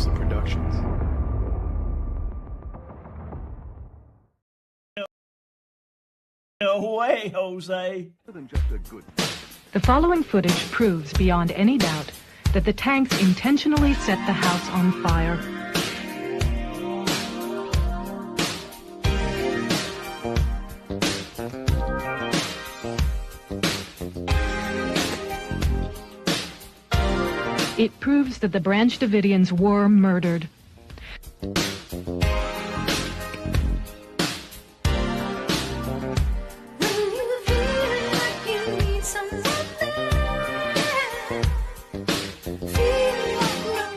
Thompson Productions. No way, Jose. The following footage proves beyond any doubt that the tanks intentionally set the house on fire. It proves that the Branch Davidians were murdered.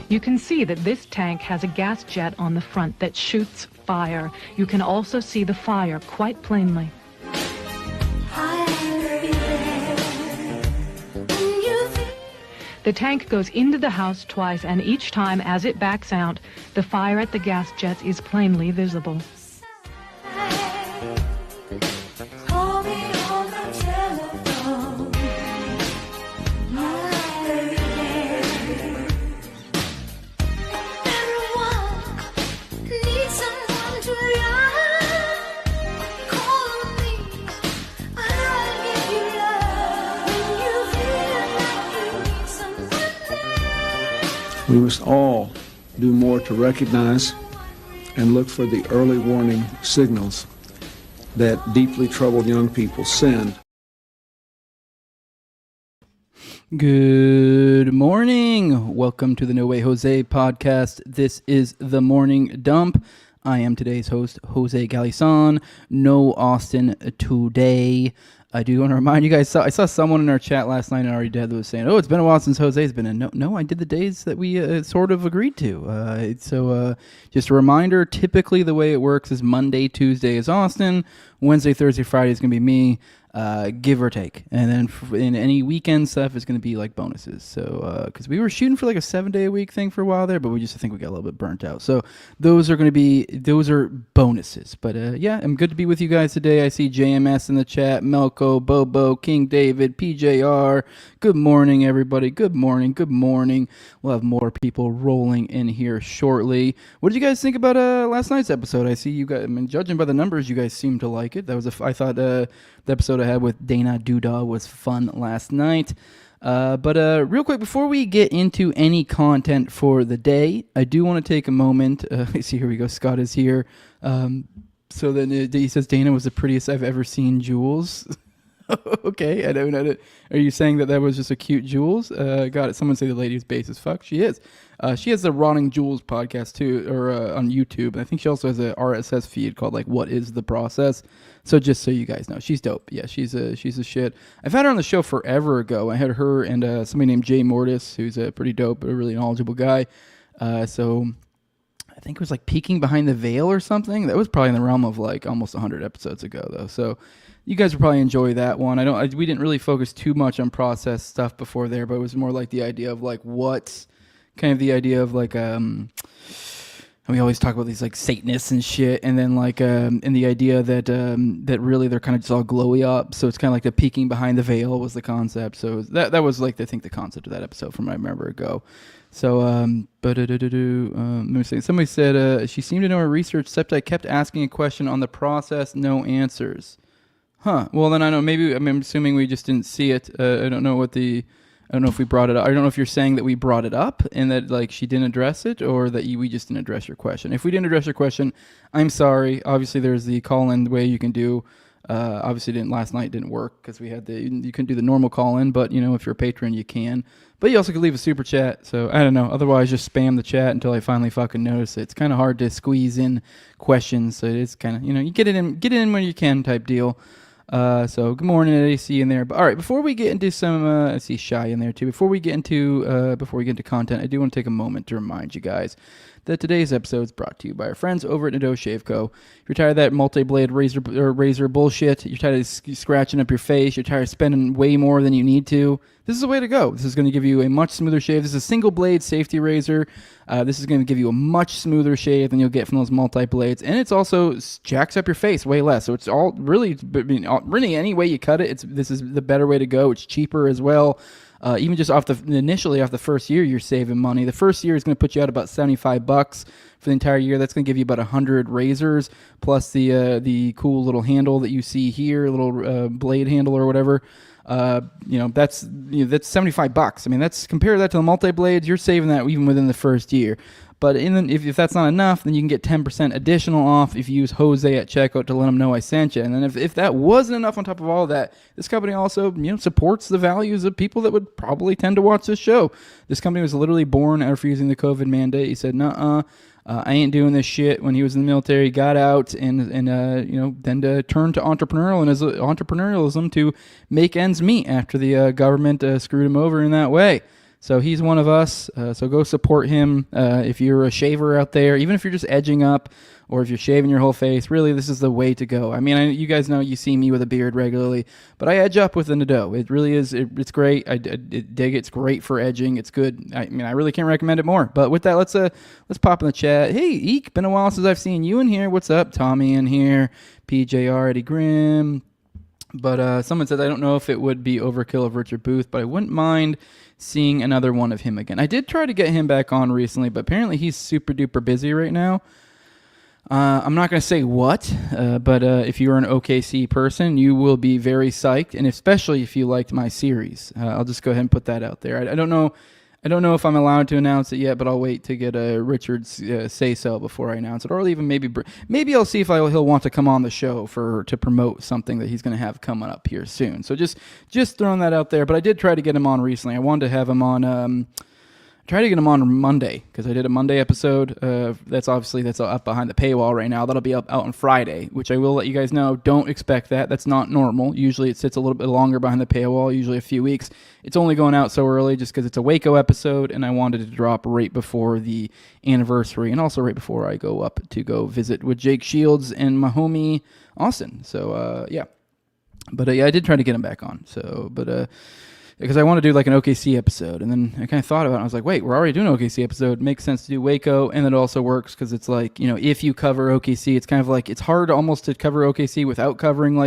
You can see that this tank has a gas jet on the front that shoots fire. You can also see the fire quite plainly. The tank goes into the house twice, and each time as it backs out, the fire at the gas jets is plainly visible. We must all do more to recognize and look for the early warning signals that deeply troubled young people send. Good morning. Welcome to the No Way Jose podcast. This is the Morning Dump. I am today's host, Jose Galison. No Austin today. I do want to remind you guys, I saw someone in our chat last night and already dead that was saying, oh, it's been a while since Jose's been in. No, I did the days that we sort of agreed to. So just a reminder, typically the way it works is Monday, Tuesday is Austin, Wednesday, Thursday, Friday is going to be me, give or take. And then in any weekend stuff is going to be like bonuses. So, because we were shooting for like a 7-day-a-week thing for a while there, but I think we got a little bit burnt out. So those are bonuses. But yeah, I'm good to be with you guys today. I see JMS in the chat, Melko, Bobo, King David, PJR. Good morning, everybody. Good morning. We'll have more people rolling in here shortly. What did you guys think about last night's episode? I see you guys, judging by the numbers, you guys seem to like it. I thought the episode I had with Dana Duda was fun last night. But real quick, before we get into any content for the day, I do want to take a moment. See, here we go. Scott is here. So then he says Dana was the prettiest I've ever seen Jules. Okay, I don't know. Are you saying that was just a cute Jules? Got it. Someone say the lady's base as fuck. She is. She has the Rotting Jules podcast too, or on YouTube. And I think she also has a RSS feed called like "What Is the Process." So just so you guys know, she's dope. Yeah, she's a shit. I've had her on the show forever ago. I had her and somebody named Jay Mortis, who's a pretty dope, a really knowledgeable guy. So I think it was like Peeking Behind the Veil or something. That was probably in the realm of like almost 100 episodes ago though. So you guys will probably enjoy that one. We didn't really focus too much on process stuff before there, but it was more like the idea of like we always talk about these like Satanists and shit, and then like and the idea that that really they're kind of just all glowy up. So it's kind of like the peeking behind the veil was the concept. So that was like I think the concept of that episode from what I remember ago. So let me see. Somebody said she seemed to know her research, except I kept asking a question on the process, no answers. Huh. Well, then I don't know. Maybe I'm assuming we just didn't see it. I don't know if we brought it up. I don't know if you're saying that we brought it up and that like she didn't address it, or that we just didn't address your question. If we didn't address your question, I'm sorry. Obviously, there's the call-in way you can do. Obviously, last night didn't work because you couldn't do the normal call-in. But if you're a patron, you can. But you also could leave a super chat. So I don't know. Otherwise, just spam the chat until I finally fucking notice it. It's kind of hard to squeeze in questions. So it's kind of you get it in when you can type deal. So good morning, AC in there. But all right, before we get into some, I see Shy in there too. Before we get into content, I do want to take a moment to remind you guys that today's episode is brought to you by our friends over at Nadeau Shave Co. If you're tired of that multi-blade razor bullshit, you're tired of scratching up your face, you're tired of spending way more than you need to, this is the way to go. This is going to give you a much smoother shave. This is a single blade safety razor. This is going to give you a much smoother shave than you'll get from those multi-blades. And it's also jacks up your face way less. So it's all really any way you cut it, this is the better way to go. It's cheaper as well. Even just initially off the first year, you're saving money. The first year is going to put you out about $75 for the entire year. That's going to give you about 100 razors plus the cool little handle that you see here, little blade handle or whatever. That's $75. I mean, compare that to the multi-blades. You're saving that even within the first year. But if that's not enough, then you can get 10% additional off if you use Jose at checkout to let them know I sent you. And then if that wasn't enough on top of all of that, this company also supports the values of people that would probably tend to watch this show. This company was literally born after using the COVID mandate. He said, nuh-uh. I ain't doing this shit. When he was in the military, got out and then turned to entrepreneurialism to make ends meet after the government screwed him over in that way. So he's one of us. So go support him. If you're a shaver out there, even if you're just edging up or if you're shaving your whole face, really, this is the way to go. I mean, you guys know you see me with a beard regularly, but I edge up with the Nadeau. It really is. It's great. I dig it. It's great for edging. It's good. I mean, I really can't recommend it more. But with that, let's pop in the chat. Hey, Eek, been a while since I've seen you in here. What's up? Tommy in here. PJR, Eddie Grimm. But someone said, I don't know if it would be overkill of Richard Booth, but I wouldn't mind seeing another one of him again. I did try to get him back on recently, but apparently he's super duper busy right now. I'm not going to say what, but if you're an OKC person, you will be very psyched, and especially if you liked my series. I'll just go ahead and put that out there. I don't know if I'm allowed to announce it yet, but I'll wait to get Richard's say-so before I announce it, or even maybe I'll see if he'll want to come on the show to promote something that he's going to have coming up here soon. So just throwing that out there. But I did try to get him on recently. I wanted to have him on. Try to get him on Monday because I did a Monday episode. That's up behind the paywall right now. That'll be out on Friday, which I will let you guys know. Don't expect that. That's not normal. Usually it sits a little bit longer behind the paywall, usually a few weeks. It's only going out so early just because it's a Waco episode, and I wanted it to drop right before the anniversary and also right before I go up to go visit with Jake Shields and my homie Austin. So, yeah. But, yeah, I did try to get him back on. So, but... because I want to do like an OKC episode, and then I kind of thought about it. I was like, wait, we're already doing an OKC episode. It makes sense to do Waco, and it also works because it's like, if you cover OKC, it's kind of like, it's hard almost to cover OKC without covering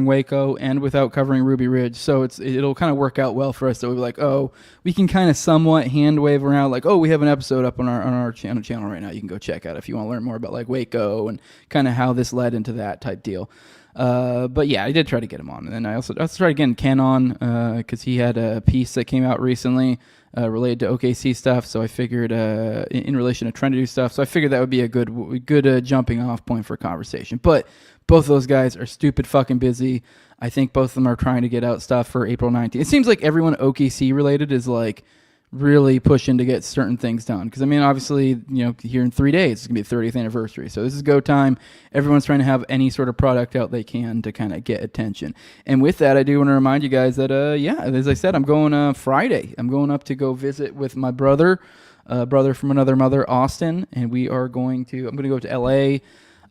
Waco and without covering Ruby Ridge. So it'll kind of work out well for us. So we'll be like, oh, we can kind of somewhat hand wave around like, oh, we have an episode up on our channel right now. You can go check out if you want to learn more about like Waco and kind of how this led into that type deal. But yeah, I did try to get him on, and then I also tried getting Ken on because he had a piece that came out recently related to OKC stuff. So I figured in relation to trying to do stuff, so I figured that would be a good jumping off point for a conversation. But both of those guys are stupid fucking busy. I think both of them are trying to get out stuff for April 19th. It seems like everyone OKC related is like really pushing to get certain things done. Because, I mean, obviously, here in 3 days, it's going to be the 30th anniversary. So this is go time. Everyone's trying to have any sort of product out they can to kind of get attention. And with that, I do want to remind you guys that, as I said, I'm going Friday. I'm going up to go visit with my brother from another mother, Austin. And I'm going to go to L.A.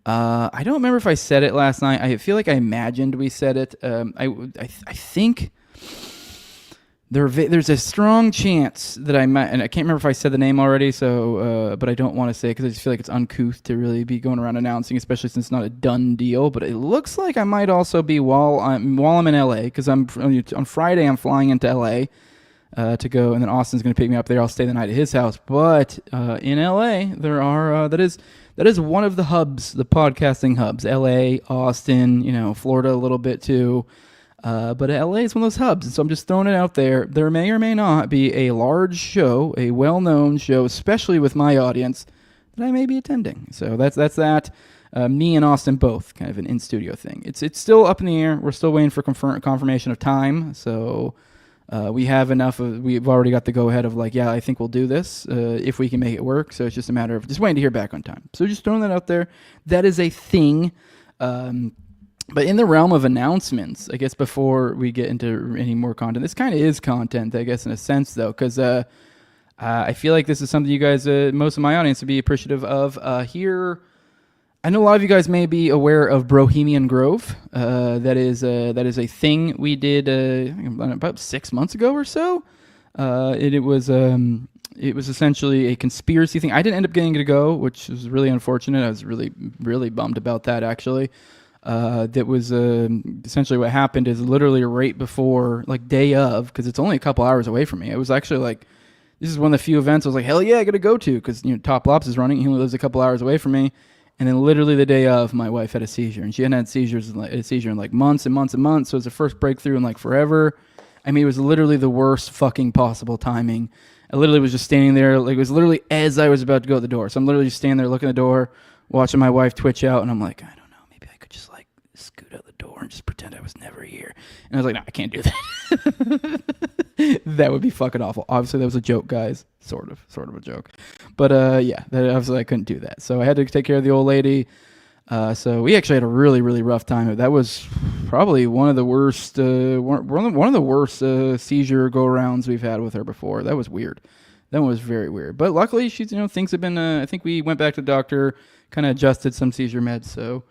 I don't remember if I said it last night. I feel like I imagined we said it. I think... There's a strong chance that I might, and I can't remember if I said the name already, so but I don't want to say it because I just feel like it's uncouth to really be going around announcing, especially since it's not a done deal. But it looks like I might also be while I'm in LA, because on Friday I'm flying into LA to go, and then Austin's going to pick me up there. I'll stay the night at his house. But in LA there are that is one of the hubs, the podcasting hubs. LA, Austin, Florida a little bit too. But LA is one of those hubs, and so I'm just throwing it out there. There may or may not be a large show, a well-known show, especially with my audience, that I may be attending. So that's that. Me and Austin both, kind of an in-studio thing. It's still up in the air. We're still waiting for confirmation of time. So we have enough. We've already got the go-ahead of like, yeah, I think we'll do this if we can make it work. So it's just a matter of just waiting to hear back on time. So just throwing that out there. That is a thing. But in the realm of announcements, I guess before we get into any more content, this kind of is content, I guess, in a sense, though, because I feel like this is something you guys, most of my audience, would be appreciative of. Here, I know a lot of you guys may be aware of Bohemian Grove. That is a thing we did about 6 months ago or so. It was essentially a conspiracy thing. I didn't end up getting to go, which was really unfortunate. I was really, really bummed about that, actually. That was essentially what happened is literally right before, like day of, because it's only a couple hours away from me. It was actually like, this is one of the few events I was like, hell yeah, I got to go to, because Top Lops is running. He only lives a couple hours away from me. And then literally the day of, my wife had a seizure, and she hadn't had a seizure in like months and months and months. So it was the first breakthrough in like forever. I mean, it was literally the worst fucking possible timing. I literally was just standing there, like it was literally as I was about to go out the door. So I'm literally just standing there looking at the door, watching my wife twitch out, and I'm like, I don't know, maybe I could just like scoot out the door and just pretend I was never here. And I was like, no, I can't do that. That would be fucking awful. Obviously, that was a joke, guys. Sort of a joke. But yeah, obviously I couldn't do that. So I had to take care of the old lady. So we actually had a really, really rough time. That was probably one of the worst, seizure go-arounds we've had with her before. That was weird. That was very weird. But luckily, she's, things have been, I think we went back to the doctor, kind of adjusted some seizure meds. So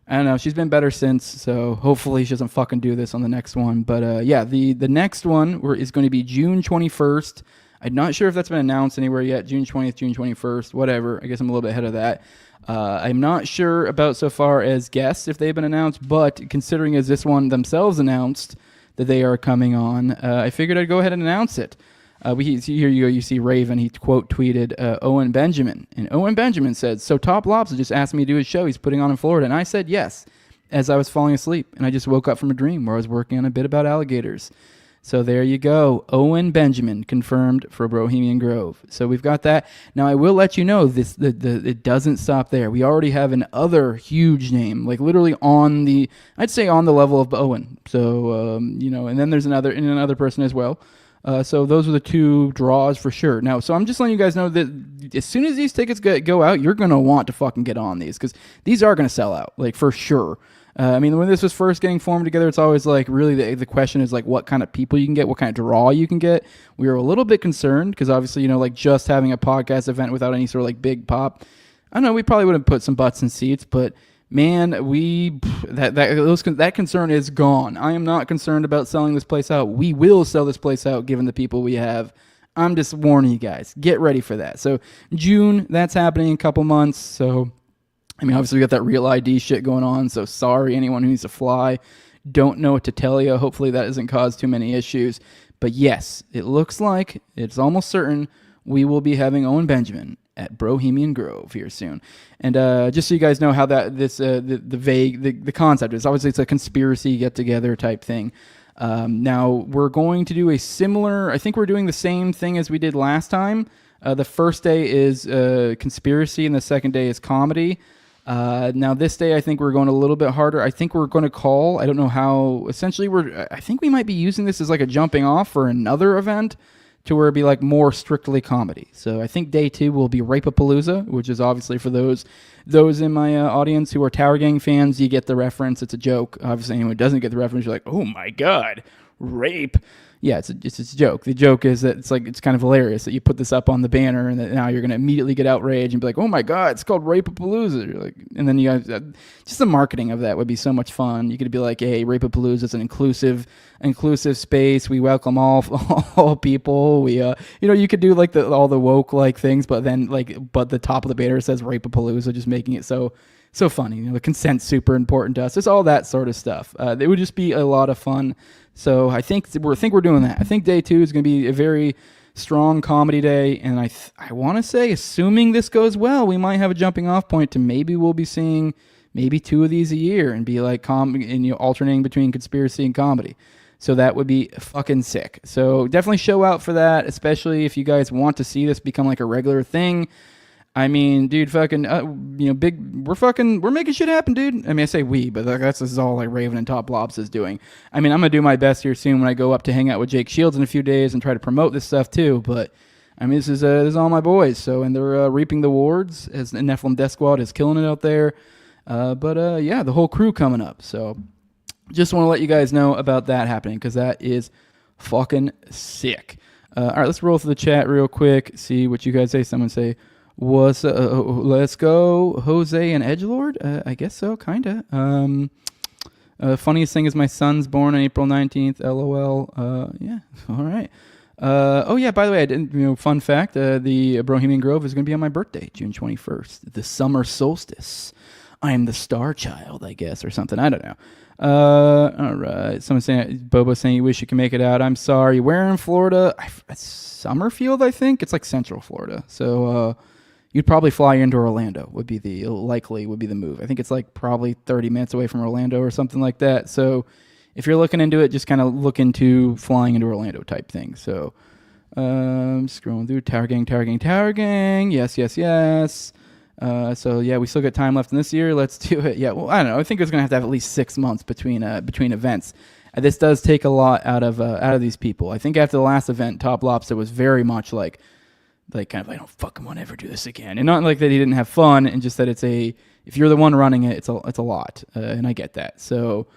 I don't know. She's been better since. So hopefully she doesn't fucking do this on the next one. But yeah, the next one is going to be June 21st. I'm not sure if that's been announced anywhere yet. June 20th, June 21st, whatever. I guess I'm a little bit ahead of that. I'm not sure about so far as guests if they've been announced, but considering as this one themselves announced that they are coming on, I figured I'd go ahead and announce it. Here you go. You see Raven. He quote tweeted Owen Benjamin, and Owen Benjamin said, "So Top Lobster just asked me to do a show he's putting on in Florida, and I said yes, as I was falling asleep, and I just woke up from a dream where I was working on a bit about alligators." So there you go. Owen Benjamin confirmed for Bohemian Grove. So we've got that. Now I will let you know this. It doesn't stop there. We already have another huge name, like literally I'd say on the level of Owen. So and then there's another person as well. So those are the two draws for sure. Now, so I'm just letting you guys know that as soon as these tickets go out, you're going to want to fucking get on these, because these are going to sell out, like for sure. I mean, when this was first getting formed together, it's always like really the question is like what kind of people you can get, what kind of draw you can get. We were a little bit concerned because obviously, like just having a podcast event without any sort of like big pop. I don't know, we probably would have put some butts in seats, but man, that concern is gone. I am not concerned about selling this place out. We will sell this place out given the people we have. I'm just warning you guys. Get ready for that. So June, that's happening in a couple months. So I mean, obviously we got that real ID shit going on, so sorry anyone who needs to fly. Don't know what to tell you. Hopefully that doesn't cause too many issues. But yes, it looks like it's almost certain we will be having Owen Benjamin at Bohemian Grove here soon. And just so you guys know how the concept is. Obviously it's a conspiracy get-together type thing. Now we're going to do a similar, I think we're doing the same thing as we did last time. The first day is conspiracy and the second day is comedy. Now this day, I think we're going a little bit harder. I think we're going to call, I don't know how, essentially I think we might be using this as like a jumping off for another event to where it'd be like more strictly comedy. So I think day 2 will be Rapapalooza, which is obviously for those in my audience who are Tower Gang fans, you get the reference. It's a joke. Obviously anyone who doesn't get the reference, you're like, oh my God, rape. Yeah, it's a joke. The joke is that it's kind of hilarious that you put this up on the banner and that now you're going to immediately get outraged and be like, oh my God, it's called Rapapalooza. You're like, and then you guys, just the marketing of that would be so much fun. You could be like, hey, Rapapalooza is an inclusive space. We welcome all people. We, you could do like all the woke like things, but then but the top of the banner says Rapapalooza, just making it so funny. The consent's super important to us. It's all that sort of stuff. It would just be a lot of fun. So I think we're doing that. I think day 2 is going to be a very strong comedy day, and I want to say, assuming this goes well, we might have a jumping off point to maybe we'll be seeing maybe 2 of these a year and be like alternating between conspiracy and comedy. So that would be fucking sick. So definitely show out for that, especially if you guys want to see this become like a regular thing. I mean, dude, fucking, we're making shit happen, dude. I mean, I say we, but this is all like Raven and Top Lobs is doing. I mean, I'm going to do my best here soon when I go up to hang out with Jake Shields in a few days and try to promote this stuff too. But I mean, this is all my boys. So, and they're reaping the rewards as the Nephilim Death Squad is killing it out there. Yeah, the whole crew coming up. So just want to let you guys know about that happening because that is fucking sick. All right, let's roll through the chat real quick. See what you guys say. Someone say, Let's go, Jose and Edgelord. I guess so, kinda. Funniest thing is my son's born on April 19th. LOL. Yeah, all right. Oh yeah, by the way, I didn't. Fun fact: the Bohemian Grove is going to be on my birthday, June 21st, the summer solstice. I am the star child, I guess, or something. I don't know. All right. Someone saying, Bobo saying, you wish you could make it out. I'm sorry. Where in Florida? Summerfield, I think. It's like Central Florida. So you'd probably fly into Orlando. Would be the move. I think it's like probably 30 minutes away from Orlando or something like that. So if you're looking into it, just kind of look into flying into Orlando type thing. So scrolling through Tower Gang. Yes. So yeah, we still got time left in this year. Let's do it. Yeah, well, I don't know. I think it's gonna have to have at least 6 months between events. This does take a lot out of these people. I think after the last event, Top Lobster was very much like kind of I don't fucking want to ever do this again, and not like that he didn't have fun, and just that if you're the one running it, it's a lot, and I get that. So,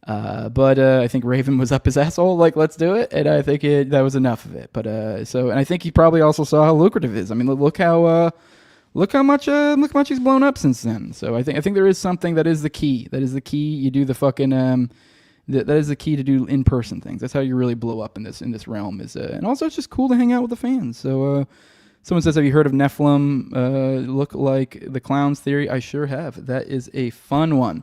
but I think Raven was up his asshole, like let's do it, and I think that was enough of it. But and I think he probably also saw how lucrative it is. I mean, look how much he's blown up since then. So I think there is something that is the key. That is the key. You do the fucking that is the key to do in-person things. That's how you really blow up in this realm. And also it's just cool to hang out with the fans. So someone says, have you heard of Nephilim look like the clowns theory? I sure have. That is a fun one.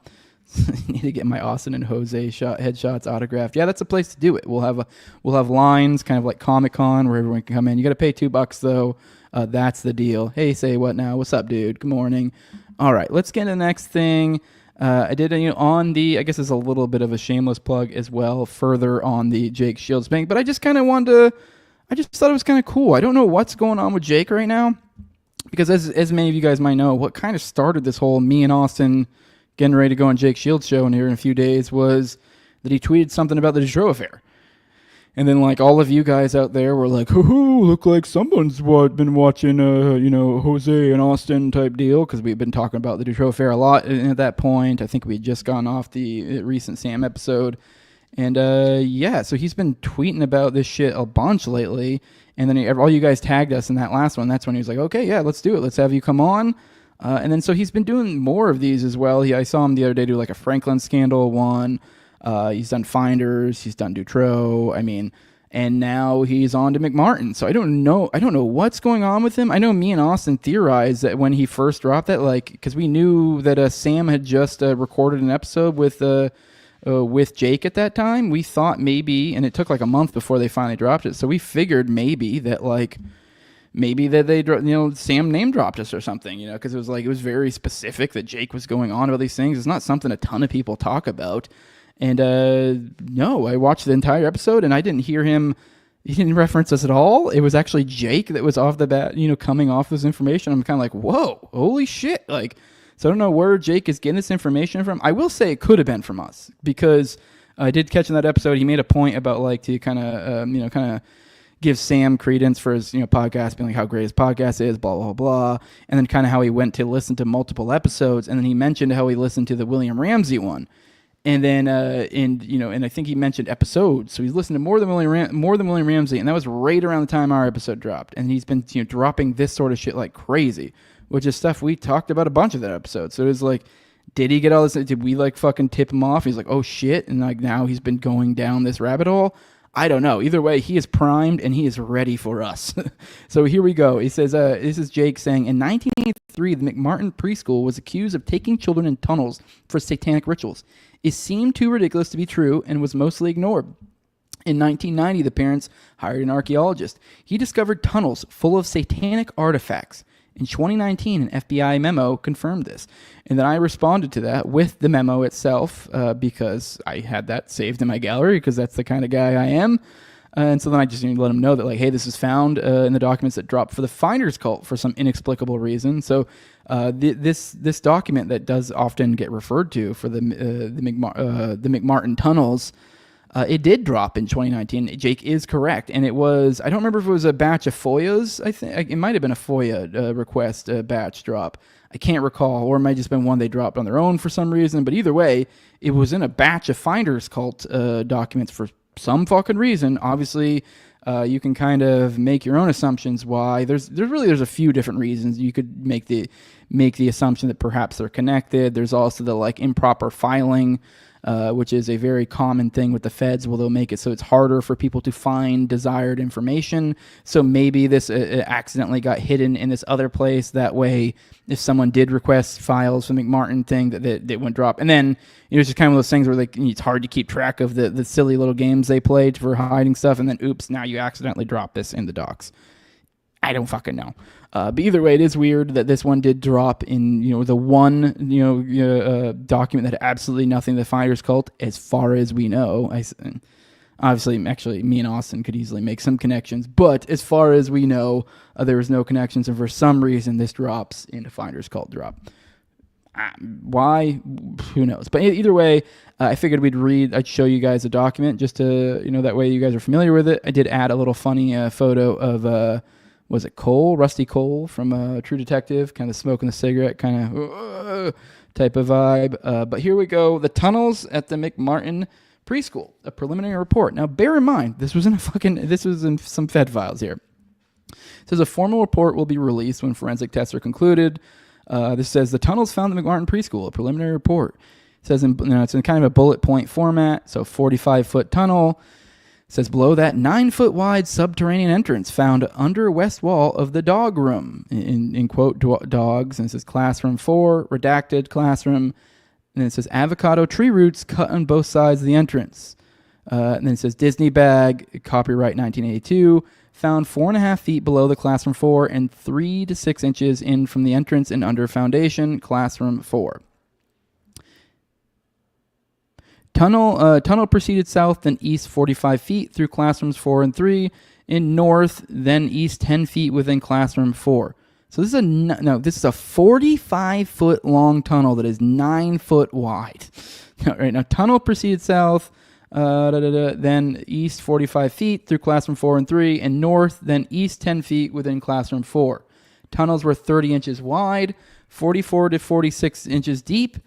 I need to get my Austin and Jose headshots autographed. Yeah, that's a place to do it. We'll have lines, kind of like Comic-Con, where everyone can come in. You got to pay $2 though. That's the deal. Hey, say what now? What's up, dude? Good morning. All right, let's get to the next thing. I did, on the, I guess it's a little bit of a shameless plug as well, further on the Jake Shields thing, but I just kind of I just thought it was kind of cool. I don't know what's going on with Jake right now, because as many of you guys might know, what kind of started this whole me and Austin getting ready to go on Jake Shields' show in here in a few days was that he tweeted something about the Detroit affair. And then, like, all of you guys out there were like, hoo-hoo, look like someone's been watching, Jose and Austin type deal, because we've been talking about the Detroit affair a lot at that point. I think we had just gone off the recent Sam episode. And, so he's been tweeting about this shit a bunch lately. And then all you guys tagged us in that last one. That's when he was like, okay, yeah, let's do it. Let's have you come on. And then so he's been doing more of these as well. I saw him the other day do, like, a Franklin scandal one. He's done Finders, he's done Dutro, and now he's on to McMartin. So I don't know what's going on with him. I know me and Austin theorized that when he first dropped that, because we knew that Sam had just recorded an episode with Jake at that time. We thought maybe, and it took like a month before they finally dropped it. So we figured maybe that they Sam name dropped us or something, because it was very specific that Jake was going on about these things. It's not something a ton of people talk about. And no, I watched the entire episode and I didn't hear him. He didn't reference us at all. It was actually Jake that was off the bat, coming off this information. I'm kind of like, whoa, holy shit. So I don't know where Jake is getting this information from. I will say it could have been from us, because I did catch in that episode, he made a point about to kind of give Sam credence for his, podcast, being like how great his podcast is, blah, blah, blah. And then kind of how he went to listen to multiple episodes. And then he mentioned how he listened to the William Ramsey one. And then, and I think he mentioned episodes, so he's listened to more than William Ramsey, and that was right around the time our episode dropped. And he's been, dropping this sort of shit like crazy, which is stuff we talked about a bunch of that episode. So it was like, did he get all this? Did we fucking tip him off? He's like, oh shit, and now he's been going down this rabbit hole. I don't know. Either way, he is primed and he is ready for us. So here we go. He says, this is Jake saying, in 1983, the McMartin Preschool was accused of taking children in tunnels for satanic rituals. It seemed too ridiculous to be true and was mostly ignored. In 1990, the parents hired an archaeologist. He discovered tunnels full of satanic artifacts. In 2019, an FBI memo confirmed this. And then I responded to that with the memo itself because I had that saved in my gallery because that's the kind of guy I am. And so then I just let them know that, hey, this is found in the documents that dropped for the Finders cult for some inexplicable reason. So this document that does often get referred to for the McMartin tunnels, it did drop in 2019. Jake is correct. And it was, I don't remember if it was a batch of FOIAs. I think it might have been a FOIA request batch drop. I can't recall. Or it might have just been one they dropped on their own for some reason. But either way, it was in a batch of Finders cult documents for some fucking reason. Obviously, You can kind of make your own assumptions why. There's a few different reasons. You could make the assumption that perhaps they're connected. There's also the like improper filing, which is a very common thing with the feds. Well, they'll make it so it's harder for people to find desired information. So maybe this accidentally got hidden in this other place. That way, if someone did request files from the McMartin thing, that wouldn't drop. And then it's just kind of one of those things where like it's hard to keep track of the silly little games they played for hiding stuff. And then, oops, now you accidentally drop this in the docs. I don't fucking know. But either way, it is weird that this one did drop in, the one, document that had absolutely nothing to the Finders Cult, as far as we know. Obviously, actually, me and Austin could easily make some connections, but as far as we know, there was no connections, and for some reason, this drops into Finders Cult drop. Why? Who knows? But either way, I figured I'd show you guys a document just to, that way you guys are familiar with it. I did add a little funny photo of, was it Rusty Cole from True Detective, kind of smoking a cigarette, kind of type of vibe. But here we go. The tunnels at the McMartin Preschool, a preliminary report. Now, bear in mind, this was in some Fed files here. It says a formal report will be released when forensic tests are concluded. This says the tunnels found at the McMartin Preschool, a preliminary report. It says it's in kind of a bullet point format, so 45-foot tunnel. It says below that 9-foot wide subterranean entrance found under west wall of the dog room, in quote dogs, and it says classroom 4, redacted classroom, and then it says avocado tree roots cut on both sides of the entrance. And then it says Disney bag, copyright 1982, found 4.5 feet below the classroom 4 and 3 to 6 inches in from the entrance and under foundation, classroom 4. Tunnel proceeded south, then east 45 feet through classrooms 4 and 3, in north, then east 10 feet within classroom 4. So this is a 45-foot long tunnel that is 9 foot wide. Right now, tunnel proceeded south, then east 45 feet through classroom 4 and 3, and north, then east 10 feet within classroom 4. Tunnels were 30 inches wide, 44 to 46 inches deep.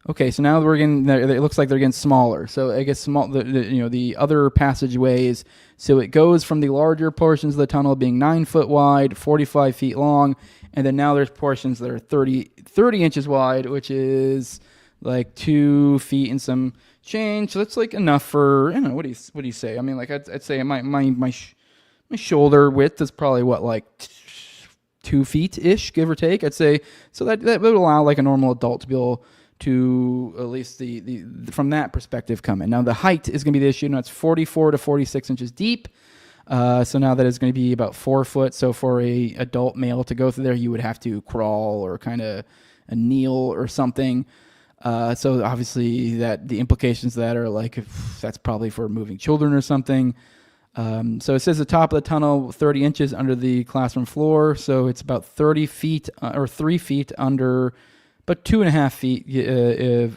Okay, so now it looks like they're getting smaller. So I guess the other passageways. So it goes from the larger portions of the tunnel being 9 foot wide, 45 feet long, and then now there's portions that are 30 inches wide, which is like 2 feet and some change. So that's like enough for, what do you say? I mean, like I'd say my shoulder width is probably like 2 feet ish, give or take. I'd say so that would allow like a normal adult to be able to at least the from that perspective come in. Now the height is going to be the issue. Now it's 44 to 46 inches deep. So now that is going to be about 4 foot. So for a adult male to go through there, you would have to crawl or kind of kneel or something. So obviously that the implications of that are like that's probably for moving children or something. So it says the top of the tunnel 30 inches under the classroom floor. So it's about 30 feet or 3 feet under. But 2.5 feet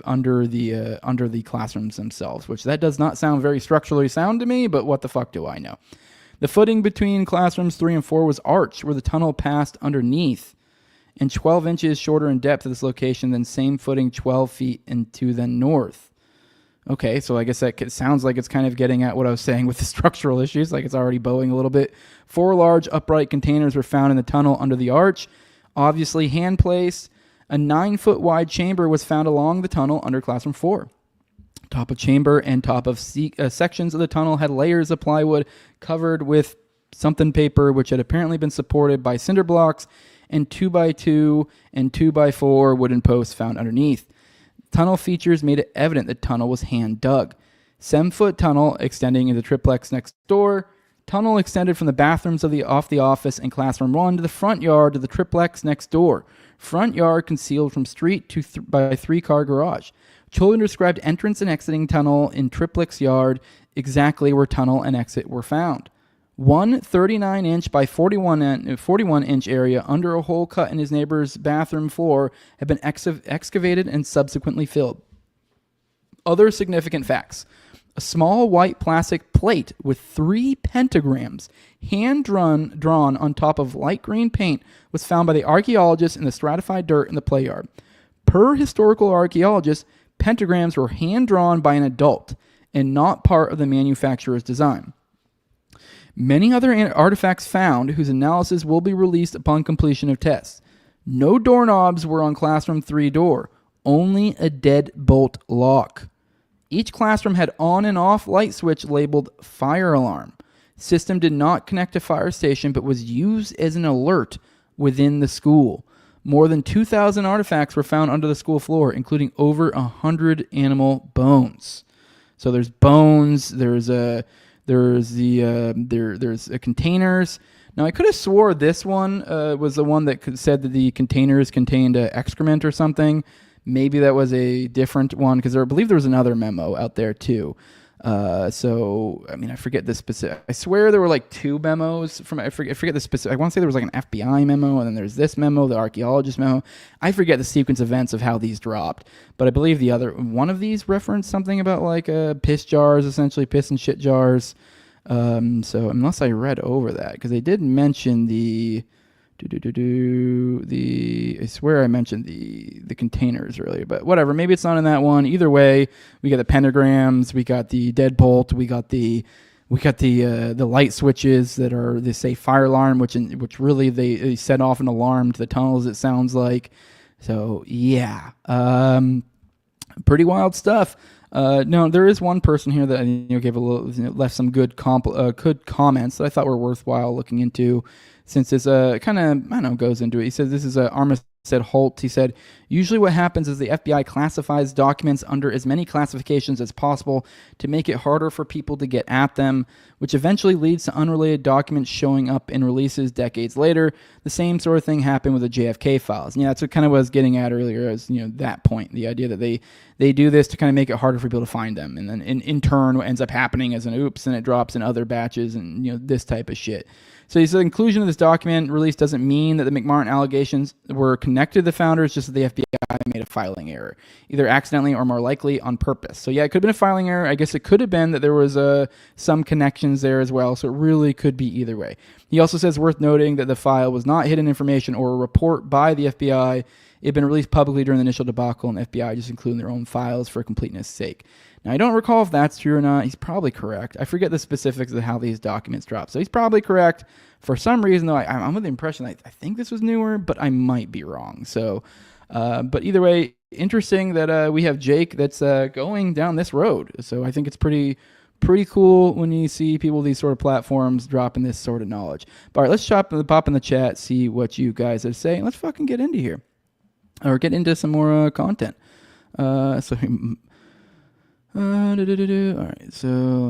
under the classrooms themselves, which that does not sound very structurally sound to me, but what the fuck do I know? The footing between classrooms 3 and 4 was arched, where the tunnel passed underneath, and 12 inches shorter in depth at this location than same footing 12 feet into the north. Okay, so I guess that sounds like it's kind of getting at what I was saying with the structural issues, like it's already bowing a little bit. 4 large upright containers were found in the tunnel under the arch, obviously hand-placed. A 9-foot wide chamber was found along the tunnel under classroom 4. Top of chamber and top of sections of the tunnel had layers of plywood covered with something paper, which had apparently been supported by cinder blocks and 2x2 and 2x4 wooden posts found underneath. Tunnel features made it evident the tunnel was hand dug. 7-foot tunnel extending into the triplex next door. Tunnel extended from the bathrooms off the office and classroom 1 to the front yard to the triplex next door. Front yard concealed from street by a 3-car garage. Children described entrance and exiting tunnel in triplex yard exactly where tunnel and exit were found. One 39-inch by 41-inch area under a hole cut in his neighbor's bathroom floor had been excavated and subsequently filled. Other significant facts. A small white plastic plate with 3 pentagrams hand-drawn on top of light green paint was found by the archaeologists in the stratified dirt in the play yard. Per historical archaeologists, pentagrams were hand-drawn by an adult and not part of the manufacturer's design. Many other artifacts found whose analysis will be released upon completion of tests. No doorknobs were on classroom 3 door, only a deadbolt lock. Each classroom had on and off light switch labeled fire alarm. System did not connect to fire station but was used as an alert within the school. More than 2,000 artifacts were found under the school floor, including over 100 animal bones. So there's bones, there's containers. Now I could have swore this one was the one that said that the containers contained excrement or something. Maybe that was a different one because I believe there was another memo out there too. So I mean, I forget the specific. I swear there were like 2 memos from. I forget the specific. I want to say there was like an FBI memo, and then there's this memo, the archaeologist memo. I forget the sequence of events of how these dropped, but I believe the other one of these referenced something about like piss jars, essentially piss and shit jars. So unless I read over that, because they did mention I swear I mentioned the containers earlier, but whatever. Maybe it's not in that one. Either way, we got the pentagrams, we got the deadbolt, we got the light switches that are, they say fire alarm, which really they set off an alarm to the tunnels. It sounds like. So yeah, pretty wild stuff. No, there is one person here that gave a little, left some good comments that I thought were worthwhile looking into. Since this kind of, I don't know, goes into it. He says, this is Armistead Holt. He said, usually what happens is the FBI classifies documents under as many classifications as possible to make it harder for people to get at them, which eventually leads to unrelated documents showing up in releases decades later. The same sort of thing happened with the JFK files. And yeah, that's what kind of what I was getting at earlier, as that point, the idea that they do this to kind of make it harder for people to find them. And then in turn, what ends up happening is an oops, and it drops in other batches and this type of shit. So he said, inclusion of this document release doesn't mean that the McMartin allegations were connected to the founders, just that the FBI made a filing error, either accidentally or more likely on purpose. So yeah, it could have been a filing error. I guess it could have been that there was some connections there as well. So it really could be either way. He also says, worth noting that the file was not hidden information or a report by the FBI. It had been released publicly during the initial debacle, and the FBI just including their own files for completeness' sake. Now, I don't recall if that's true or not. He's probably correct. I forget the specifics of how these documents drop. So he's probably correct. For some reason, though, I'm under the impression that I think this was newer, but I might be wrong. So, but either way, interesting that we have Jake that's going down this road. So I think it's pretty cool when you see people with these sort of platforms dropping this sort of knowledge. But all right, let's pop in the chat, see what you guys have to say, and let's fucking get into here. Or get into some more content. All right, so I'm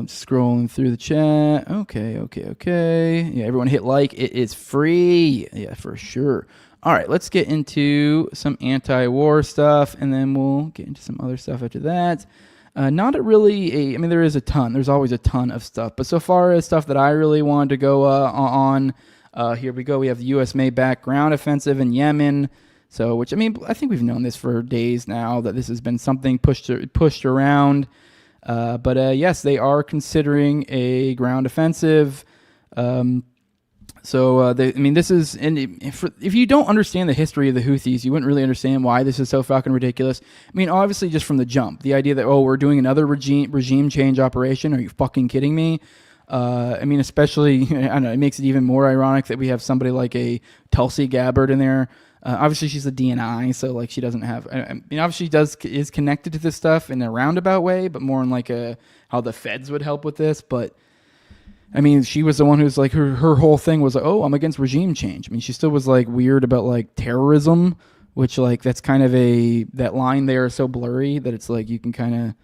scrolling through the chat. Okay. Yeah, everyone hit like. It is free. Yeah, for sure. All right, let's get into some anti-war stuff, and then we'll get into some other stuff after that. There is a ton. There's always a ton of stuff. But so far as stuff that I really wanted to go on, here we go. We have the U.S.-made backed ground offensive in Yemen. So, I think we've known this for days now, that this has been something pushed around. But yes, they are considering a ground offensive. This is, and if you don't understand the history of the Houthis, you wouldn't really understand why this is so fucking ridiculous. Obviously, just from the jump, the idea that, we're doing another regime change operation. Are you fucking kidding me? Especially, I don't know, it makes it even more ironic that we have somebody like a Tulsi Gabbard in there. Obviously, she's a DNI, so she doesn't have. Obviously, is connected to this stuff in a roundabout way, but more in how the feds would help with this. But she was the one who's her whole thing was I'm against regime change. She still was weird about terrorism, which that's kind of that line there is so blurry that it's you can kind of.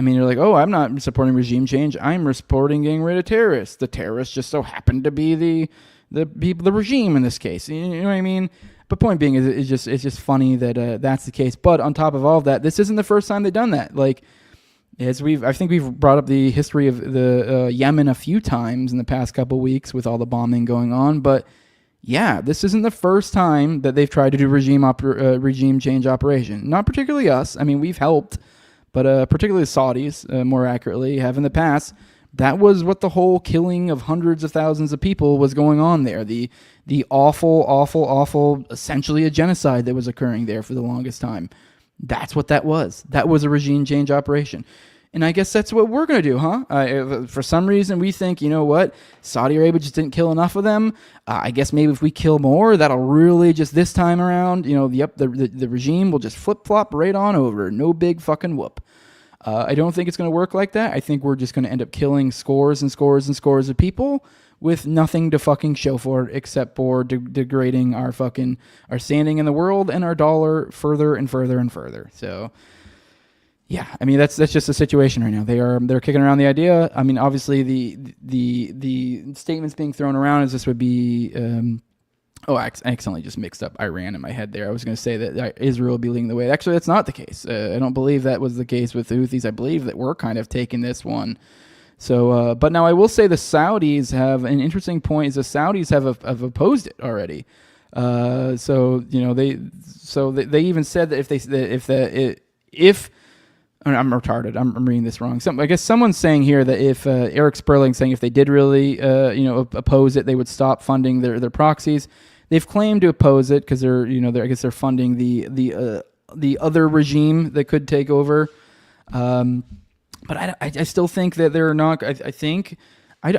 You're I'm not supporting regime change. I'm supporting getting rid of terrorists. The terrorists just so happen to be the regime in this case. You know what I mean? But point being is it's just funny that that's the case. But on top of all of that, this isn't the first time they've done that. I think we've brought up the history of the Yemen a few times in the past couple weeks with all the bombing going on. But yeah, this isn't the first time that they've tried to do regime change operation. Not particularly us. We've helped, but particularly the Saudis, more accurately, have in the past. That was what the whole killing of hundreds of thousands of people was going on there. The awful, essentially a genocide that was occurring there for the longest time. That's what that was. That was a regime change operation. And I guess that's what we're going to do, huh? For some reason, we think, you know what? Saudi Arabia just didn't kill enough of them. I guess maybe if we kill more, that'll really just this time around, the regime will just flip-flop right on over. No big fucking whoop. I don't think it's going to work like that. I think we're just going to end up killing scores and scores and scores of people with nothing to fucking show for it except for degrading our standing in the world and our dollar further and further and further. So... yeah, I mean that's just the situation right now. They're kicking around the idea. I mean, obviously the statements being thrown around is this would be. I accidentally just mixed up Iran in my head there. I was going to say that Israel would be leading the way. Actually, that's not the case. I don't believe that was the case with the Houthis. I believe that we're kind of taking this one. So, but now I will say the Saudis have an interesting point. Is the Saudis have opposed it already. They even said that if I'm retarded. I'm reading this wrong. I guess someone's saying here that if Eric Sperling saying if they did really oppose it, they would stop funding their proxies. They've claimed to oppose it because they're funding the other regime that could take over. But I still think that they're not. I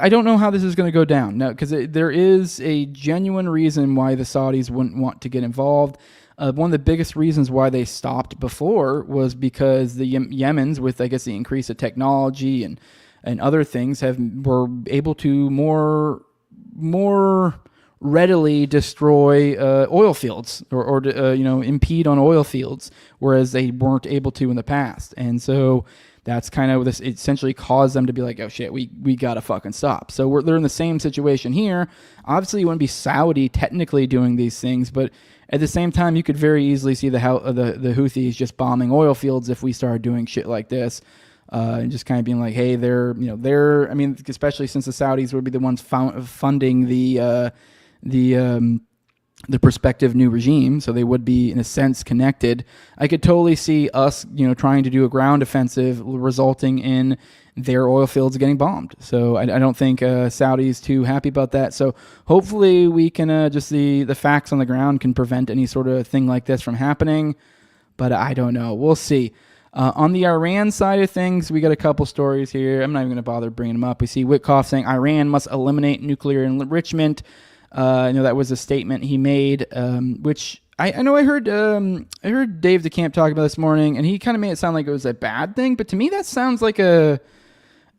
don't know how this is going to go down now because there is a genuine reason why the Saudis wouldn't want to get involved. One of the biggest reasons why they stopped before was because the Yemens, with I guess the increase of technology and other things, were able to more readily destroy oil fields or impede on oil fields, whereas they weren't able to in the past. And so that's kind of this. It essentially caused them to be like, oh shit, we gotta fucking stop. So they're in the same situation here. Obviously, you wouldn't be Saudi technically doing these things, but at the same time, you could very easily see the Houthis just bombing oil fields if we started doing shit like this, and just kind of being like, hey, I mean, especially since the Saudis would be the ones funding the prospective new regime, so they would be in a sense connected. I could totally see us, trying to do a ground offensive, resulting in their oil fields getting bombed. So I don't think Saudi's too happy about that. So hopefully we can just the facts on the ground can prevent any sort of thing like this from happening. But I don't know. We'll see. On the Iran side of things, we got a couple stories here. I'm not even going to bother bringing them up. We see Witkoff saying Iran must eliminate nuclear enrichment. That was a statement he made, which I know I heard Dave DeCamp talk about this morning, and he kind of made it sound like it was a bad thing. But to me, that sounds like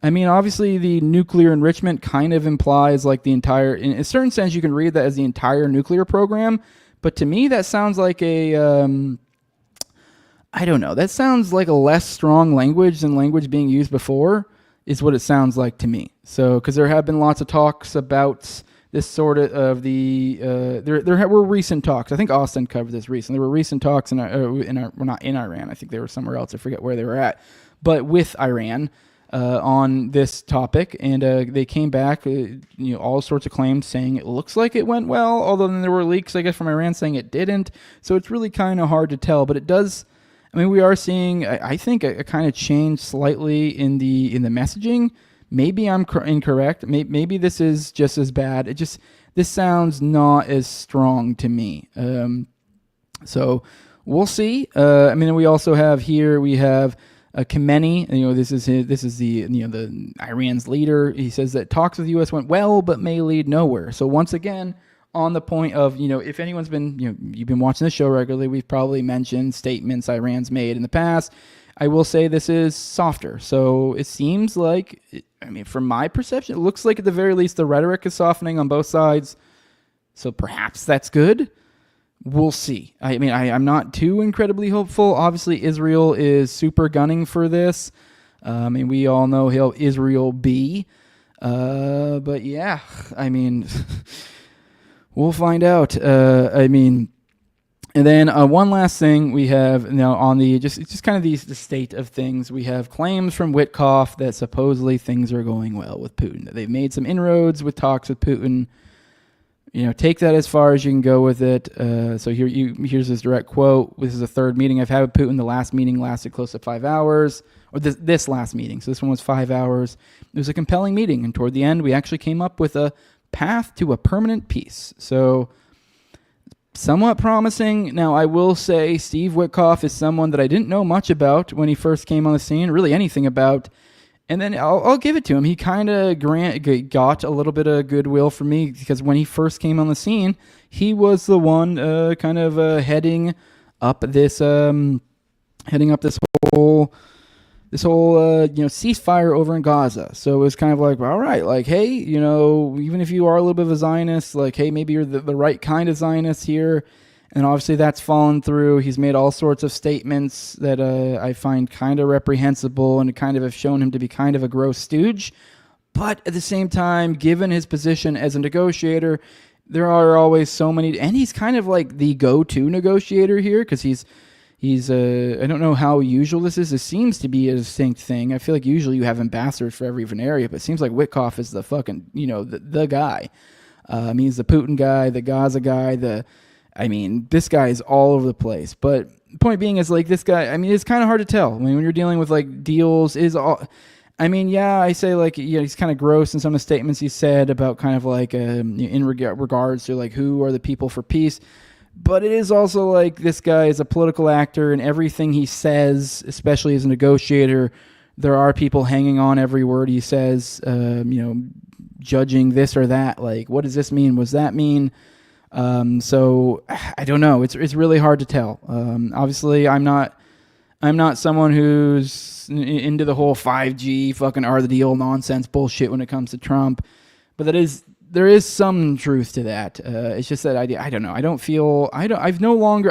obviously the nuclear enrichment kind of implies like the entire, in a certain sense, you can read that as the entire nuclear program. But to me, that sounds like I don't know. That sounds like a less strong language than language being used before, is what it sounds like to me. So, because there have been lots of talks about this sort of there were recent talks. I think Austin covered this recently. There were recent talks not in Iran. I think they were somewhere else. I forget where they were at, but with Iran on this topic, and they came back, all sorts of claims saying it looks like it went well. Although then there were leaks, I guess, from Iran saying it didn't. So it's really kind of hard to tell. But it does. I mean, we are seeing, I think, a kind of change slightly in the messaging. Maybe I'm incorrect. Maybe this is just as bad. This sounds not as strong to me. So we'll see. We also have here, we have Khamenei. This is the Iran's leader. He says that talks with the U.S. went well, but may lead nowhere. So once again, on the point of, if anyone's been, you've been watching the show regularly, we've probably mentioned statements Iran's made in the past. I will say this is softer. So it seems like, from my perception, it looks like at the very least the rhetoric is softening on both sides. So perhaps that's good. We'll see. I'm not too incredibly hopeful. Obviously, Israel is super gunning for this. We all know how Israel be. But yeah, we'll find out. And then one last thing we have now on the just kind of the state of things. We have claims from Witkoff that supposedly things are going well with Putin. That they've made some inroads with talks with Putin. Take that as far as you can go with it. So here's his direct quote. This is the third meeting I've had with Putin. The last meeting lasted close to 5 hours, or this last meeting. So this one was 5 hours. It was a compelling meeting, and toward the end, we actually came up with a path to a permanent peace. So somewhat promising. Now, I will say Steve Witkoff is someone that I didn't know much about when he first came on the scene, really anything about. And then I'll give it to him. He kind of got a little bit of goodwill from me because when he first came on the scene, he was the one heading up this whole ceasefire over in Gaza. So it was kind of like, all right, like, hey, even if you are a little bit of a Zionist, like, hey, maybe you're the right kind of Zionist here. And obviously that's fallen through. He's made all sorts of statements that I find kind of reprehensible and kind of have shown him to be kind of a gross stooge. But at the same time, given his position as a negotiator, there are always so many, and he's kind of like the go-to negotiator here because he's I don't know how usual this is. It seems to be a distinct thing. I feel like usually you have ambassadors for every different area, but it seems like Witkoff is the fucking, the guy. He's the Putin guy, the Gaza guy, this guy is all over the place. But point being is like this guy, it's kind of hard to tell. When you're dealing with like deals is all, I say like, he's kind of gross in some of the statements he said about kind of like in regards to like who are the people for peace. But it is also like this guy is a political actor and everything he says, especially as a negotiator, there are people hanging on every word he says, judging this or that. Like, what does this mean? What does that mean? So I don't know. It's really hard to tell. Obviously I'm not someone who's into the whole 5G fucking are the deal nonsense bullshit when it comes to Trump, but there is some truth to that. It's just that I don't know. I no longer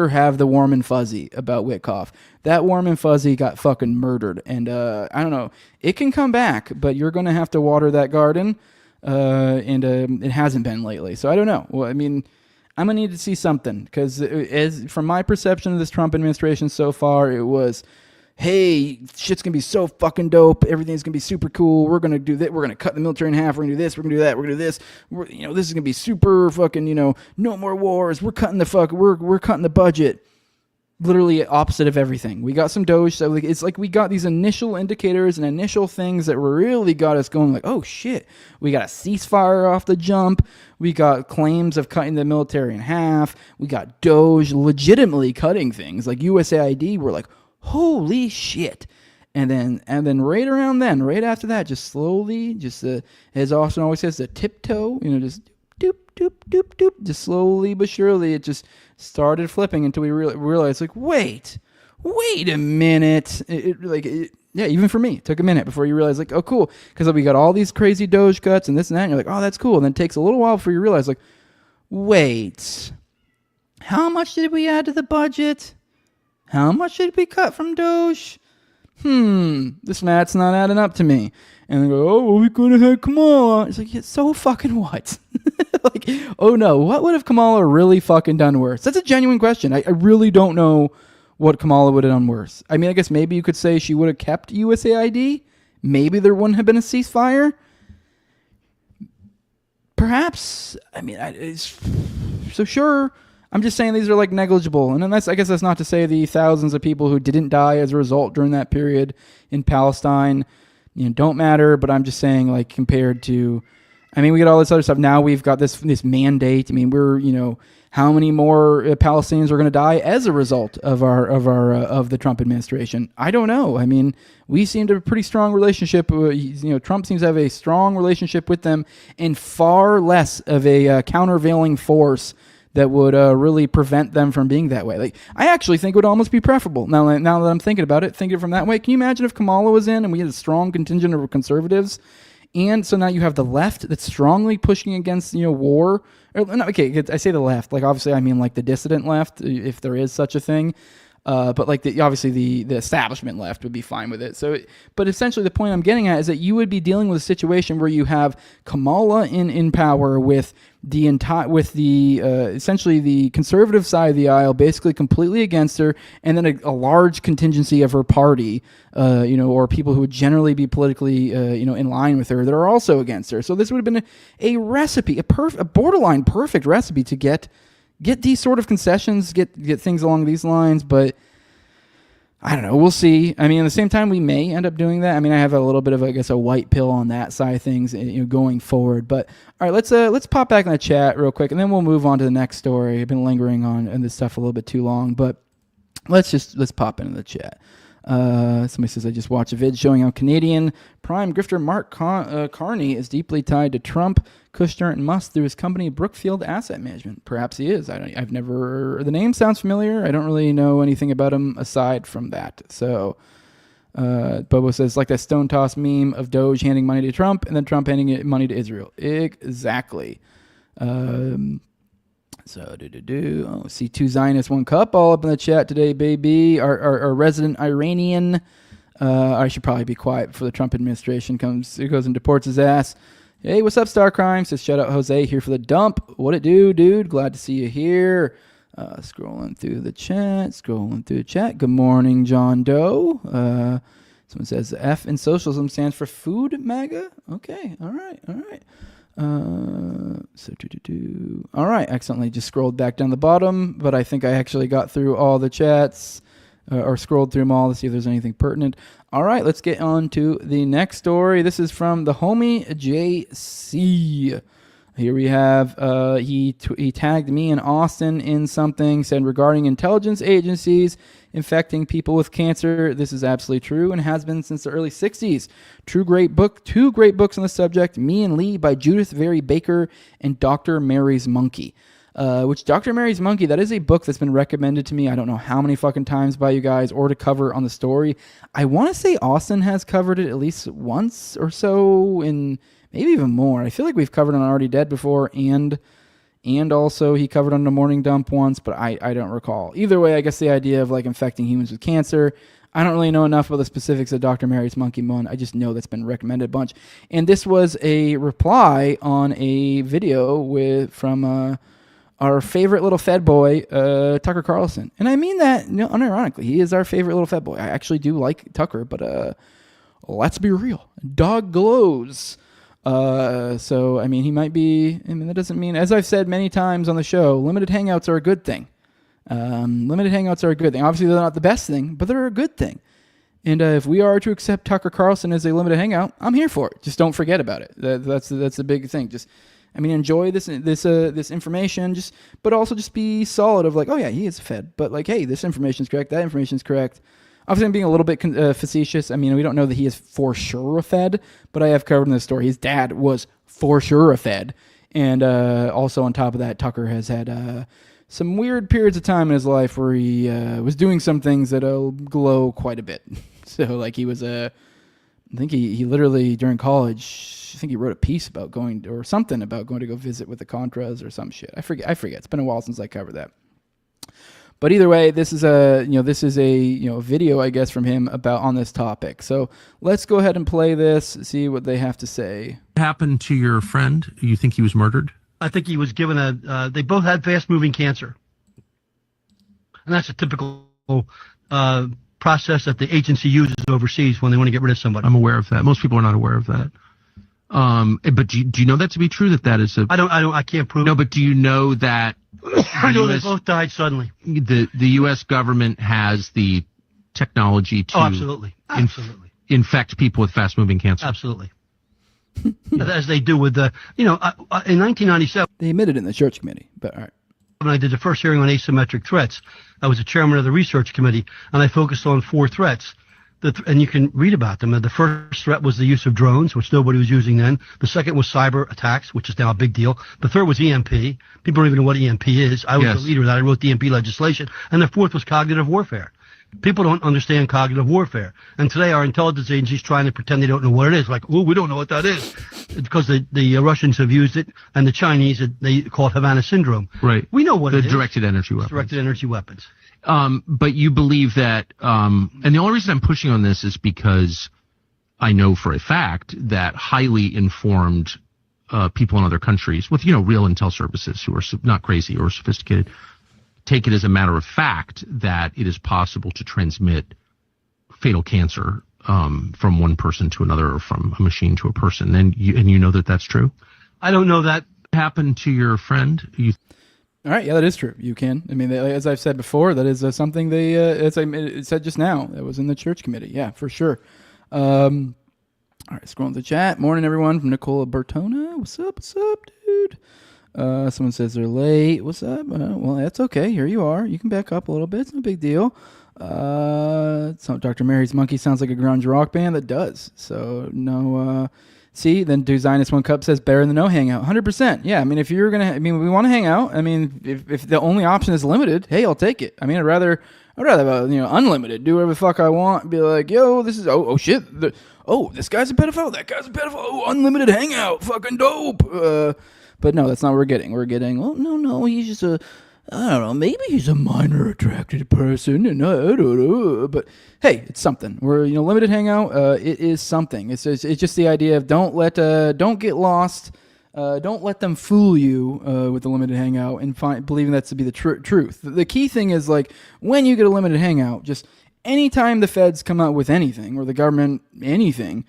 have the warm and fuzzy about Witkoff. That warm and fuzzy got fucking murdered. And, I don't know. It can come back, but you're going to have to water that garden. And it hasn't been lately. So I don't know. Well, I'm going to need to see something because from my perception of this Trump administration so far, it was, hey, shit's going to be so fucking dope. Everything's going to be super cool. We're going to do that. We're going to cut the military in half. We're going to do this. We're going to do that. We're going to do this. This is going to be super fucking, no more wars. We're cutting we're cutting the budget. Literally opposite of everything. We got some Doge. So it's like we got these initial indicators and initial things that really got us going like, oh shit, we got a ceasefire off the jump. We got claims of cutting the military in half. We got Doge legitimately cutting things like USAID. We're like, holy shit. And then right around then, right after that, just slowly, as Austin always says, the tiptoe, just doop, doop, doop, doop, just slowly but surely, it just started flipping until we realized, like, wait a minute. Even for me, it took a minute before you realize, like, oh, cool, because we got all these crazy Doge cuts and this and that, and you're like, oh, that's cool. And then it takes a little while before you realize, like, wait, how much did we add to the budget? How much did we cut from Doge? This math's not adding up to me. And they go, oh, well, we could have had Kamala. It's like, yeah, so fucking what? Like, oh no, what would have Kamala really fucking done worse? That's a genuine question. I really don't know what Kamala would have done worse. I guess maybe you could say she would have kept USAID. Maybe there wouldn't have been a ceasefire. Perhaps. So sure. I'm just saying these are like negligible. And then I guess that's not to say the thousands of people who didn't die as a result during that period in Palestine, don't matter. But I'm just saying, like, compared to, we got all this other stuff. Now we've got this mandate. We're, how many more Palestinians are going to die as a result of of the Trump administration? I don't know. We seem to have a pretty strong relationship. Trump seems to have a strong relationship with them and far less of a countervailing force that would really prevent them from being that way. Like, I actually think it would almost be preferable. Now that I'm thinking about it, thinking from that way, can you imagine if Kamala was in and we had a strong contingent of conservatives? And so now you have the left that's strongly pushing against, war. Okay, I say the left. Like, obviously, like the dissident left, if there is such a thing. But like obviously the establishment left would be fine with it. So, but essentially the point I'm getting at is that you would be dealing with a situation where you have Kamala in power with essentially the conservative side of the aisle basically completely against her, and then a large contingency of her party, or people who would generally be politically, in line with her that are also against her. So this would have been a recipe, a borderline perfect recipe to get these sort of concessions, get things along these lines. But I don't know. We'll see. I mean, at the same time, we may end up doing that. I mean, I have a little bit of, I guess, a white pill on that side of things, going forward. But all right, let's pop back in the chat real quick, and then we'll move on to the next story. I've been lingering on this stuff a little bit too long, but let's pop into the chat. Somebody says, I just watched a vid showing how Canadian prime grifter Mark Carney is deeply tied to Trump, Kushner, and Musk through his company Brookfield Asset Management. Perhaps he is. I've never. The name sounds familiar. I don't really know anything about him aside from that. So, Bobo says, like that stone toss meme of Doge handing money to Trump and then Trump handing money to Israel. Exactly. So, see two Zionists, one cup, all up in the chat today, baby. Our resident Iranian. I should probably be quiet before the Trump administration goes and deports his ass. Hey, what's up, Star Crime? Says, shout out Jose here for the dump. What it do, dude? Glad to see you here. Scrolling through the chat. Good morning, John Doe. Someone says, F in socialism stands for food, MAGA. Okay, all right. All right, accidentally just scrolled back down the bottom, but I think I actually got through all the chats, or scrolled through them all to see if there's anything pertinent. All right, let's get on to the next story. This is from the homie JC. Here we have, he tagged me and Austin in something, said regarding intelligence agencies infecting people with cancer. This is absolutely true and has been since the early 60s. Two great books on the subject, Me and Lee by Judith Very Baker and Dr. Mary's Monkey. Which Dr. Mary's Monkey, that is a book that's been recommended to me I don't know how many fucking times by you guys, or to cover on the story. I want to say Austin has covered it at least once or so, and maybe even more. I feel like we've covered on Already Dead before, and also he covered on the Morning Dump once, but I don't recall. Either way, I guess the idea of like infecting humans with cancer, I don't really know enough about the specifics of Dr. Mary's Monkey one. I just know that's been recommended a bunch. And this was a reply on a video from our favorite little Fed boy, Tucker Carlson. And I mean that unironically. He is our favorite little Fed boy. I actually do like Tucker, but let's be real. Dog glows. So, I mean, he might be, that doesn't mean, as I've said many times on the show, limited hangouts are a good thing. Obviously, they're not the best thing, but they're a good thing. And if we are to accept Tucker Carlson as a limited hangout, I'm here for it. Just don't forget about it. That's the big thing. Just, enjoy this information, but also just be solid of like, oh yeah, he is Fed, but like, hey, this information's correct, that information's correct. Obviously, I'm being a little bit facetious. We don't know that he is for sure a Fed, but I have covered in this story. His dad was for sure a Fed. And also on top of that, Tucker has had some weird periods of time in his life where he was doing some things that glow quite a bit. So, like, he was I think he literally, during college, I think he wrote a piece about going to go visit with the Contras or some shit. I forget. It's been a while since I covered that. But either way, this is a video, I guess, from him on this topic. So let's go ahead and play this, see what they have to say. What happened to your friend? You think he was murdered? I think he was given they both had fast-moving cancer. And that's a typical process that the agency uses overseas when they want to get rid of somebody. I'm aware of that. Most people are not aware of that. But do you know that to be true, that is a... I can't prove it. No, but do you know that... I know they both died suddenly. The U.S. government has the technology to... Oh, absolutely. Infect people with fast-moving cancer. Absolutely. As they do with in 1997... They admitted it in the Church Committee, but all right. When I did the first hearing on asymmetric threats, I was the chairman of the research committee, and I focused on 4 threats. And you can read about them. The first threat was the use of drones, which nobody was using then. The second was cyber attacks, which is now a big deal. The third was EMP. People don't even know what EMP is. I was the leader of that. I wrote the EMP legislation. And the fourth was cognitive warfare. People don't understand cognitive warfare. And today our intelligence agencies trying to pretend they don't know what it is. Like, oh, we don't know what that is. Because the Russians have used it, and the Chinese, they call it Havana Syndrome. Right. We know what it is. The directed energy weapons. Directed energy weapons. But you believe that, and the only reason I'm pushing on this is because I know for a fact that highly informed people in other countries with, real intel services who are not crazy or sophisticated, take it as a matter of fact that it is possible to transmit fatal cancer from one person to another, or from a machine to a person. And you know that that's true? I don't know that. What happened to your friend? All right, yeah, that is true. You can. I mean, as I've said before, that is something they, as I said just now, that was in the church committee. Yeah, for sure. All right, scrolling the chat. Morning, everyone, from Nicola Bertona. What's up, dude? Someone says they're late. What's up? Well, that's okay. Here you are. You can back up a little bit. It's no big deal. So Dr. Mary's Monkey sounds like a grunge rock band. That does. So, no... See, then Designus One Cup says better than no hangout. 100%. Yeah, I mean, if you're gonna, we want to hang out. I mean, if the only option is limited, hey, I'll take it. I mean, I'd rather have unlimited. Do whatever the fuck I want. Be like, yo, this is oh shit. This guy's a pedophile. That guy's a pedophile. Oh, unlimited hangout. Fucking dope. But no, that's not what we're getting. We're getting, no, he's just I don't know, maybe he's a minor attracted person, and I don't know, but hey, it's something. We're limited hangout. It is something. It's just the idea of don't get lost. Don't let them fool you with the limited hangout and believing that to be the truth. The key thing is like when you get a limited hangout, just anytime the feds come out with anything or the government anything.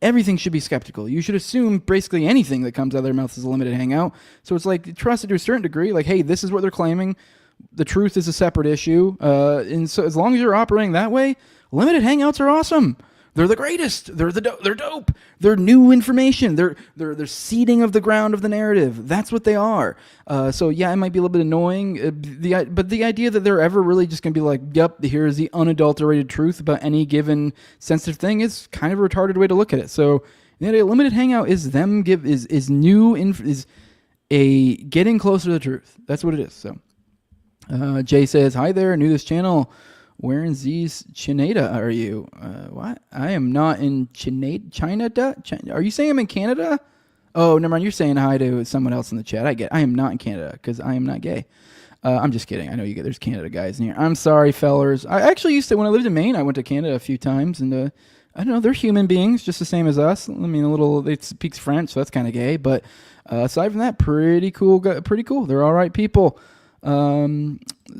Everything should be skeptical. You should assume basically anything that comes out of their mouth is a limited hangout. So it's like trusted to a certain degree. Like, hey, this is what they're claiming. The truth is a separate issue. And so as long as you're operating that way, limited hangouts are awesome. They're the greatest. They're dope. They're new information. They're seeding of the ground of the narrative. That's what they are. So yeah, it might be a little bit annoying. But the idea that they're ever really just going to be like, yep, here's the unadulterated truth about any given sensitive thing is kind of a retarded way to look at it. So the limited hangout is them is new is a getting closer to the truth. That's what it is. So Jay says, hi there, new to this channel. Where in Z's Chinada are you? What? I am not in China. Are you saying I'm in Canada? Oh, never mind. You're saying hi to someone else in the chat. I am not in Canada because I am not gay. I'm just kidding. I know there's Canada guys in here. I'm sorry, fellers. I actually used to, when I lived in Maine, I went to Canada a few times, and I don't know, they're human beings just the same as us. I mean, they speak French, so that's kind of gay. But aside from that, pretty cool. They're all right people.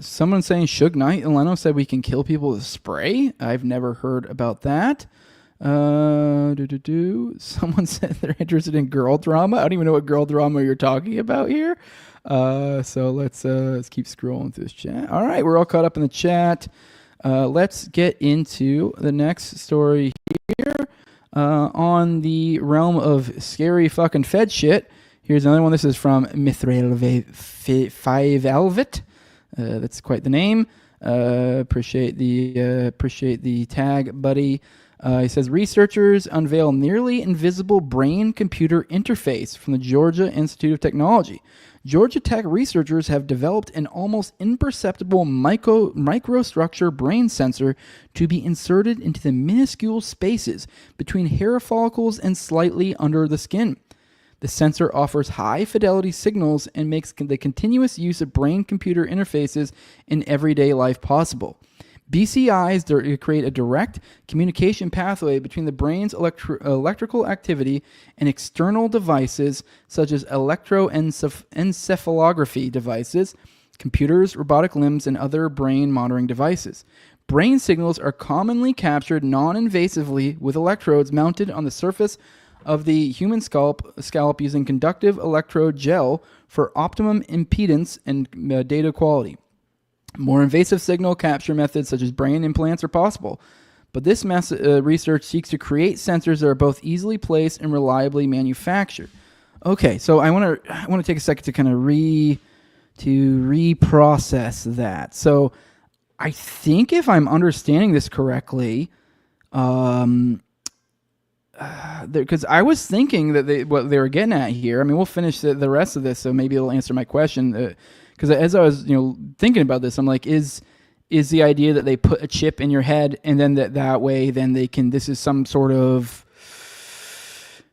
Someone saying Suge Knight and Leno said we can kill people with spray. I've never heard about that. Someone said they're interested in girl drama. I don't even know what girl drama you're talking about here. So let's keep scrolling through this chat. All right, we're all caught up in the chat. Let's get into the next story here. On the realm of scary fucking Fed shit. Here's another one. This is from Mithril 5Alvit. That's quite the name. Appreciate the tag, buddy. He says researchers unveil nearly invisible brain-computer interface from the Georgia Institute of Technology. Georgia Tech researchers have developed an almost imperceptible microstructure brain sensor to be inserted into the minuscule spaces between hair follicles and slightly under the skin. The sensor offers high-fidelity signals and makes the continuous use of brain-computer interfaces in everyday life possible. BCIs create a direct communication pathway between the brain's electrical activity and external devices such as electroencephalography devices, computers, robotic limbs, and other brain monitoring devices. Brain signals are commonly captured non-invasively with electrodes mounted on the surface of the human scalp using conductive electrode gel for optimum impedance and data quality. More invasive signal capture methods such as brain implants are possible, but this research seeks to create sensors that are both easily placed and reliably manufactured. Okay, so I want to take a second to kind of reprocess that. So I think if I'm understanding this correctly, because I was thinking that what they were getting at here. I mean, we'll finish the rest of this, so maybe it'll answer my question. Because as I was, thinking about this, I'm like, is the idea that they put a chip in your head and then that way, then they can. This is some sort of,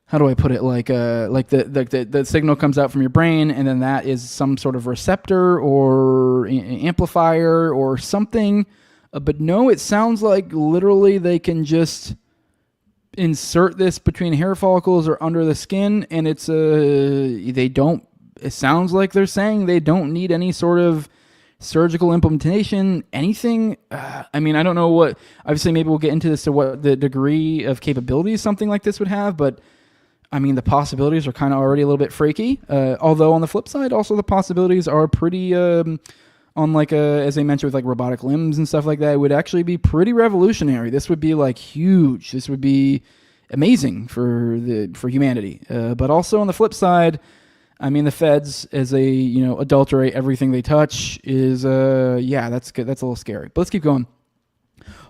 how do I put it? Like the signal comes out from your brain, and then that is some sort of receptor or amplifier or something. But no, it sounds like literally they can just insert this between hair follicles or under the skin, and it sounds like they're saying they don't need any sort of surgical implementation, anything. I mean, I don't know what, obviously maybe we'll get into this to what the degree of capability something like this would have, but I mean, the possibilities are kind of already a little bit freaky. Although on the flip side, also the possibilities are pretty, on like as I mentioned with like robotic limbs and stuff like that, it would actually be pretty revolutionary. This would be like huge. This would be amazing for humanity. But also on the flip side, I mean, the feds, as they, adulterate everything they touch, is, that's good. That's a little scary. But let's keep going.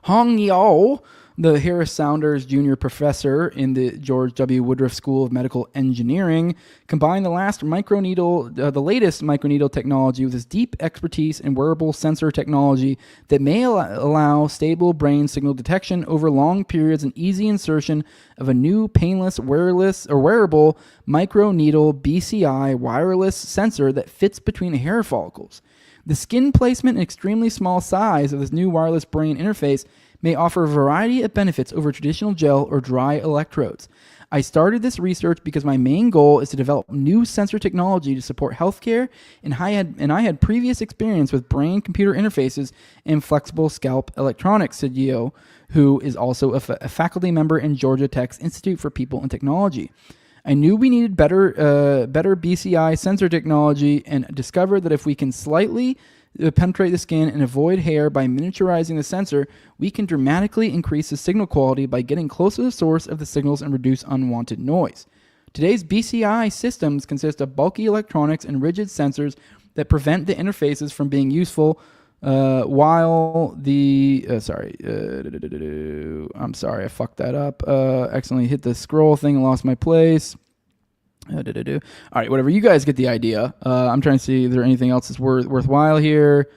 Hong Yao, the Harris Saunders Jr. Professor in the George W. Woodruff School of Medical Engineering, combined the latest microneedle technology with his deep expertise in wearable sensor technology that may allow stable brain signal detection over long periods and easy insertion of a new painless wearable microneedle BCI wireless sensor that fits between hair follicles. The skin placement and extremely small size of this new wireless brain interface may offer a variety of benefits over traditional gel or dry electrodes. I started this research because my main goal is to develop new sensor technology to support healthcare, and I had previous experience with brain-computer interfaces and flexible scalp electronics, said Yeo, who is also a faculty member in Georgia Tech's Institute for People and Technology. I knew we needed better BCI sensor technology and discovered that if we can slightly penetrate the skin and avoid hair by miniaturizing the sensor, we can dramatically increase the signal quality by getting close to the source of the signals and reduce unwanted noise. Today's BCI systems consist of bulky electronics and rigid sensors that prevent the interfaces from being useful while the... I'm sorry, I fucked that up. Accidentally hit the scroll thing and lost my place. All right, whatever. You guys get the idea. I'm trying to see if there's anything else that's worthwhile here.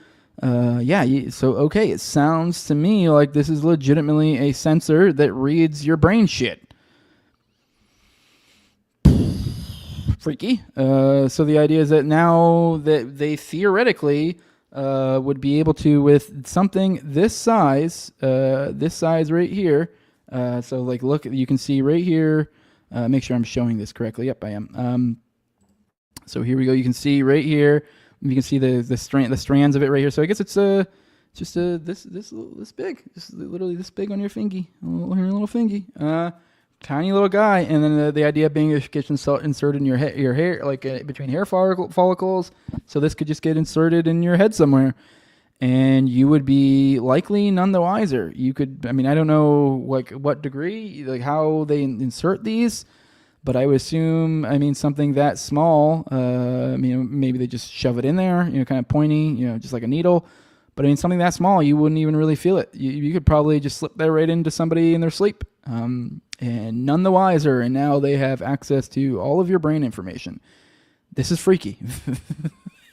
Okay, it sounds to me like this is legitimately a sensor that reads your brain shit. Freaky. So the idea is that now that they theoretically would be able to, with something this size right here. So like, look, you can see right here. Make sure I'm showing this correctly. Yep, I am. So here we go. You can see right here. You can see the strands of it right here. So I guess it's just this big, just literally this big on your fingy, little fingy. Tiny little guy, and then the idea being it gets inserted in your hair, like between hair follicles. So this could just get inserted in your head somewhere, and you would be likely none the wiser. You could, I mean, I don't know like what degree, like how they insert these, but I would assume, I mean, something that small. Maybe they just shove it in there, kind of pointy, just like a needle. But I mean, something that small, you wouldn't even really feel it. You could probably just slip that right into somebody in their sleep, and none the wiser. And now they have access to all of your brain information. This is freaky.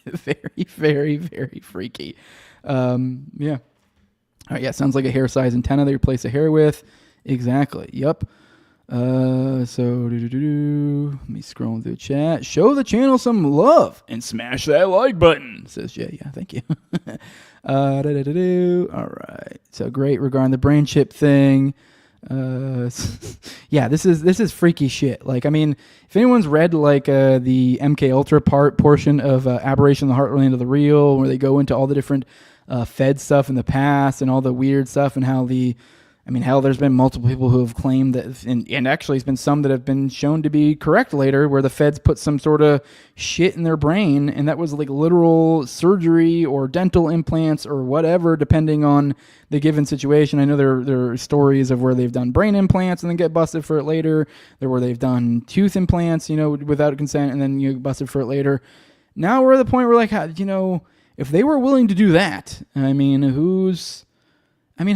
Very, very, very freaky. Yeah. All right. Yeah. Sounds like a hair size antenna that you replace a hair with. Exactly. Yep. Let me scroll through the chat. Show the channel some love and smash that like button, says Jay. Yeah, thank you. All right. So great regarding the brain chip thing. Yeah, this is freaky shit. Like, I mean, if anyone's read like the MK Ultra portion of Aberration of the Heartland of the Real, where they go into all the different Fed stuff in the past and all the weird stuff and how hell, there's been multiple people who have claimed that, and actually there's been some that have been shown to be correct later, where the feds put some sort of shit in their brain, and that was like literal surgery or dental implants or whatever, depending on the given situation. I know there are stories of where they've done brain implants and then get busted for it later. There where they've done tooth implants, without consent, and then you busted for it later. Now we're at the point where, like, if they were willing to do that,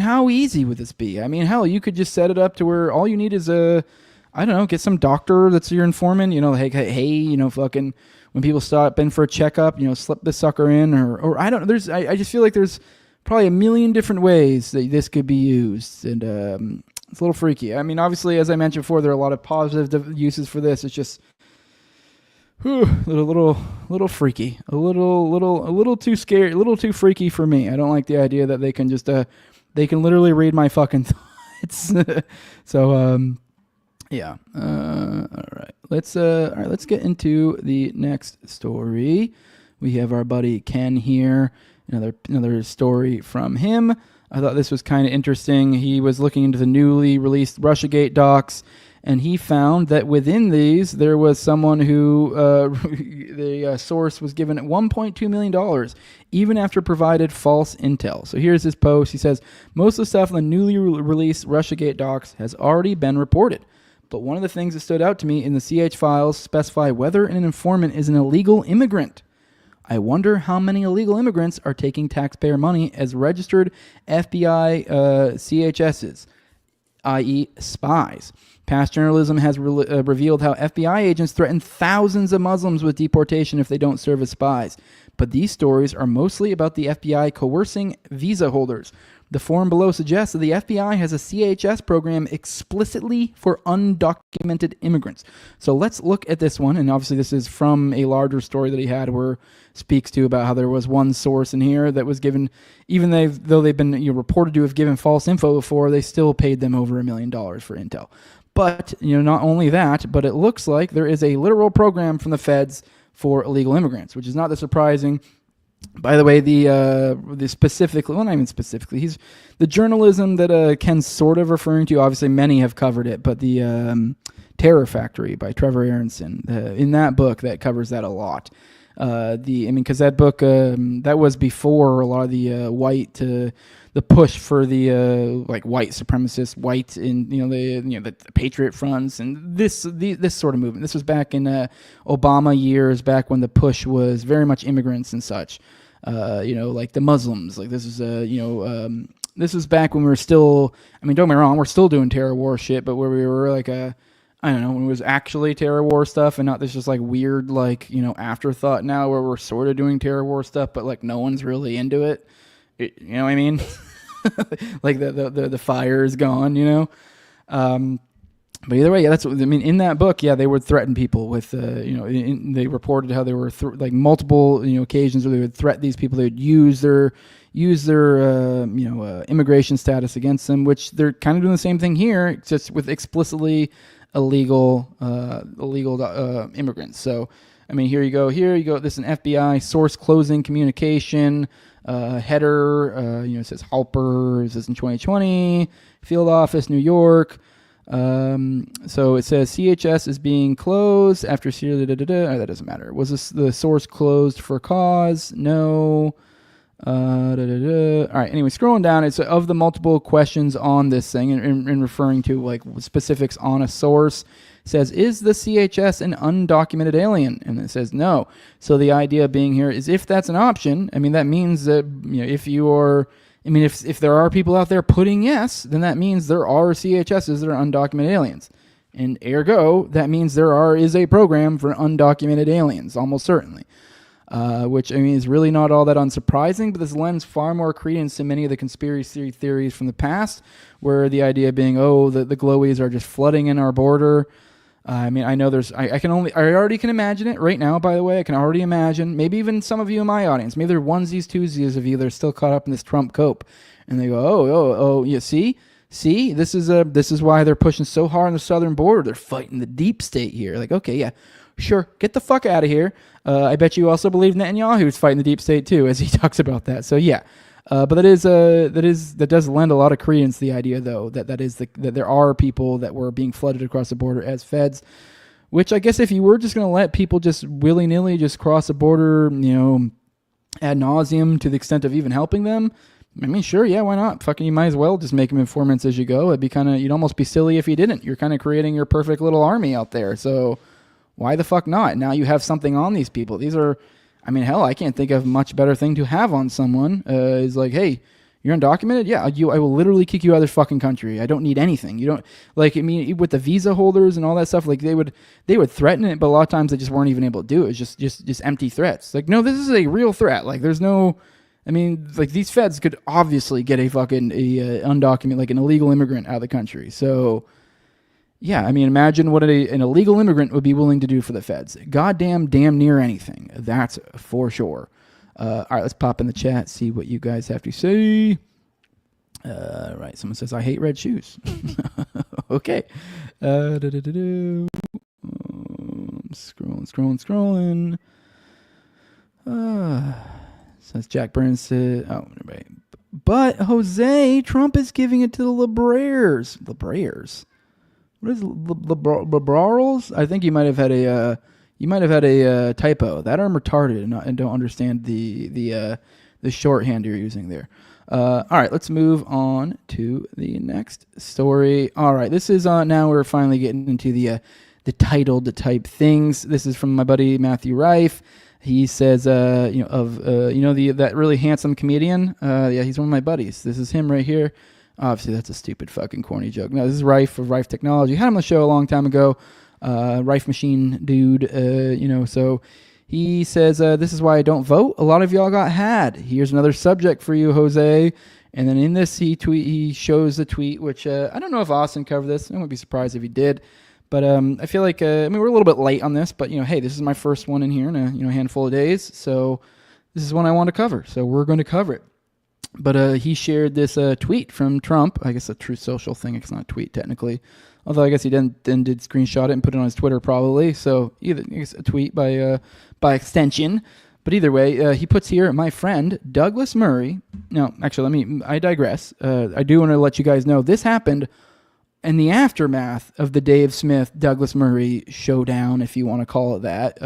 how easy would this be? I mean, hell, you could just set it up to where all you need is get some doctor that's your informant, hey, fucking when people stop in for a checkup, slip this sucker in, or I don't know. I just feel like there's probably a million different ways that this could be used, and it's a little freaky. I mean, obviously, as I mentioned before, there are a lot of positive uses for this. It's just a little freaky, a little too scary, a little too freaky for me. I don't like the idea that they can just they can literally read my fucking thoughts. So yeah. All right. Let's get into the next story. We have our buddy Ken here. Another story from him. I thought this was kind of interesting. He was looking into the newly released Russiagate docs, And he found that within these, there was someone who the source was given $1.2 million, even after provided false intel. So here's his post. He says, most of the stuff on the newly released Russiagate docs has already been reported. But one of the things that stood out to me in the CH files specify whether an informant is an illegal immigrant. I wonder how many illegal immigrants are taking taxpayer money as registered FBI CHSs, i.e. spies. Past journalism has revealed how FBI agents threaten thousands of Muslims with deportation if they don't serve as spies. But these stories are mostly about the FBI coercing visa holders. The form below suggests that the FBI has a CHS program explicitly for undocumented immigrants. So let's look at this one, and obviously this is from a larger story that he had where speaks to about how there was one source in here that was given, even though they've been reported to have given false info before, they still paid them over $1 million for intel. But not only that, but it looks like there is a literal program from the feds for illegal immigrants, which is not that surprising. By the way, the specifically, well, not even specifically, he's the journalism that Ken's sort of referring to. Obviously, many have covered it, but the Terror Factory by Trevor Aronson, in that book, that covers that a lot. Because that book that was before a lot of the the push for the white supremacist, white in the Patriot Fronts and this sort of movement. This was back in Obama years, back when the push was very much immigrants and such. Like the Muslims. Like this is this was back when we were still. I mean, don't get me wrong, we're still doing terror war shit, but where we were like I don't know, when it was actually terror war stuff and not this just like weird, afterthought now where we're sort of doing terror war stuff, but like no one's really into it. You know what I mean? Like the fire is gone, But either way, yeah, that's what I mean. In that book, yeah, they would threaten people with, they reported how there were multiple, occasions where they would threaten these people. They would use their immigration status against them, which they're kind of doing the same thing here, just with explicitly illegal immigrants. So, I mean, here you go. This is an FBI source closing communication header. It says Halper. It says in 2020, field office, New York. So it says CHS is being closed after that doesn't matter. Was this the source closed for cause? No. All right. Anyway, scrolling down, it's of the multiple questions on this thing and referring to like specifics on a source. It says, is the CHS an undocumented alien? And it says no. So the idea being here is if that's an option, I mean, that means that, if there are people out there putting yes, then that means there are CHSs that are undocumented aliens. And ergo, that means there is a program for undocumented aliens, almost certainly. Which, is really not all that unsurprising, but this lends far more credence to many of the conspiracy theories from the past, where the idea being, the glowies are just flooding in our border. I know I already can imagine it right now, by the way. I can already imagine, maybe even some of you in my audience, maybe they're onesies, twosies of you that are still caught up in this Trump cope. And they go, you see, this is why they're pushing so hard on the southern border. They're fighting the deep state here. Like, okay, yeah, sure, get the fuck out of here. I bet you also believe Netanyahu's fighting the deep state too, as he talks about that. So yeah. But that does lend a lot of credence to the idea, though, that there are people that were being flooded across the border as feds, which I guess if you were just going to let people just willy-nilly just cross the border, ad nauseum to the extent of even helping them, sure, yeah, why not? Fucking, you might as well just make them informants as you go. It'd be you'd almost be silly if you didn't. You're kind of creating your perfect little army out there. So why the fuck not? Now you have something on these people. These are... hell, I can't think of a much better thing to have on someone. Is like, hey, you're undocumented? Yeah, I will literally kick you out of this fucking country. I don't need anything. You don't with the visa holders and all that stuff. Like they would threaten it, but a lot of times they just weren't even able to do it. It's just empty threats. Like, no, this is a real threat. Like, there's no. These feds could obviously get a undocumented, like an illegal immigrant out of the country. So. Yeah, imagine what an illegal immigrant would be willing to do for the feds. Damn near anything. That's for sure. All right, let's pop in the chat, see what you guys have to say. Right, someone says, I hate red shoes. Okay. Scrolling. Says Jack Burns said, right. But, Jose, Trump is giving it to the liberators. Liberators? what is liberals? I think you might have had a typo. That I'm retarded and don't understand the shorthand you're using there. All right, let's move on to the next story. All right, this is now we're finally getting into the titled type things. This is from my buddy Matthew Rife. He says, that really handsome comedian. Yeah, he's one of my buddies. This is him right here. Obviously, that's a stupid fucking corny joke. No, this is Rife of Rife Technology. Had him on the show a long time ago. Rife Machine dude, so he says, this is why I don't vote. A lot of y'all got had. Here's another subject for you, Jose. And then in this, he shows the tweet, which I don't know if Austin covered this. I wouldn't be surprised if he did. But I feel like, we're a little bit late on this, but, hey, this is my first one in here in a handful of days. So this is one I want to cover. So we're going to cover it. But he shared this tweet from Trump. I guess a Truth Social thing. It's not a tweet technically. Although I guess he then did screenshot it and put it on his Twitter probably. So either I guess a tweet by extension. But either way, he puts here, my friend Douglas Murray. No, actually, I digress. I do want to let you guys know this happened in the aftermath of the Dave Smith, Douglas Murray showdown, if you want to call it that.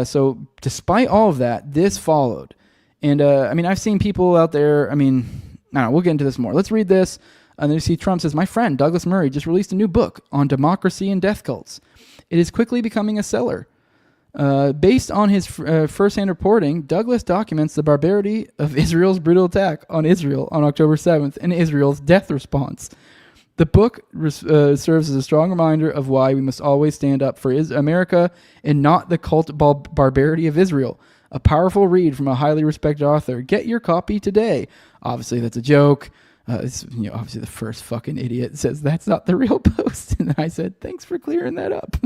So despite all of that, this followed. And, I've seen people out there, we'll get into this more. Let's read this. And then you see Trump says, my friend Douglas Murray just released a new book on democracy and death cults. It is quickly becoming a seller. Based on his first-hand reporting, Douglas documents the barbarity of Israel's brutal attack on Israel on October 7th and Israel's death response. The book serves as a strong reminder of why we must always stand up for America and not the cult barbarity of Israel. A powerful read from a highly respected author. Get your copy today. Obviously, that's a joke. Obviously the first fucking idiot says that's not the real post. And I said, thanks for clearing that up.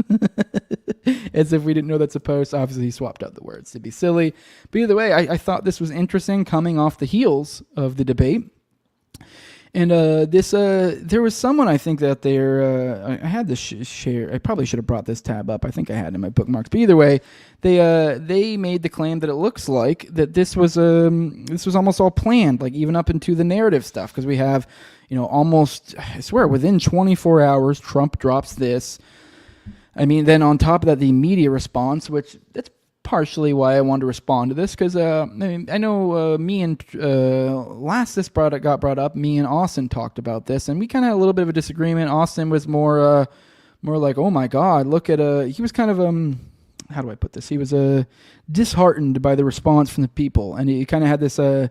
As if we didn't know that's a post. Obviously, he swapped out the words to be silly. But either way, I thought this was interesting coming off the heels of the debate. And there was someone, I think that I had this share. I probably should have brought this tab up. I think I had it in my bookmarks. But either way, they made the claim that it looks like that this was almost all planned, like even up into the narrative stuff, because we have, almost, I swear, within 24 hours, Trump drops this. Then on top of that, the media response, which that's partially why I wanted to respond to this, because I know me and last this got brought up, me and Austin talked about this, and we kind of had a little bit of a disagreement. Austin was more like, oh my God, look at he was kind of how do I put this? He was disheartened by the response from the people, and he kind of had this the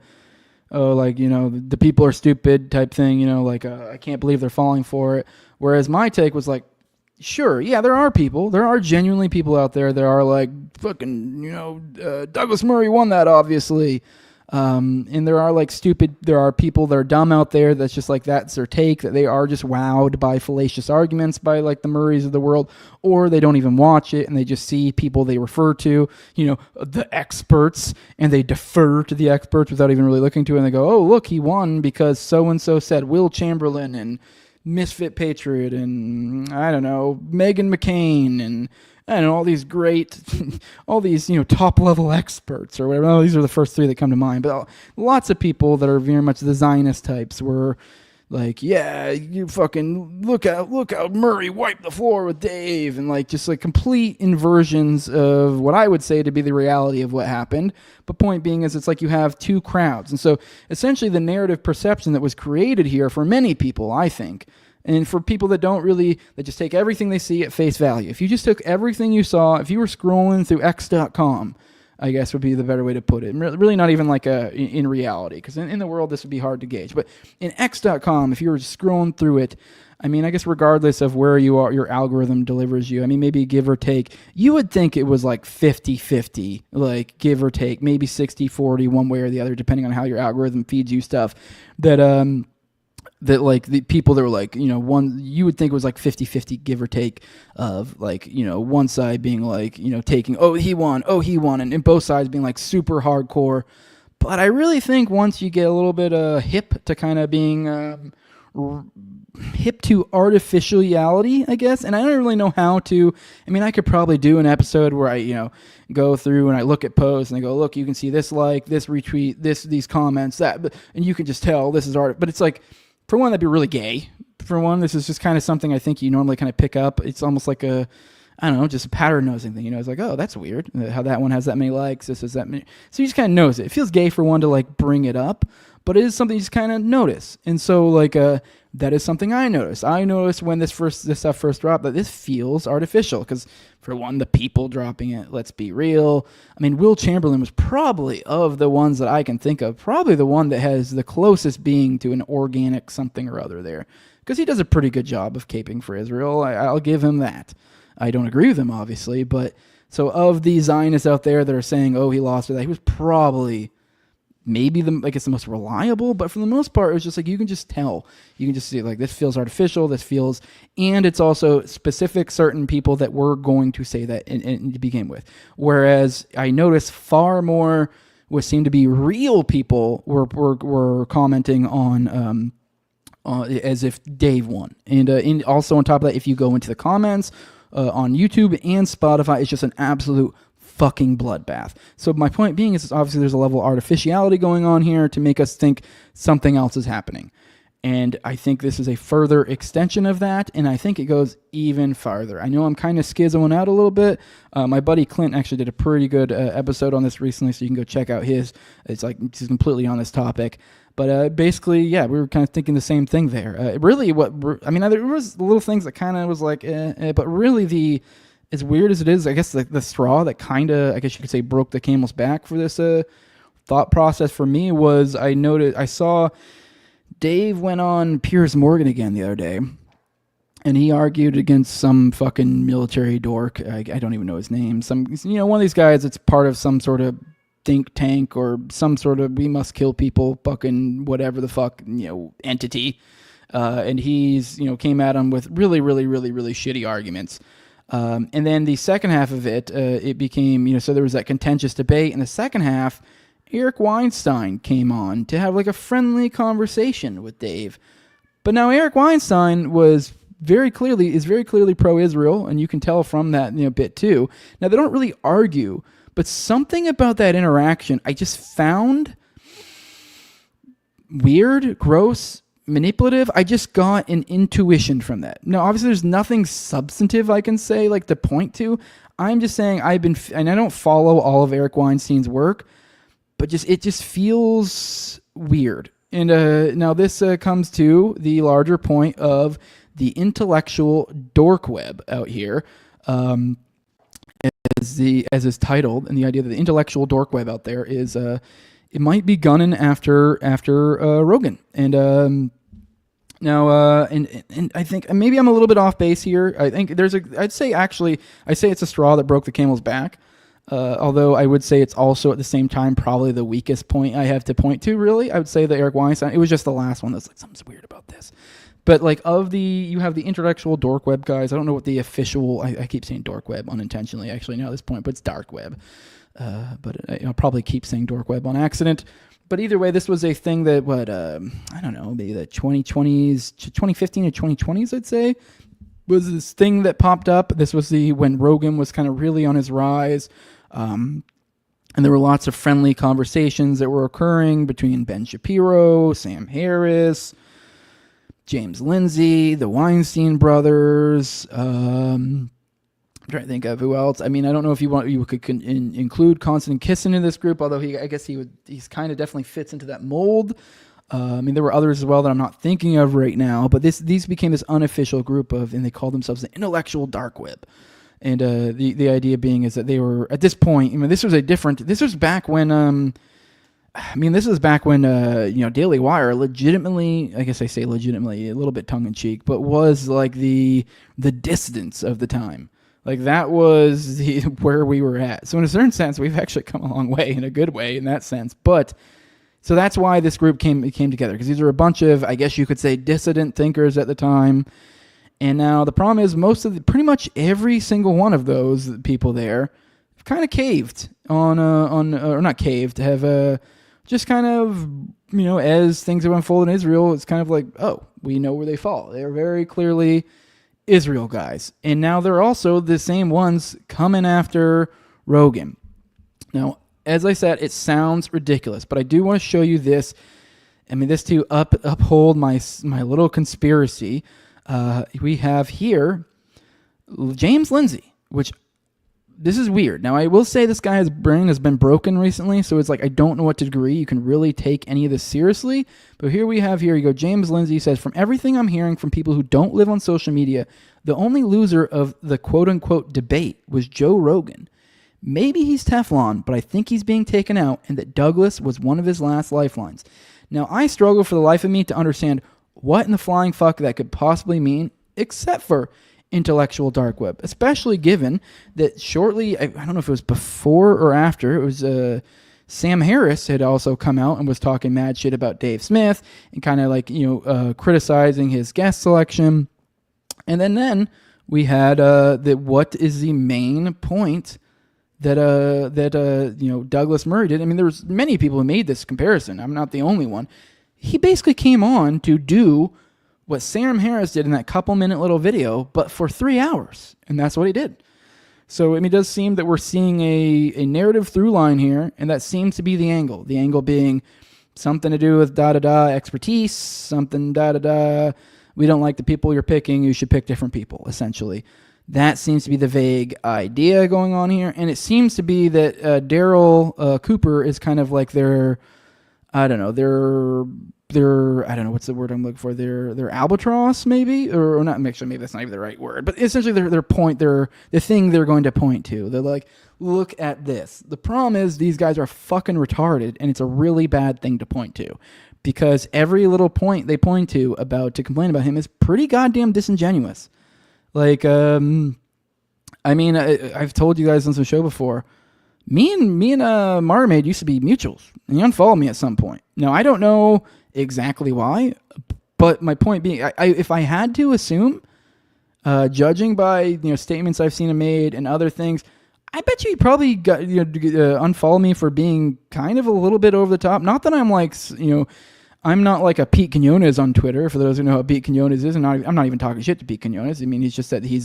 people are stupid type thing, I can't believe they're falling for it. Whereas my take was like, sure, yeah, there are genuinely people out there that are like, fucking, Douglas Murray won that, obviously. And there are people that are dumb out there that's just like, that's their take, that they are just wowed by fallacious arguments by like the Murrays of the world, or they don't even watch it and they just see people they refer to, the experts, and they defer to the experts without even really looking to it, and they go, oh, look, he won because so-and-so said Will Chamberlain and Misfit Patriot and I don't know, Meghan McCain and all these great, all these, top level experts or whatever. Oh, these are the first three that come to mind. But lots of people that are very much the Zionist types were like, yeah, you fucking look out Murray wiped the floor with Dave, and just complete inversions of what I would say to be the reality of what happened. But point being is, it's like you have two crowds. And so essentially the narrative perception that was created here for many people, I think, and for people that that just take everything they see at face value. If you just took everything you saw, if you were scrolling through x.com, I guess would be the better way to put it. Really not even in reality, because in the world this would be hard to gauge. But in x.com, if you were scrolling through it, I guess regardless of where you are, your algorithm delivers you. Maybe give or take, you would think it was like 50-50, like give or take, maybe 60-40 one way or the other, depending on how your algorithm feeds you stuff. That like the people that were like, one, you would think it was like 50-50 give or take of like, one side being like, taking, oh, he won, and both sides being like super hardcore. But I really think once you get a little bit hip to kind of being hip to artificiality, I guess, and I don't really know how to, I could probably do an episode where I, go through and I look at posts and I go, look, you can see this like, this retweet, these comments, that, and you can just tell this is art, but it's like, for one, that'd be really gay, for one. This is just kind of something I think you normally kind of pick up. It's almost like a, I don't know, just a pattern nosing thing. You know, it's like, oh, that's weird. How that one has that many likes. This is that many. So you just kind of knows it. It feels gay for one to like bring it up, but it is something you just kind of notice. And so like, that is something I noticed. I noticed when this stuff first dropped that this feels artificial because, for one, the people dropping it, let's be real. I mean, Will Chamberlain was probably, of the ones that I can think of, probably the one that has the closest being to an organic something or other there because he does a pretty good job of caping for Israel. I'll give him that. I don't agree with him, obviously, but so of the Zionists out there that are saying, oh, he lost or that, he was probably maybe the most reliable, but for the most part, it was just like, you can just tell. You can just see, like, this feels artificial, and it's also specific certain people that were going to say that to begin with. Whereas I noticed far more what seemed to be real people were commenting on as if Dave won. And also on top of that, if you go into the comments on YouTube and Spotify, it's just an absolute fucking bloodbath. So my point being is obviously there's a level of artificiality going on here to make us think something else is happening. And I think this is a further extension of that, and I think it goes even farther. I know I'm kind of schizoing out a little bit. My buddy Clint actually did a pretty good episode on this recently, so you can go check out his. It's like he's completely on this topic. But basically, yeah, we were kind of thinking the same thing there. Really, there was little things that kind of was like, but really as weird as it is, I guess the straw that kind of, I guess you could say, broke the camel's back for this thought process for me was I saw Dave went on Piers Morgan again the other day, and he argued against some fucking military dork. I don't even know his name. One of these guys that's part of some sort of think tank or some sort of we must kill people fucking whatever the fuck entity. And he's came at him with really, really, really, really shitty arguments. And then the second half of it, it became, so there was that contentious debate. In the second half, Eric Weinstein came on to have like a friendly conversation with Dave. But now Eric Weinstein is very clearly pro-Israel, and you can tell from that bit too. Now they don't really argue, but something about that interaction I just found weird, gross, manipulative. I just got an intuition from that. Now, obviously, there's nothing substantive I can say like to point to. I'm just saying and I don't follow all of Eric Weinstein's work, but it just feels weird. And now this comes to the larger point of the intellectual dork web out here, as is titled, and the idea that the intellectual dork web out there is it might be gunning after Rogan. And now, and I think maybe I'm a little bit off base here. I think I'd say it's a straw that broke the camel's back. Although I would say it's also at the same time probably the weakest point I have to point to, really. I would say that Eric Weinstein, it was just the last one that's like, something's weird about this. But like you have the intellectual dork web guys. I don't know what the official, I keep saying dork web unintentionally actually now at this point, but it's dark web. But I'll probably keep saying dork web on accident. But either way, this was a thing that, I don't know, maybe the 2020s, 2015 to 2020s, I'd say, was this thing that popped up. This was when Rogan was kind of really on his rise. And there were lots of friendly conversations that were occurring between Ben Shapiro, Sam Harris, James Lindsay, the Weinstein brothers. I'm trying to think of who else. I mean, I don't know if you could include Konstantin Kisin in this group, although he's kind of definitely fits into that mold. I mean, there were others as well that I'm not thinking of right now, but these became this unofficial group and they called themselves the intellectual dark web. And the idea being is that they were at this point. I mean, this was back when. This was back when Daily Wire legitimately, I guess I say legitimately, a little bit tongue in cheek, but was like the dissidents of the time. Like that was where we were at. So in a certain sense, we've actually come a long way, in a good way, in that sense. But so that's why this group came together, because these are a bunch of, I guess you could say, dissident thinkers at the time. And now the problem is pretty much every single one of those people there have kind of caved or not caved, have just kind of, as things have unfolded in Israel, it's kind of like, oh, we know where they fall. They're very clearly Israel guys. And now they're also the same ones coming after Rogan. Now, as I said, it sounds ridiculous, but I do want to show you this. I mean, this to uphold my little conspiracy, we have here James Lindsay, which this is weird. Now, I will say this guy's brain has been broken recently, so it's like I don't know what degree you can really take any of this seriously. But here you go, James Lindsay says, from everything I'm hearing from people who don't live on social media, the only loser of the quote-unquote debate was Joe Rogan. Maybe he's Teflon, but I think he's being taken out, and that Douglas was one of his last lifelines. Now, I struggle for the life of me to understand what in the flying fuck that could possibly mean, except for intellectual dark web, especially given that shortly, I don't know if it was before or after, it was Sam Harris had also come out and was talking mad shit about Dave Smith and kind of like, criticizing his guest selection. And then we had that what is the main point that Douglas Murray did. I mean, there was many people who made this comparison. I'm not the only one. He basically came on to do what Sam Harris did in that couple-minute little video, but for 3 hours, and that's what he did. So, I mean, it does seem that we're seeing a narrative through line here, and that seems to be the angle. The angle being something to do with da-da-da expertise, something da-da-da, we don't like the people you're picking, you should pick different people, essentially. That seems to be the vague idea going on here, and it seems to be that Daryl Cooper is kind of like their I don't know what's the word I'm looking for. Their albatross, maybe, or not. Actually, maybe that's not even the right word. But essentially, their point, the thing they're going to point to. They're like, look at this. The problem is these guys are fucking retarded, and it's a really bad thing to point to, because every little point they point to complain about him is pretty goddamn disingenuous. Like, I mean, I've told you guys on some show before. Me and Marmaid used to be mutuals, and he unfollowed me at some point. Now, I don't know exactly why, but my point being, if I had to assume, judging by statements I've seen him made and other things, I bet you he probably got unfollowed me for being kind of a little bit over the top. Not that I'm like I'm not like a Pete Quinones on Twitter. For those who know how Pete Quinones is, and I'm not even talking shit to Pete Quinones. I mean, he's just that he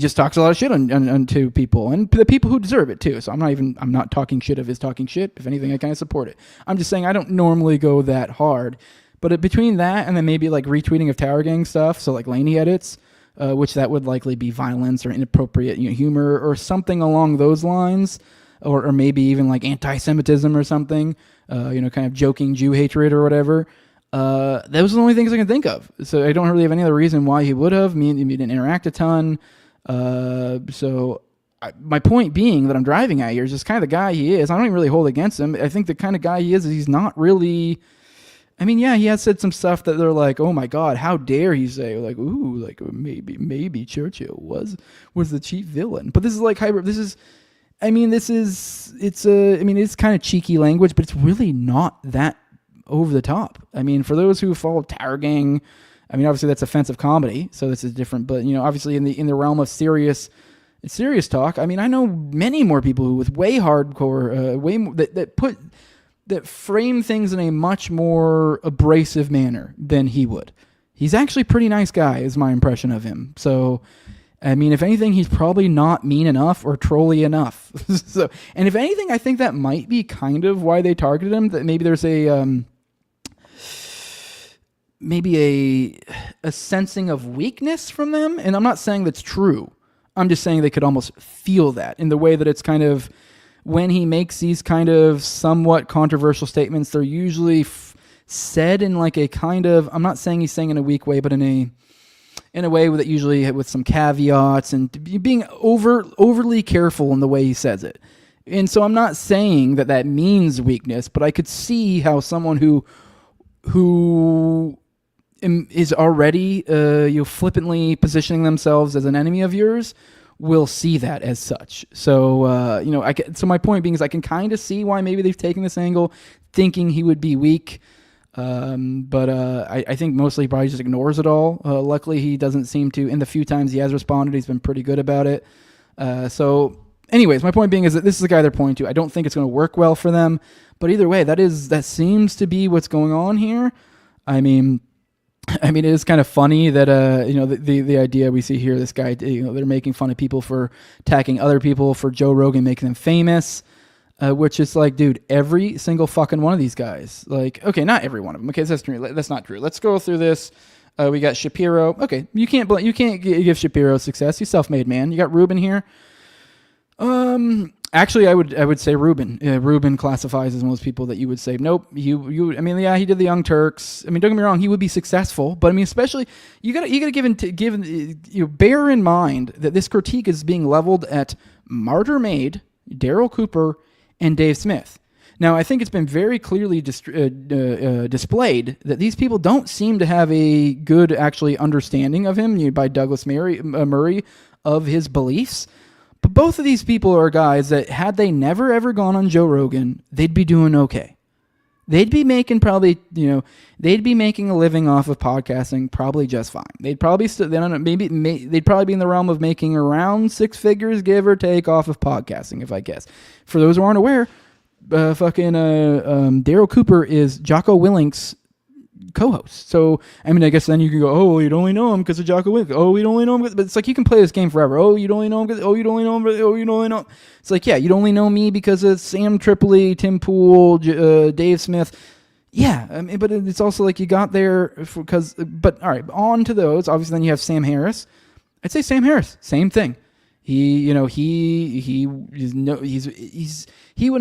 just talks a lot of shit on to people, and the people who deserve it too. So I'm not talking shit of his talking shit. If anything, I kind of support it. I'm just saying I don't normally go that hard, but between that and then maybe like retweeting of Tower Gang stuff, so like Laney edits, which that would likely be violence or inappropriate humor or something along those lines, or maybe even like anti-Semitism or something, kind of joking Jew hatred or whatever. Those are the only things I can think of. So I don't really have any other reason why he would have. Me didn't interact a ton. My point being that I'm driving at here is just kind of the guy he is. I don't even really hold against him. I think the kind of guy he is he's not really. I mean, yeah, he has said some stuff that they're like, oh my God, how dare he say, like, ooh, like maybe Churchill was the chief villain. But this is like it's kind of cheeky language, but it's really not that over the top. I mean, for those who follow Tower Gang, I mean, obviously that's offensive comedy, so this is different. But obviously in the realm of serious talk, I mean, I know many more people who with way hardcore, way more that frame things in a much more abrasive manner than he would. He's actually a pretty nice guy, is my impression of him. So, I mean, if anything, he's probably not mean enough or trolly enough. So, and if anything, I think that might be kind of why they targeted him. That maybe there's a sensing of weakness from them. And I'm not saying that's true. I'm just saying they could almost feel that in the way that it's kind of, when he makes these kind of somewhat controversial statements, they're usually said in like a kind of, I'm not saying he's saying in a weak way, but in a way that usually with some caveats and being overly careful in the way he says it. And so I'm not saying that means weakness, but I could see how someone who is already flippantly positioning themselves as an enemy of yours will see that as such. So so my point being is I can kind of see why maybe they've taken this angle, thinking he would be weak. But I think mostly he probably just ignores it all. Luckily, he doesn't seem to. In the few times he has responded, he's been pretty good about it. So, anyways, my point being is that this is the guy they're pointing to. I don't think it's going to work well for them. But either way, that seems to be what's going on here. I mean, it is kind of funny that the idea we see here, this guy, they're making fun of people for attacking other people, for Joe Rogan making them famous. which is like, dude, every single fucking one of these guys, like, okay, not every one of them. Okay, that's not true. Let's go through this. We got Shapiro. Okay, you can't give Shapiro success. He's self-made man. You got Rubin here. Actually, I would say Rubin. Rubin classifies as one of those people that you would say, nope. I mean, yeah, he did the Young Turks. I mean, don't get me wrong, he would be successful, but I mean, especially you gotta bear in mind that this critique is being leveled at Martyr Made, Daryl Cooper, and Dave Smith. Now, I think it's been very clearly displayed that these people don't seem to have a good actually understanding of him by Douglas Murray of his beliefs. But both of these people are guys that had they never ever gone on Joe Rogan, they'd be doing okay. They'd be making they'd be making a living off of podcasting probably just fine. They'd probably they'd probably be in the realm of making around 6 figures, give or take, off of podcasting, if I guess. For those who aren't aware, Daryl Cooper is Jocko Willink's co-host. So, I mean, I guess then you can go, oh, you'd only know him because of Jocko Willink. Oh, you'd only know him. But it's like you can play this game forever. Oh, you'd only know him because, oh, you'd only know him. Oh, you'd only know. It's like, yeah, you'd only know me because of Sam Tripoli, Tim Pool, Dave Smith. Yeah, I mean, but it's also like you got there but all right, on to those. Obviously, then you have Sam Harris. I'd say Sam Harris, same thing. He wouldn't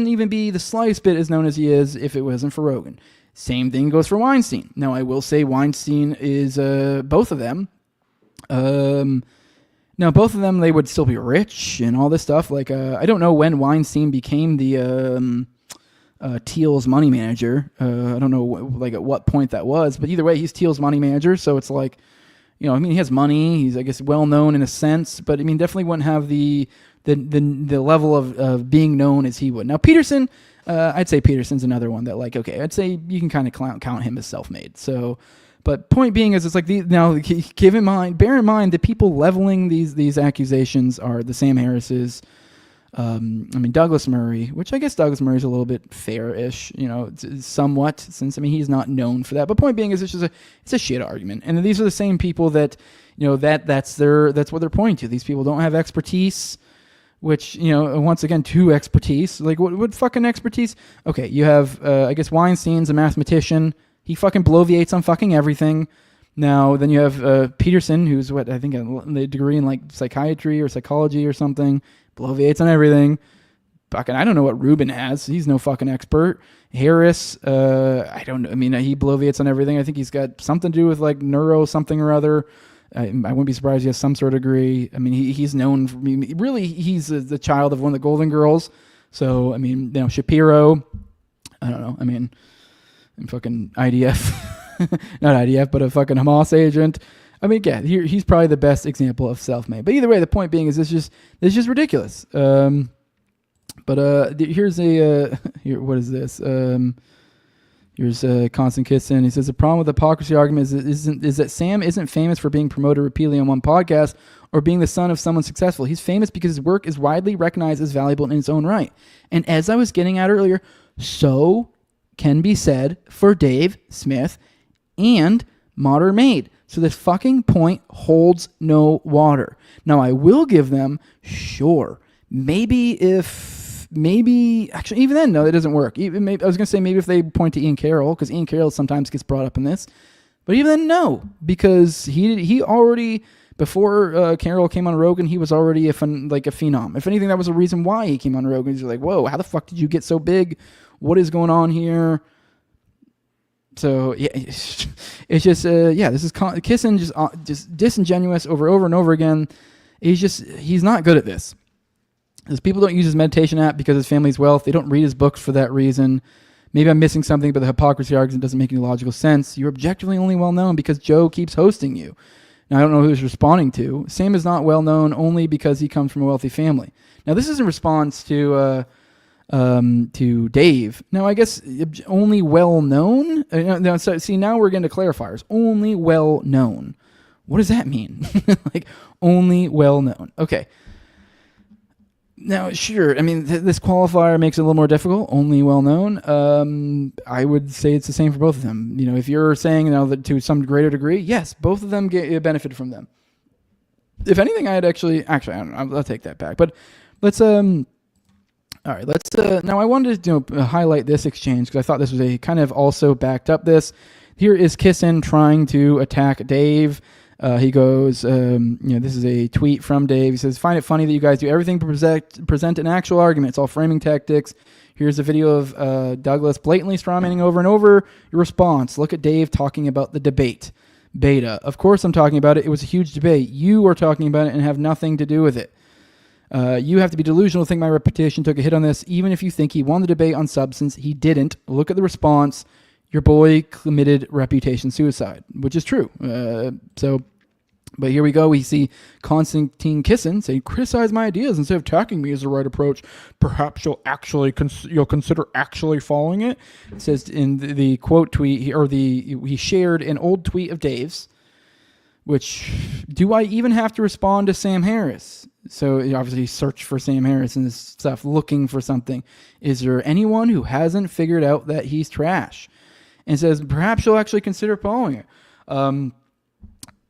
even be the slightest bit as known as he is if it wasn't for Rogan. Same thing goes for Weinstein. Now, I will say Weinstein is both of them. Now, both of them, they would still be rich and all this stuff. Like, I don't know when Weinstein became the Thiel's money manager. I don't know at what point that was, but either way, he's Thiel's money manager. So it's like, I mean, he has money. He's, I guess, well known in a sense, but I mean, definitely wouldn't have the level of being known as he would. Now, Peterson. I'd say Peterson's another one that, like, okay, I'd say you can kind of count him as self-made. So, but point being is, it's like bear in mind that people leveling these accusations are the Sam Harris's. I mean, Douglas Murray, which I guess Douglas Murray's a little bit fair-ish, somewhat, since, I mean, he's not known for that. But point being is, it's a shit argument, and these are the same people that, that's what they're pointing to. These people don't have expertise. Which, once again, to expertise. Like, what fucking expertise? Okay, you have, I guess, Weinstein's a mathematician. He fucking bloviates on fucking everything. Now, then you have Peterson, who's I think a degree in, like, psychiatry or psychology or something. Bloviates on everything. Fucking, I don't know what Rubin has. He's no fucking expert. Harris, I don't know. I mean, he bloviates on everything. I think he's got something to do with, like, neuro something or other. I wouldn't be surprised he has some sort of degree. I mean, he's known for me. Really, he's the child of one of the Golden Girls. So, I mean, Shapiro. I don't know. I mean, I'm fucking IDF, not IDF, but a fucking Hamas agent. I mean, yeah, he's probably the best example of self-made. But either way, the point being is it's just ridiculous. But here's what is this? Here's Constant Kitson. He says the problem with the hypocrisy argument is that Sam isn't famous for being promoted repeatedly on one podcast or being the son of someone successful. He's famous because his work is widely recognized as valuable in its own right. And as I was getting at earlier, so can be said for Dave Smith and Martyr Made. So this fucking point holds no water. Now, I will give them, sure, Maybe even then, no, it doesn't work. I was gonna say maybe if they point to Ian Carroll, because Ian Carroll sometimes gets brought up in this, but even then, no, because he already, before Carroll came on Rogan, he was already a phenom. If anything, that was a reason why he came on Rogan. He's like, whoa, how the fuck did you get so big? What is going on here? So yeah, it's just this is Kissin just disingenuous over and over again. He's not good at this. Because people don't use his meditation app because his family's wealth. They don't read his books for that reason. Maybe I'm missing something, but the hypocrisy argument doesn't make any logical sense. You're objectively only well known because Joe keeps hosting you. Now, I don't know who he's responding to. Sam is not well known only because he comes from a wealthy family. Now, this is in response to Dave. Now, I guess only well known. So, see, now we're getting to clarifiers. Only well known. What does that mean? Like, only well known. Okay. Now, sure, I mean, this qualifier makes it a little more difficult, only well-known. I would say it's the same for both of them. If you're saying that to some greater degree, yes, both of them benefited from them. If anything, I'd actually, I don't know, I'll take that back. But let's All right, let's. Now, I wanted to highlight this exchange because I thought this was a kind of also backed up this. Here is Kissin trying to attack Dave. He goes, this is a tweet from Dave. He says, "Find it funny that you guys do everything to present an actual argument. It's all framing tactics. Here's a video of Douglas blatantly strawmanning over and over your response. Look at Dave talking about the debate. Beta. Of course I'm talking about it. It was a huge debate. You are talking about it and have nothing to do with it. You have to be delusional to think my reputation took a hit on this. Even if you think he won the debate on substance, he didn't. Look at the response. Your boy committed reputation suicide," which is true. But here we go. We see Konstantin Kissin saying, "Criticize my ideas instead of attacking me is the right approach. Perhaps you'll consider actually following it." It says in the quote tweet, he shared an old tweet of Dave's, which, do I even have to respond to Sam Harris? So obviously search for Sam Harris and this stuff, looking for something. Is there anyone who hasn't figured out that he's trash? And says, perhaps you'll actually consider following it.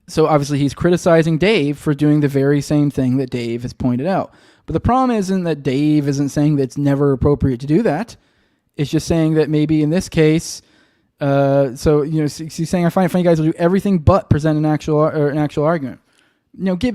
So obviously he's criticizing Dave for doing the very same thing that Dave has pointed out. But the problem isn't that Dave isn't saying that it's never appropriate to do that. It's just saying that maybe in this case, he's saying, "I find it funny you guys will do everything but present an actual argument."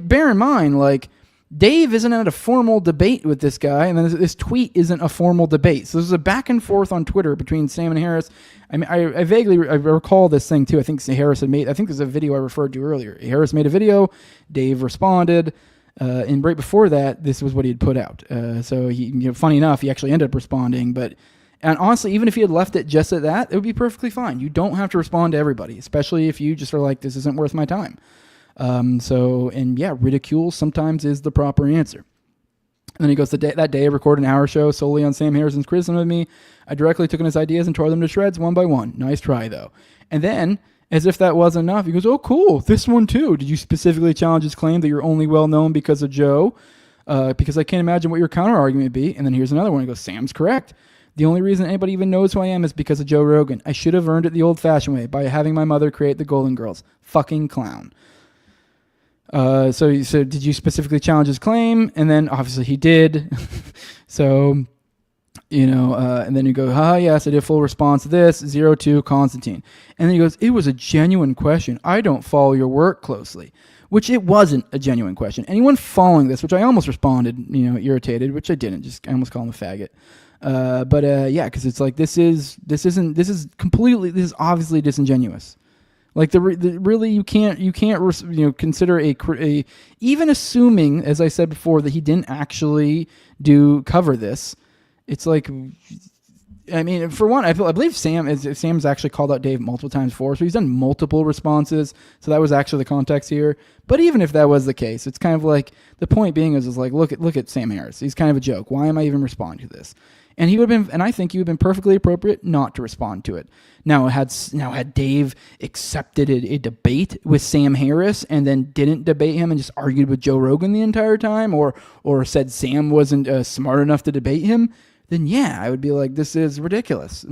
Bear in mind, like, Dave isn't at a formal debate with this guy, and then this tweet isn't a formal debate. So there's a back and forth on Twitter between Sam and Harris. I mean, I vaguely recall this thing too. I think Harris had made. I think there's a video I referred to earlier. Harris made a video. Dave responded, and right before that, this was what he had put out. So he, funny enough, he actually ended up responding. And honestly, even if he had left it just at that, it would be perfectly fine. You don't have to respond to everybody, especially if you just are like, this isn't worth my time. Ridicule sometimes is the proper answer. And then he goes, that day I recorded an hour show solely on Sam Harrison's criticism of me. I directly took in his ideas and tore them to shreds one by one. Nice try, though. And then, as if that wasn't enough, he goes, "Oh, cool, this one too. Did you specifically challenge his claim that you're only well-known because of Joe? Because I can't imagine what your counter-argument would be." And then here's another one. He goes, "Sam's correct. The only reason anybody even knows who I am is because of Joe Rogan. I should have earned it the old-fashioned way by having my mother create the Golden Girls. Fucking clown." So he said, "Did you specifically challenge his claim?" And then obviously he did. So, and then you go, yes, I did full response to this, 02 Constantine. And then he goes, "It was a genuine question. I don't follow your work closely," which it wasn't a genuine question. Anyone following this, which I almost responded, irritated, which I didn't, I almost call him a faggot. Because it's like, this is obviously disingenuous. Like really, you can't consider a even assuming, as I said before, that he didn't actually cover this. It's like, I mean, for one, I believe Sam's actually called out Dave multiple times before, so he's done multiple responses. So that was actually the context here. But even if that was the case, it's kind of like, the point being is like, look at Sam Harris. He's kind of a joke. Why am I even responding to this? And I think he would have been perfectly appropriate not to respond to it. Now, had Dave accepted a debate with Sam Harris and then didn't debate him and just argued with Joe Rogan the entire time, or said Sam wasn't smart enough to debate him, then yeah, I would be like, this is ridiculous.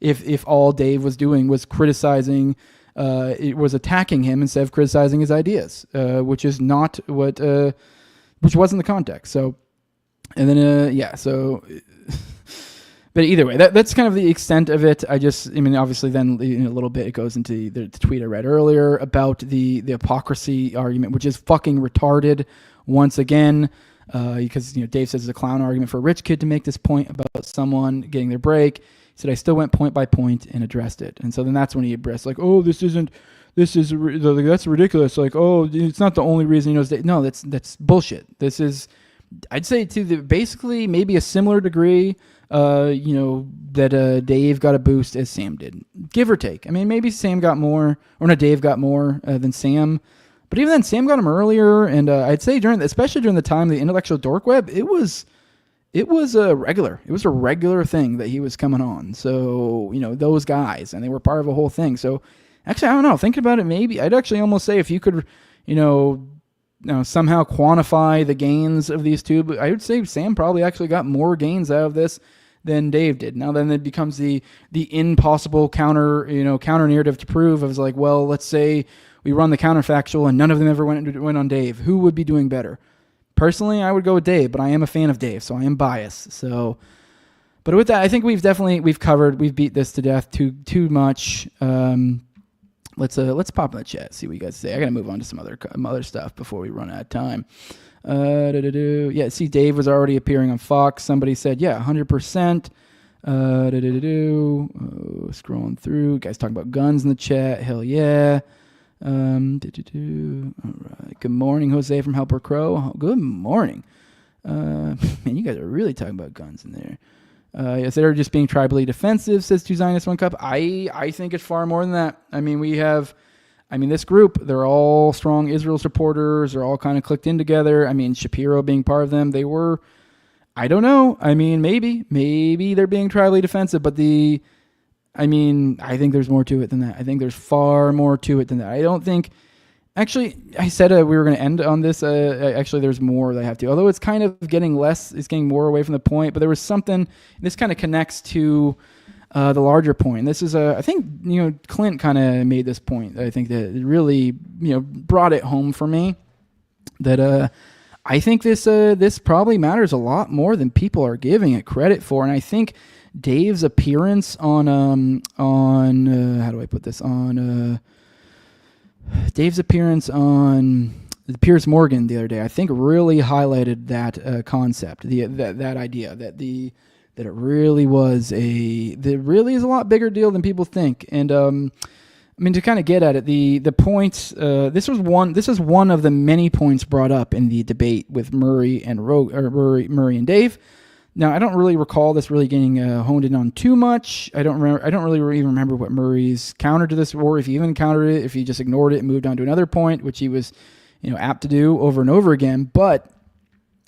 if all Dave was doing was criticizing, it was attacking him instead of criticizing his ideas, which is not what, which wasn't the context. So. And then, but either way, that's kind of the extent of it. Obviously then in a little bit, it goes into the tweet I read earlier about the hypocrisy argument, which is fucking retarded once again, because, Dave says it's a clown argument for a rich kid to make this point about someone getting their break. He said, I still went point by point and addressed it. And so then that's when he addressed, like, oh, that's ridiculous. Like, oh, it's not the only reason he knows Dave. No, that's bullshit. This is, I'd say to basically maybe a similar degree, that Dave got a boost as Sam did, give or take. I mean, maybe Sam got more, or no, Dave got more than Sam, but even then, Sam got him earlier, and I'd say especially during the time of the intellectual dork web, it was a regular thing that he was coming on. So those guys, and they were part of a whole thing. So actually, I don't know. Thinking about it, maybe I'd actually almost say if you could, somehow quantify the gains of these two, but I would say Sam probably actually got more gains out of this than Dave did. Now then it becomes the impossible counter narrative to prove. I was like, well, let's say we run the counterfactual and none of them ever went on Dave. Who would be doing better? Personally, I would go with Dave, but I am a fan of Dave, so I am biased. So, but with that, I think we've beat this to death too much. Let's pop in the chat, see what you guys say. I gotta move on to some other stuff before we run out of time. Yeah, see, Dave was already appearing on Fox. Somebody said, yeah, 100%. Scrolling through, guys talking about guns in the chat. Hell yeah. All right. Good morning, Jose from Helper Crow. Good morning. Man, you guys are really talking about guns in there. Yes, they're just being tribally defensive, says Two Zionist One Cup. I think it's far more than that. I mean, this group, they're all strong Israel supporters. They're all kind of clicked in together. I mean, Shapiro being part of them, they were, I don't know. I mean, maybe they're being tribally defensive, but I think there's more to it than that. I think there's far more to it than that. I don't think, actually, I said we were going to end on this. Actually, there's more that I have to. Although it's kind of getting more away from the point, but there was something, this kind of connects to the larger point. This is I think, Clint kind of made this point. I think that it really, brought it home for me that I think this probably matters a lot more than people are giving it credit for. And I think Dave's appearance on how do I put this, on Dave's appearance on Piers Morgan the other day, I think really highlighted that concept, that idea that it really is a lot bigger deal than people think. And to kind of get at it, the points, this is one of the many points brought up in the debate with Murray and Murray and Dave. Now, I don't really recall this really getting honed in on too much. I don't really even remember what Murray's counter to this, or if he even countered it, if he just ignored it and moved on to another point, which he was, apt to do over and over again. But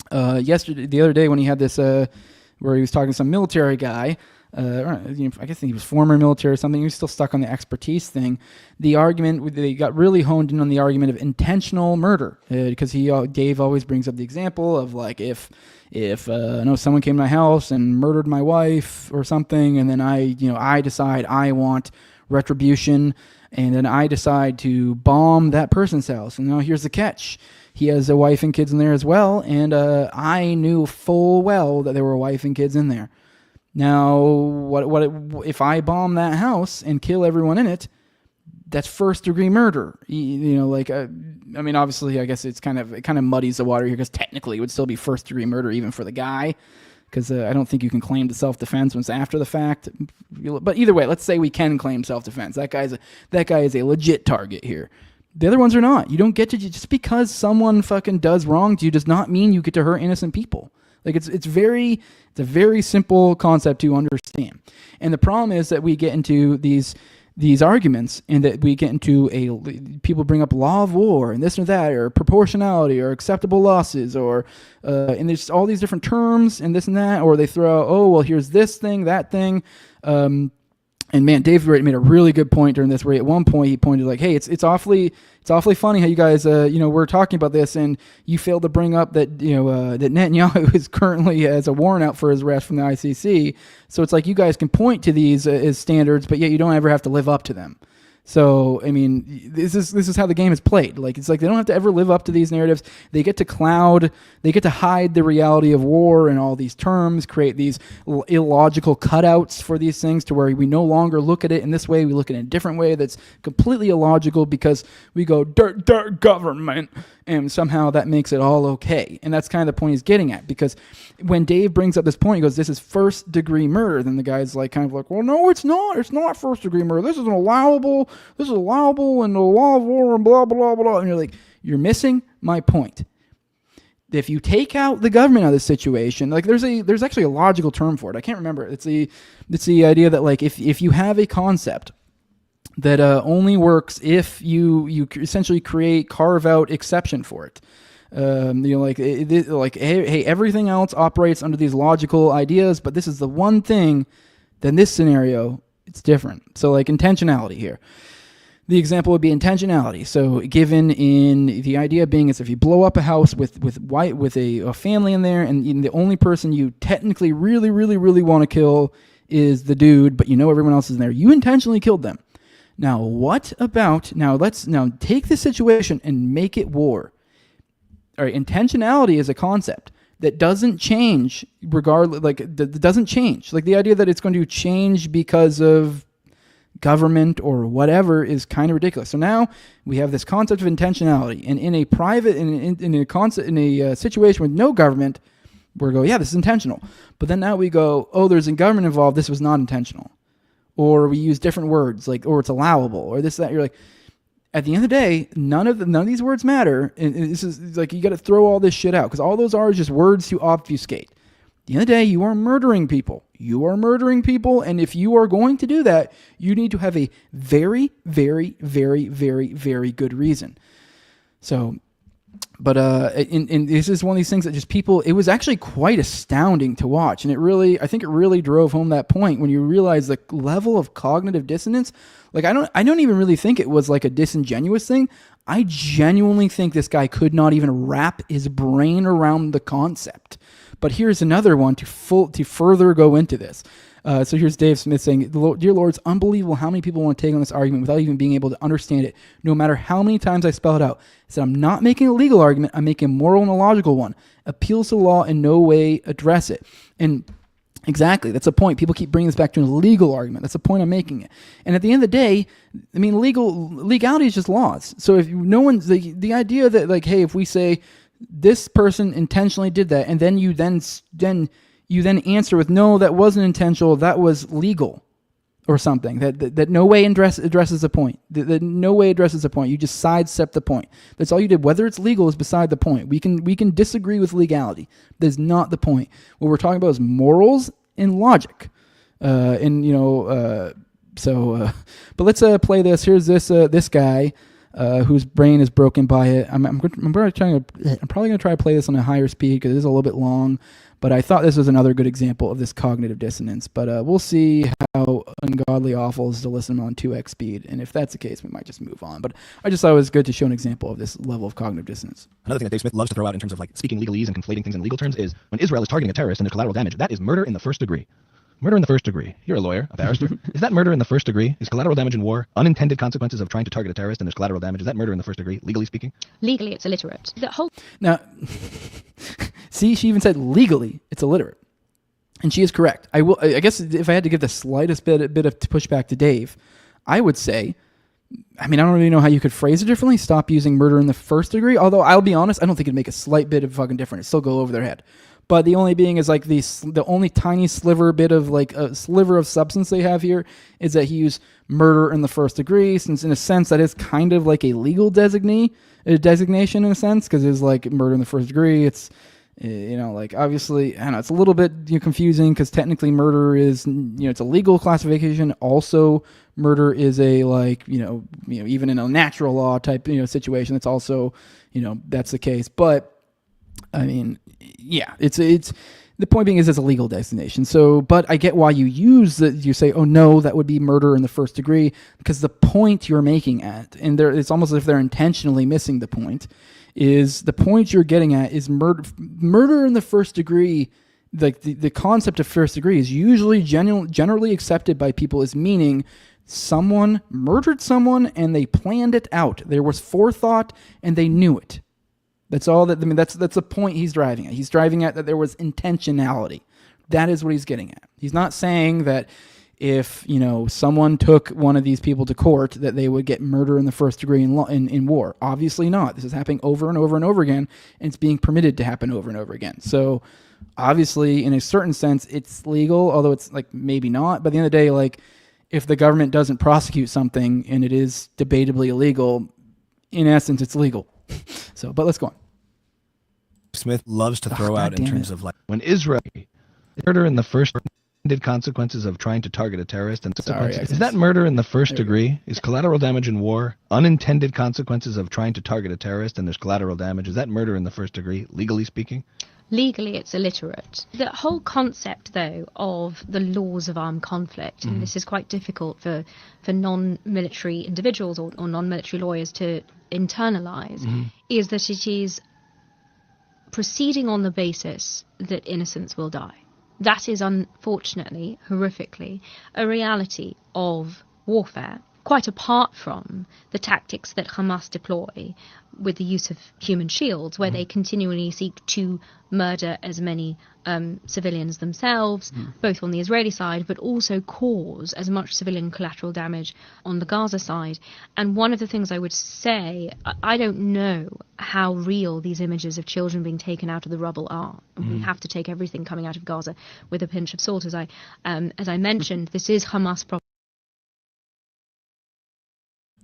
the other day when he had this, where he was talking to some military guy, I guess he was former military or something. He was still stuck on the expertise thing. The argument, they got really honed in on the argument of intentional murder, because Dave always brings up the example of like if someone came to my house and murdered my wife or something, and then I decide I want retribution, and then I decide to bomb that person's house. And now here's the catch. He has a wife and kids in there as well, and I knew full well that there were a wife and kids in there. Now, what if I bomb that house and kill everyone in it? That's first degree murder. Obviously, I guess it kind of muddies the water here, because technically it would still be first degree murder even for the guy, because I don't think you can claim the self-defense when it's after the fact. But either way, let's say we can claim self-defense. That guy is a legit target here. The other ones are not. You don't get to, just because someone fucking does wrong to you does not mean you get to hurt innocent people. Like it's a very simple concept to understand. And the problem is that we get into these arguments, and that we get into people bring up law of war and this or that, or proportionality, or acceptable losses, or and there's all these different terms and this and that, or they throw out, oh well, here's this thing, that thing. And man, Dave made a really good point during this, where at one point he pointed like, hey, it's awfully funny how you guys, we're talking about this, and you failed to bring up that, that Netanyahu is currently has a warrant out for his arrest from the ICC. So it's like you guys can point to these as standards, but yet you don't ever have to live up to them. So, this is how the game is played. Like, it's like they don't have to ever live up to these narratives. They get to hide the reality of war and all these terms, create these illogical cutouts for these things, to where we no longer look at it in this way. We look at it in a different way that's completely illogical, because we go, dirt government, and somehow that makes it all okay. And that's kind of the point he's getting at, because when Dave brings up this point, he goes, this is first degree murder. Then the guy's like, kind of like, well, no, it's not. It's not first degree murder. This is allowable in the law of war and blah, blah, blah. And you're like, you're missing my point. If you take out the government out of this situation, like there's actually a logical term for it. I can't remember. It's the idea that like if you have a concept that only works if you essentially carve out exception for it. Hey, everything else operates under these logical ideas, but this is the one thing. Then this scenario, it's different. So like intentionality here. The example would be intentionality. So given in the idea being is if you blow up a house with a family in there, and the only person you technically really, really, really want to kill is the dude, but everyone else is in there, you intentionally killed them. Now, let's take this situation and make it war. all right, intentionality is a concept that doesn't change regardless, like that doesn't change. Like the idea that it's going to change because of government or whatever is kind of ridiculous. So now we have this concept of intentionality, and in a private, in a situation with no government, we're go, yeah, this is intentional. But then now we go, oh, there's a government involved. This was not intentional, or we use different words like, or it's allowable, or this, that. You're like, at the end of the day, none of these words matter. And this is like, you got to throw all this shit out because all those are just words to obfuscate. At the end of the day, you are murdering people. You are murdering people, and if you are going to do that, you need to have a very, very, very, very, very good reason. So, but this is one of these things that just people, it was actually quite astounding to watch, and I think it really drove home that point when you realize the level of cognitive dissonance. Like I don't even really think it was like a disingenuous thing. I genuinely think this guy could not even wrap his brain around the concept. But here's another one to further go into this. So here's Dave Smith saying, "Dear Lord, it's unbelievable how many people want to take on this argument without even being able to understand it, no matter how many times I spell it out. I said, I'm not making a legal argument, I'm making a moral and a logical one. Appeals to the law in no way address it." And exactly, that's the point. People keep bringing this back to a legal argument. That's the point I'm making it. And at the end of the day, I mean, legality is just laws. So if no one's, the idea that like, hey, if we say, this person intentionally did that, and then you answer with, no, that wasn't intentional, that was legal, or something that no way addresses the point. That no way addresses the point. You just sidestep the point. That's all you did. Whether it's legal is beside the point. We can disagree with legality. That's not the point. What we're talking about is morals and logic. But let's play this. Here's this guy. Whose brain is broken by it. I'm probably going to try to play this on a higher speed because it is a little bit long, but I thought this was another good example of this cognitive dissonance. But we'll see how ungodly awful it is to listen on 2x speed, and if that's the case, we might just move on. But I just thought it was good to show an example of this level of cognitive dissonance. Another thing that Dave Smith loves to throw out in terms of like speaking legalese and conflating things in legal terms is when Israel is targeting a terrorist and there's collateral damage, that is murder in the first degree. Murder in the first degree. You're a lawyer, a barrister. Is that murder in the first degree? Is collateral damage in war unintended consequences of trying to target a terrorist and there's collateral damage? Is that murder in the first degree, legally speaking? Legally, it's illiterate. Now, see, she even said legally it's illiterate. And she is correct. I guess if I had to give the slightest bit of pushback to Dave, I would say, I mean, I don't really know how you could phrase it differently. Stop using murder in the first degree. Although I'll be honest, I don't think it'd make a slight bit of fucking difference. It'd still go over their head. But the only being is like the only tiny sliver bit of like a sliver of substance they have here is that he used murder in the first degree, since in a sense that is kind of like a legal designation in a sense, because it's like murder in the first degree. It's, like obviously, I don't know, it's a little bit confusing because technically murder is, it's a legal classification. Also, murder is a even in a natural law type, situation. It's also, that's the case. But I mean, yeah, it's the point being is it's a legal designation. So, but I get why you say, oh no, that would be murder in the first degree, because the point you're making and it's almost as if they're intentionally missing the point, is the point you're getting at is murder in the first degree. Like the concept of first degree is usually generally accepted by people as meaning someone murdered someone and they planned it out. There was forethought and they knew it. That's all that, I mean, that's the point he's driving at. He's driving at that there was intentionality. That is what he's getting at. He's not saying that if, someone took one of these people to court that they would get murder in the first degree in war. Obviously not. This is happening over and over and over again, and it's being permitted to happen over and over again. So obviously, in a certain sense, it's legal, although it's like maybe not. But at the end of the day, like if the government doesn't prosecute something and it is debatably illegal, in essence, it's legal. So, but let's go on. Smith loves to throw out in terms of like when Israel murder in the first intended consequences of trying to target a terrorist and is that murder in the first degree? Is collateral damage in war unintended consequences of trying to target a terrorist and there's collateral damage? Is that murder in the first degree, legally speaking? Legally, it's illiterate. The whole concept, though, of the laws of armed conflict, and this is quite difficult for non-military individuals or non-military lawyers to internalize, is that it is proceeding on the basis that innocents will die. That is unfortunately, horrifically, a reality of warfare. quite apart from the tactics that Hamas deploy with the use of human shields, where they continually seek to murder as many civilians themselves, both on the Israeli side, but also cause as much civilian collateral damage on the Gaza side. And one of the things I would say, I don't know how real these images of children being taken out of the rubble are. And we have to take everything coming out of Gaza with a pinch of salt. As I mentioned, this is Hamas property.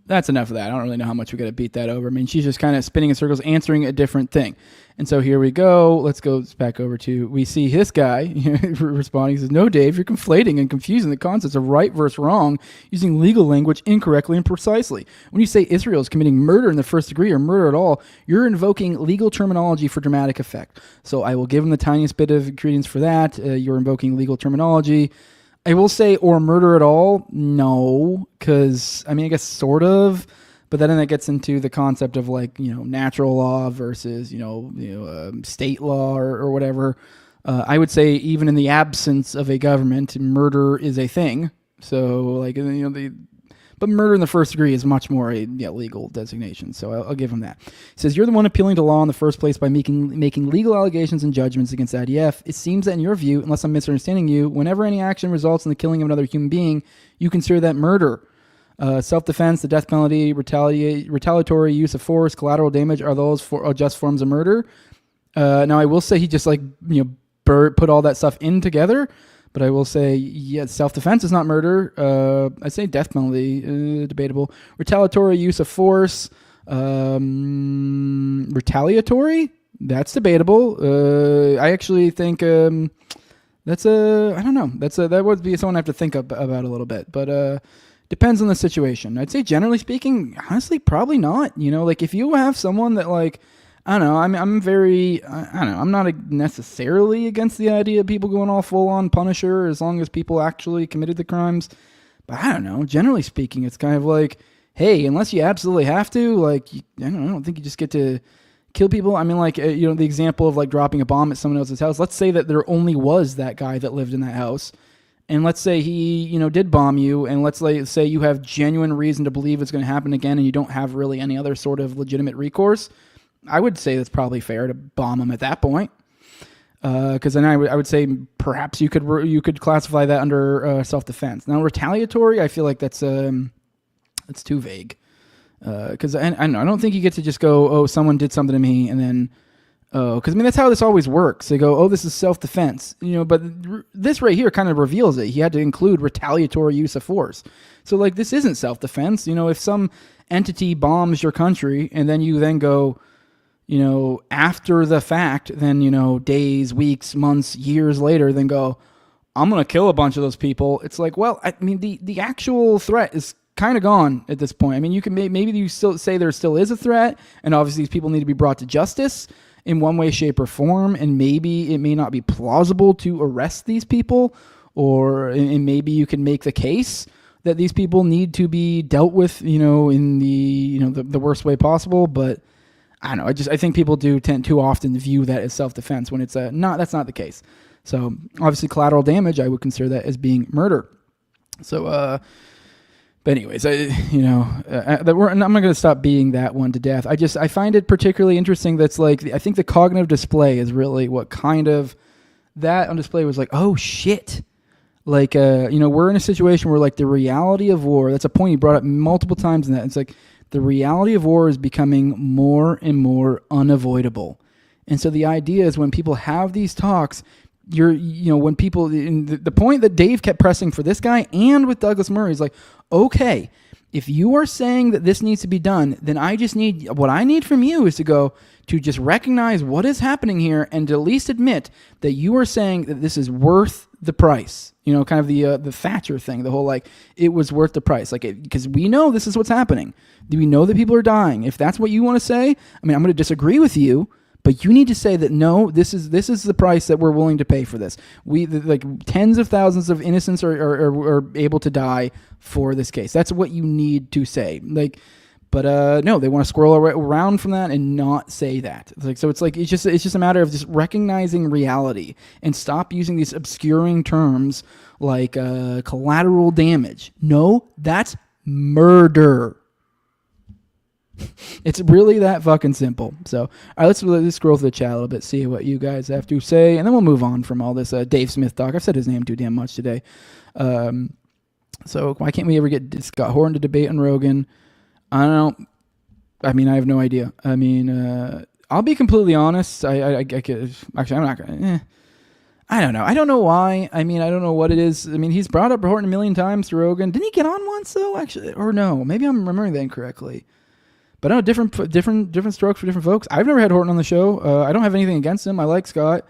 That's enough of that. I don't really know how much we got to beat that over. I mean, she's just kind of spinning in circles, answering a different thing. And so here we go. Let's go back over to, we see this guy responding. He says, no, Dave, you're conflating and confusing the concepts of right versus wrong using legal language incorrectly and precisely. When you say Israel is committing murder in the first degree or murder at all, you're invoking legal terminology for dramatic effect. So I will give him the tiniest bit of credence for that. You're invoking legal terminology. I will say, or murder at all, no, because, I mean, I guess sort of, but then that gets into the concept of, like, natural law versus, state law or whatever. I would say even in the absence of a government, murder is a thing. So, like, but murder in the first degree is much more a legal designation. So I'll give him that. He says, you're the one appealing to law in the first place by making legal allegations and judgments against IDF. It seems that in your view, unless I'm misunderstanding you, whenever any action results in the killing of another human being, you consider that murder. Self-defense, the death penalty, retaliatory use of force, collateral damage, are those just forms of murder? Now, I will say he just put all that stuff in together. But I will say, yeah, self-defense is not murder. I'd say death penalty, debatable. Retaliatory use of force, retaliatory, that's debatable. I actually think that's I don't know. That would be something I have to think about a little bit. But depends on the situation. I'd say generally speaking, honestly, probably not. Like if you have someone that I don't know. I'm very. I don't know. I'm not necessarily against the idea of people going all full on Punisher as long as people actually committed the crimes. But I don't know. Generally speaking, it's kind of like, hey, unless you absolutely have to, I don't think you just get to kill people. I mean, the example of dropping a bomb at someone else's house. Let's say that there only was that guy that lived in that house, and let's say he, did bomb you, and let's say you have genuine reason to believe it's going to happen again, and you don't have really any other sort of legitimate recourse. I would say that's probably fair to bomb him at that point, because then I would say perhaps you could classify that under self-defense. Now, retaliatory, I feel like that's too vague, because I don't think you get to just go, oh, someone did something to me, and then because that's how this always works. They go, oh, this is self-defense, but this right here kind of reveals it. He had to include retaliatory use of force, so this isn't self-defense. If some entity bombs your country and then you then go, after the fact, then, days, weeks, months, years later, then go, I'm going to kill a bunch of those people. It's like, well, I mean, the actual threat is kind of gone at this point. I mean, you can maybe you still say there still is a threat, and obviously these people need to be brought to justice in one way, shape, or form, and maybe it may not be plausible to arrest these people, and maybe you can make the case that these people need to be dealt with, in the worst way possible, but I don't know. I think people do tend too often to view that as self-defense when it's not. That's not the case. So obviously, collateral damage, I would consider that as being murder. So, but anyways, I'm not going to stop beating that one to death. I find it particularly interesting. That's I think the cognitive display is really what kind of that on display was oh shit. We're in a situation where the reality of war. That's a point you brought up multiple times in that. It's the reality of war is becoming more and more unavoidable. And so the idea is when people have these talks, when people, the point that Dave kept pressing for this guy and with Douglas Murray is okay, if you are saying that this needs to be done, then what I need from you is to just recognize what is happening here and to at least admit that you are saying that this is worth the price. Kind of the Thatcher thing, the whole it was worth the price. Because we know this is what's happening. We know that people are dying. If that's what you want to say, I mean, I'm going to disagree with you, but you need to say that no, this is the price that we're willing to pay for this. Tens of thousands of innocents are able to die for this case. That's what you need to say. But no, they want to squirrel around from that and not say that. So it's just a matter of just recognizing reality and stop using these obscuring terms like collateral damage. No, that's Murder. It's really that fucking simple. So, all right, let's scroll through the chat a little bit, see what you guys have to say, and then we'll move on from all this Dave Smith talk. I've said his name too damn much today. So why can't we ever get Scott Horton to debate on Rogan? I don't know. I mean, I have no idea. I mean, I'll be completely honest. I could, actually, I'm not going to. I don't know. I don't know why. I mean, I don't know what it is. I mean, he's brought up Horton a million times to Rogan. Didn't he get on once, though, actually? Or no? Maybe I'm remembering that incorrectly. But I know different strokes for different folks. I've never had Horton on the show. I don't have anything against him. I like Scott.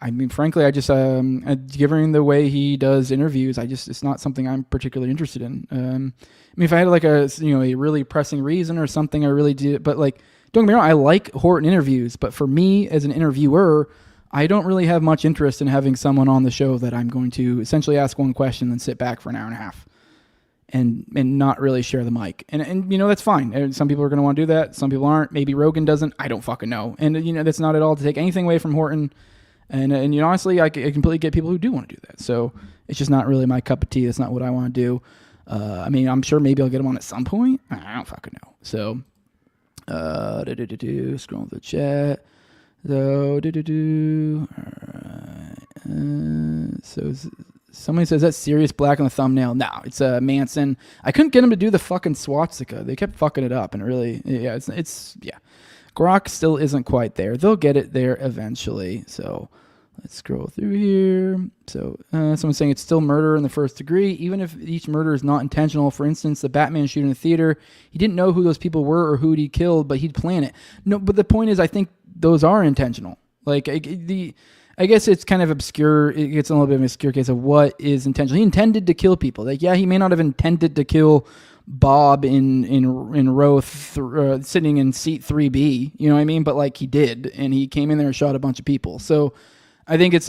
I mean, frankly, I just, given the way he does interviews, it's not something I'm particularly interested in. I mean, if I had like a really pressing reason or something, I really did. But like, don't get me wrong, I like Horton interviews. But for me as an interviewer, I don't really have much interest in having someone on the show that I'm going to essentially ask one question and sit back for an hour and a half. And not really share the mic. And that's fine. Some people are going to want to do that. Some people aren't. Maybe Rogan doesn't. I don't fucking know. And, that's not at all to take anything away from Horton. And honestly, I completely get people who do want to do that. So it's just not really my cup of tea. That's not what I want to do. I mean, I'm sure maybe I'll get him on at some point. I don't fucking know. So, scroll the chat. So, so somebody says that's Sirius Black on the thumbnail. No, it's Manson. I couldn't get him to do the fucking swastika. They kept fucking it up, and it really, it's Grok still isn't quite there. They'll get it there eventually. So let's scroll through here. So someone's saying it's still murder in the first degree, even if each murder is not intentional. For instance, the Batman shooting in the theater, he didn't know who those people were or who he killed, but he'd plan it. No, but the point is, I think those are intentional. Like I guess it's kind of obscure. It gets a little bit of an obscure case of what is intentional. He intended to kill people. Like, yeah, he may not have intended to kill Bob in row sitting in seat 3B. You know what I mean? But like he did, and he came in there and shot a bunch of people. So I think it gets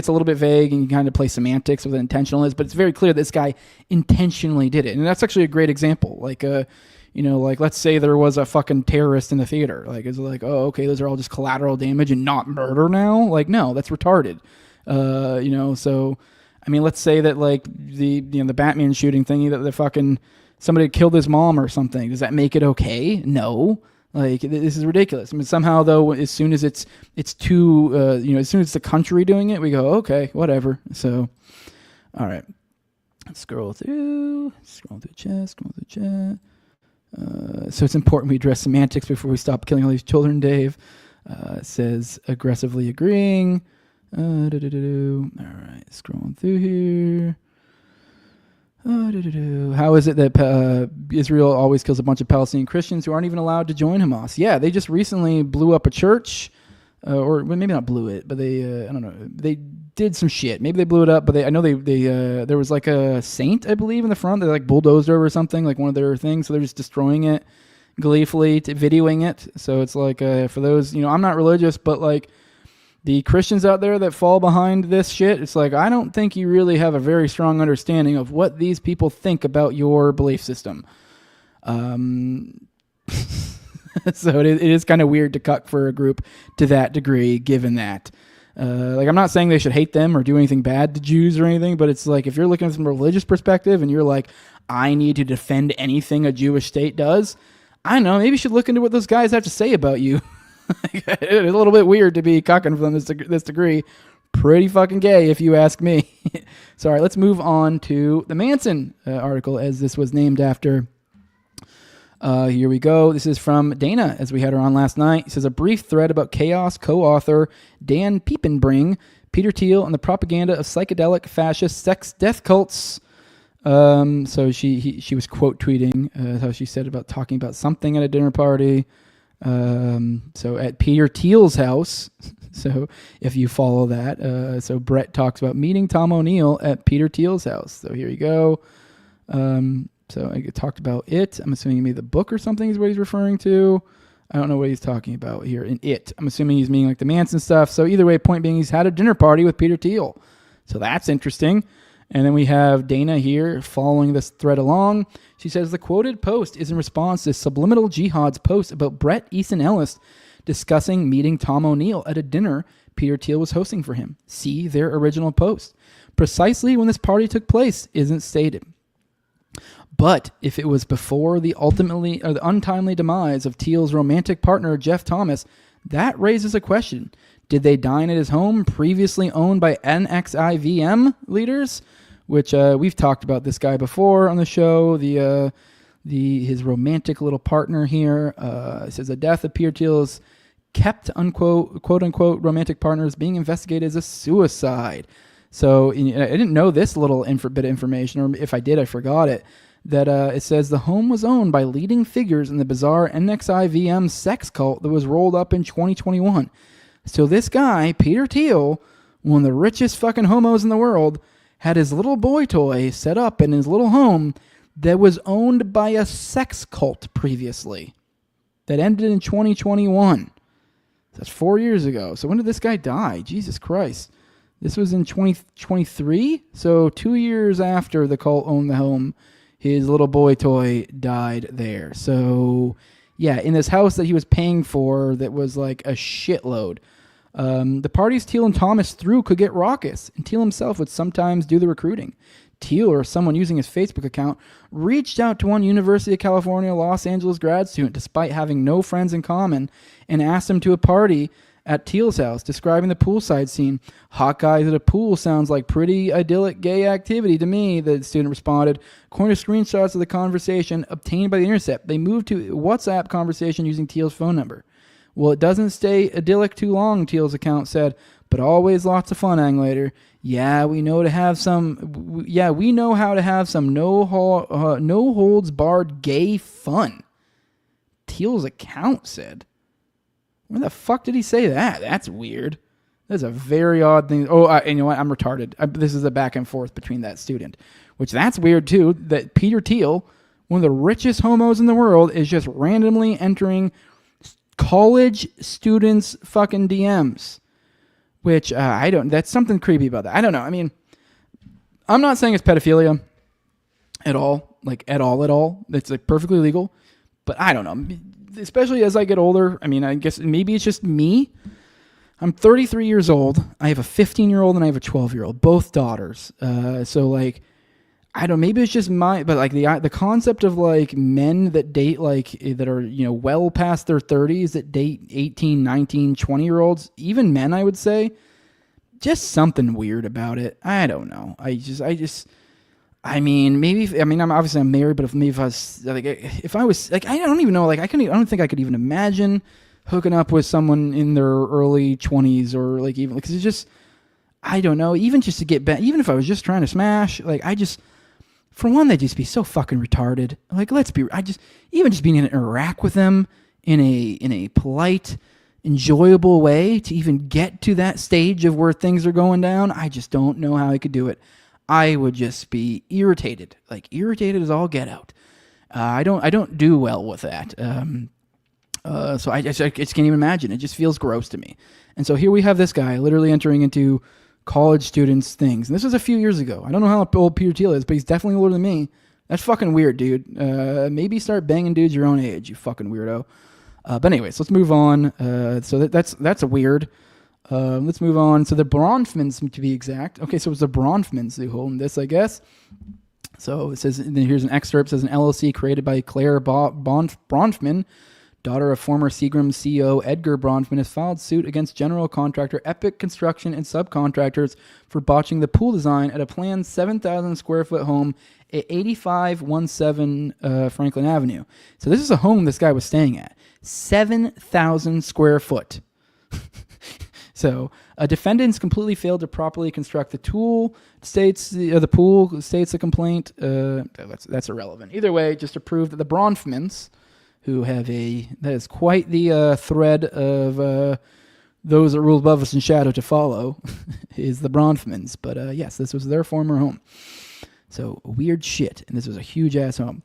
a little bit vague, and you kind of play semantics with what intentional is. But it's very clear this guy intentionally did it, and that's actually a great example. Like like let's say there was a fucking terrorist in the theater. Like it's like, oh, okay, those are all just collateral damage and not murder now. Like, no, that's retarded. So I mean, let's say that like the Batman shooting thingy that the fucking somebody killed his mom or something. Does that make it okay? No. Like this is ridiculous. I mean, somehow though, as soon as it's too as soon as it's the country doing it, we go, okay, whatever. So, all right, let's scroll through the chat. So it's important we address semantics before we stop killing all these children, Dave. Says aggressively agreeing. All right, scrolling through here. How is it that Israel always kills a bunch of Palestinian Christians who aren't even allowed to join Hamas? Yeah, they just recently blew up a church. Or maybe not blew it, but they, I don't know, they did some shit. Maybe they blew it up, but I know they there was like a saint, I believe, in the front. They like bulldozed over or something, like one of their things. So they're just destroying it gleefully, videoing it. So it's like, for those, I'm not religious, but like the Christians out there that fall behind this shit, it's like, I don't think you really have a very strong understanding of what these people think about your belief system. So it is kind of weird to cuck for a group to that degree, given that. Like, I'm not saying they should hate them or do anything bad to Jews or anything, but it's like, if you're looking from a religious perspective and you're like, I need to defend anything a Jewish state does, I don't know, maybe you should look into what those guys have to say about you. It's a little bit weird to be cucking from this degree. Pretty fucking gay, if you ask me. So, all right, let's move on to the Manson article, as this was named after. Here we go. This is from Dana, as we had her on last night. It says, a brief thread about chaos, co-author Dan Piepenbring, Peter Thiel, and the propaganda of psychedelic fascist sex death cults. So she was quote tweeting how she said about talking about something at a dinner party. So at Peter Thiel's house. So if you follow that, so Brett talks about meeting Tom O'Neill at Peter Thiel's house. So here you go. So I talked about it. I'm assuming maybe the book or something is what he's referring to. I don't know what he's talking about here in it. I'm assuming he's meaning like the Manson stuff. So either way, point being, he's had a dinner party with Peter Thiel. So that's interesting. And then we have Dana here following this thread along. She says the quoted post is in response to Subliminal Jihad's post about Bret Easton Ellis discussing meeting Tom O'Neill at a dinner Peter Thiel was hosting for him. See their original post. Precisely when this party took place isn't stated. But if it was before the untimely demise of Teal's romantic partner, Jeff Thomas, that raises a question. Did they dine at his home previously owned by NXIVM leaders? Which we've talked about this guy before on the show. His romantic little partner here says the death of Peter Thiel's kept quote unquote romantic partner is being investigated as a suicide. So I didn't know this little bit of information, or if I did, I forgot it. That it says the home was owned by leading figures in the bizarre NXIVM sex cult that was rolled up in 2021. So this guy, Peter Thiel, one of the richest fucking homos in the world, had his little boy toy set up in his little home that was owned by a sex cult previously that ended in 2021. That's 4 years ago. So when did this guy die? Jesus Christ. This was in 2023? So 2 years after the cult owned the home, his little boy toy died there. So, yeah, in this house that he was paying for that was like a shitload. The parties Thiel and Thomas threw could get raucous, and Thiel himself would sometimes do the recruiting. Thiel, or someone using his Facebook account, reached out to one University of California, Los Angeles grad student, despite having no friends in common, and asked him to a party at Thiel's house, describing the poolside scene. Hot guys at a pool sounds like pretty idyllic gay activity to me, the student responded. According to screenshots of the conversation obtained by The Intercept, they moved to WhatsApp conversation using Thiel's phone number. Well, it doesn't stay idyllic too long, Thiel's account said, but always lots of fun, Anglater. Yeah, we know how to have some no holds barred gay fun. Thiel's account said. Where the fuck did he say that? That's weird. That's a very odd thing. Oh, and you know what? I'm retarded. This is a back and forth between that student, which that's weird too. That Peter Thiel, one of the richest homos in the world, is just randomly entering college students' fucking DMs. Which that's something creepy about that. I don't know. I mean, I'm not saying it's pedophilia at all. Like at all. It's like perfectly legal. But I don't know. Especially as I get older, I mean, I guess maybe it's just me. I'm 33 years old. I have a 15-year-old and I have a 12-year-old, both daughters. So like, I don't. Maybe it's just but like the concept of like men that date like that are well past their 30s that date 18, 19, 20-year-olds, even men, I would say, just something weird about it. I don't know. I mean, maybe. I mean, I'm married, but if I was like, I don't even know. Like, I don't think I could even imagine hooking up with someone in their early 20s or like even because it's just, I don't know. Even just to get back, even if I was just trying to smash, like for one, they'd just be so fucking retarded. Like, even just being able to interact with them in a polite, enjoyable way to even get to that stage of where things are going down. I just don't know how I could do it. I would just be irritated, like irritated as all get out. I don't do well with that. So I just can't even imagine. It just feels gross to me. And so here we have this guy literally entering into college students' things. And this was a few years ago. I don't know how old Peter Thiel is, but he's definitely older than me. That's fucking weird, dude. Maybe start banging dudes your own age, you fucking weirdo. But anyways, let's move on. So that's a weird. Let's move on. So the Bronfmans, to be exact. Okay, so it was the Bronfmans who owned this, I guess. So it says, here's an excerpt. It says an LLC created by Claire Bronfman, daughter of former Seagram's CEO Edgar Bronfman, has filed suit against general contractor Epic Construction and subcontractors for botching the pool design at a planned 7,000 square foot home at 8517 Franklin Avenue. So this is a home this guy was staying at. 7,000 square foot. So, defendants completely failed to properly construct the pool. States the complaint. That's irrelevant. Either way, just to prove that the Bronfmans, who have that is quite the thread of those that rule above us in shadow to follow, is the Bronfmans. But yes, this was their former home. So weird shit, and this was a huge ass home.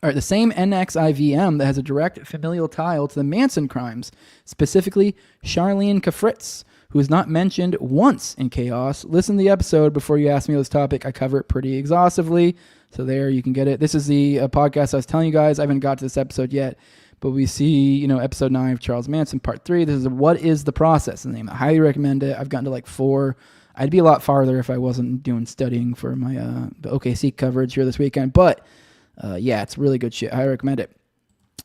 All right, the same NXIVM that has a direct familial tie to the Manson crimes, specifically Charlene Kafritz, who is not mentioned once in Chaos. Listen to the episode before you ask me this topic. I cover it pretty exhaustively, so there you can get it. This is the podcast I was telling you guys. I haven't got to this episode yet, but we see, episode 9 of Charles Manson, part 3. This is What is the Process? The name. I highly recommend it. I've gotten to like 4. I'd be a lot farther if I wasn't doing studying for my the OKC coverage here this weekend, but Yeah, it's really good shit. I recommend it.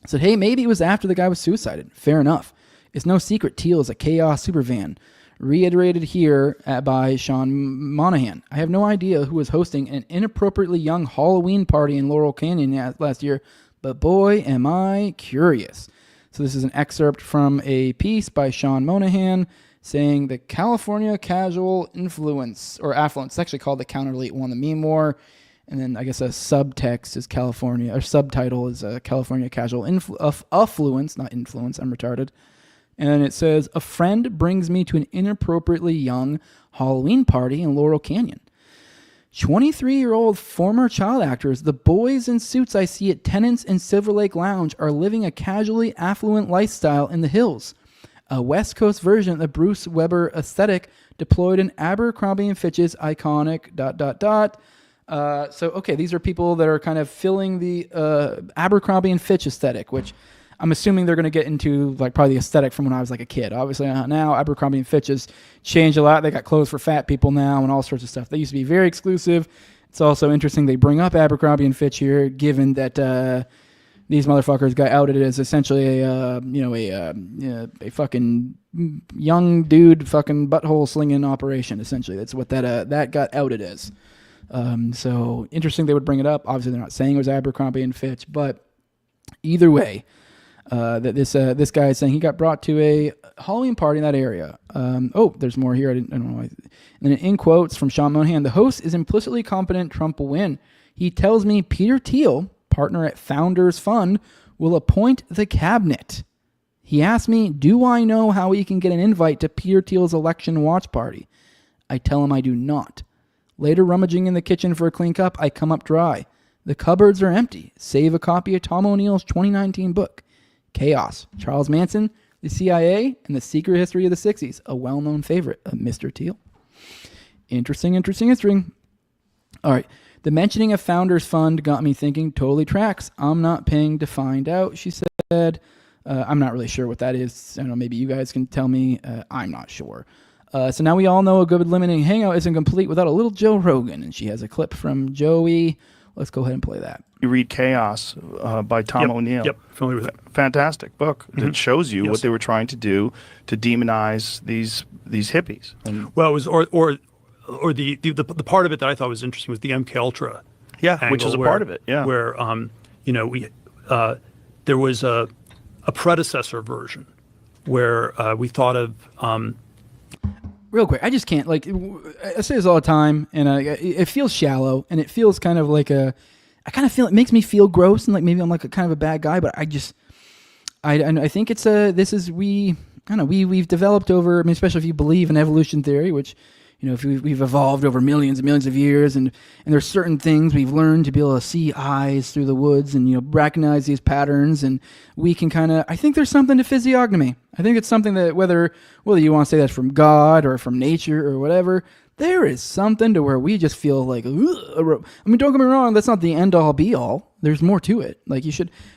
Said, hey, maybe it was after the guy was suicided. Fair enough. It's no secret Teal is a chaos superfan. Reiterated here by Sean Monahan. I have no idea who was hosting an inappropriately young Halloween party in Laurel Canyon last year, but boy, am I curious. So this is an excerpt from a piece by Sean Monahan saying the California casual influence, or affluence. It's actually called the Counterlate Won the Meme War. And then I guess a subtext is California, or subtitle is California casual affluence, not influence, I'm retarded. And it says, a friend brings me to an inappropriately young Halloween party in Laurel Canyon. 23-year-old former child actors, the boys in suits I see at Tennant's and Silver Lake Lounge are living a casually affluent lifestyle in the hills. A West Coast version of the Bruce Weber aesthetic deployed in Abercrombie & Fitch's iconic ... So, okay, these are people that are kind of filling the Abercrombie & Fitch aesthetic, which I'm assuming they're going to get into like probably the aesthetic from when I was like a kid. Obviously, now Abercrombie & Fitch has changed a lot. They got clothes for fat people now and all sorts of stuff. They used to be very exclusive. It's also interesting they bring up Abercrombie & Fitch here, given that these motherfuckers got outed as essentially a fucking young dude fucking butthole slinging operation. Essentially, that's what that got outed as. So interesting they would bring it up. Obviously, they're not saying it was Abercrombie & Fitch, but either way, that this guy is saying he got brought to a Halloween party in that area. There's more here. I don't know why. And then in quotes from Sean Monahan, the host is implicitly confident Trump will win. He tells me Peter Thiel, partner at Founders Fund, will appoint the cabinet. He asked me, do I know how he can get an invite to Peter Thiel's election watch party? I tell him I do not. Later, rummaging in the kitchen for a clean cup, I come up dry. The cupboards are empty, save a copy of Tom O'Neill's 2019 book, Chaos, Charles Manson, the CIA, and the Secret History of the 60s, a well-known favorite of Mr. Thiel. Interesting. All right. The mentioning of Founders Fund got me thinking, totally tracks. I'm not paying to find out, she said. I'm not really sure what that is. I don't know, maybe you guys can tell me. I'm not sure. So now we all know a good limiting hangout isn't complete without a little Joe Rogan, and she has a clip from Joey. Let's go ahead and play that. You read Chaos by Tom O'Neill. Yep, familiar with it. Fantastic book that shows you what they were trying to do to demonize these hippies. And well, it was or the part of it that I thought was interesting was the MK Ultra. Yeah, which is a part of it. Yeah, where there was a predecessor version where we thought of. Real quick, I just can't, like, I say this all the time, and it feels shallow, and it feels kind of like I kind of feel, it makes me feel gross, and like maybe I'm like a kind of a bad guy, but I think it's we've developed over, I mean, especially if you believe in evolution theory, which, you know, if we've evolved over millions and millions of years, and there's certain things we've learned to be able to see eyes through the woods and, you know, recognize these patterns, and we can kind of, I think there's something to physiognomy. I think it's something that whether you want to say that's from God or from nature or whatever, there is something to where we just feel like, I mean, don't get me wrong, that's not the end all be all. There's more to it. Like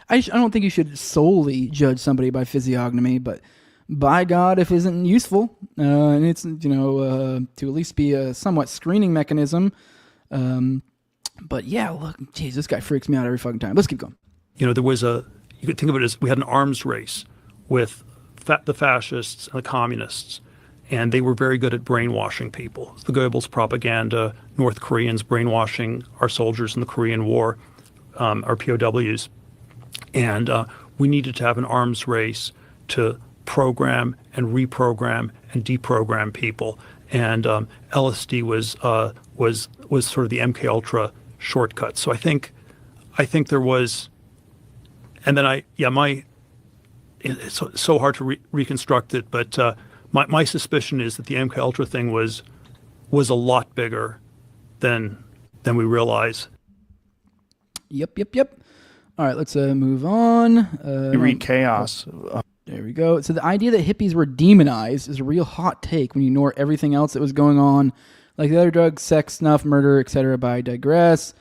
I don't think you should solely judge somebody by physiognomy, but by God, if it isn't useful, and it's, you know, to at least be a somewhat screening mechanism. But yeah, look, geez, this guy freaks me out every fucking time. Let's keep going. You know, you could think of it as we had an arms race with the fascists and the communists, and they were very good at brainwashing people. The Goebbels propaganda, North Koreans brainwashing our soldiers in the Korean War, our POWs. And we needed to have an arms race to program and reprogram and deprogram people. And LSD was sort of the MK Ultra shortcut. So I think there was, and then it's so hard to reconstruct it, but my suspicion is that the MK Ultra thing was a lot bigger than we realize. Yep. All right, let's move on. You read Chaos. There we go. So the idea that hippies were demonized is a real hot take when you ignore everything else that was going on, like the other drugs, sex, snuff, murder, etc. But I digress.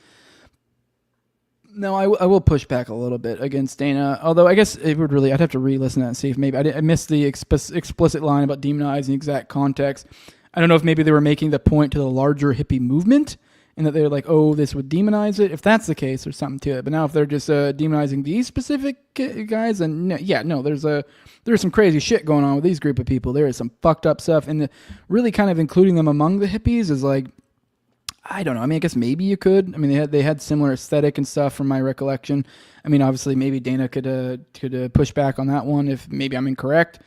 No, I will push back a little bit against Dana, although I guess it would really, I'd have to re-listen to that and see if maybe I missed the explicit line about demonizing the exact context. I don't know if maybe they were making the point to the larger hippie movement and that they're like, oh, this would demonize it. If that's the case, there's something to it. But now if they're just demonizing these specific guys, then there's some crazy shit going on with these group of people. There is some fucked up stuff, and really kind of including them among the hippies is like, I don't know. I mean, I guess maybe you could. I mean, they had similar aesthetic and stuff from my recollection. I mean, obviously, maybe Dana could push back on that one if maybe I'm incorrect.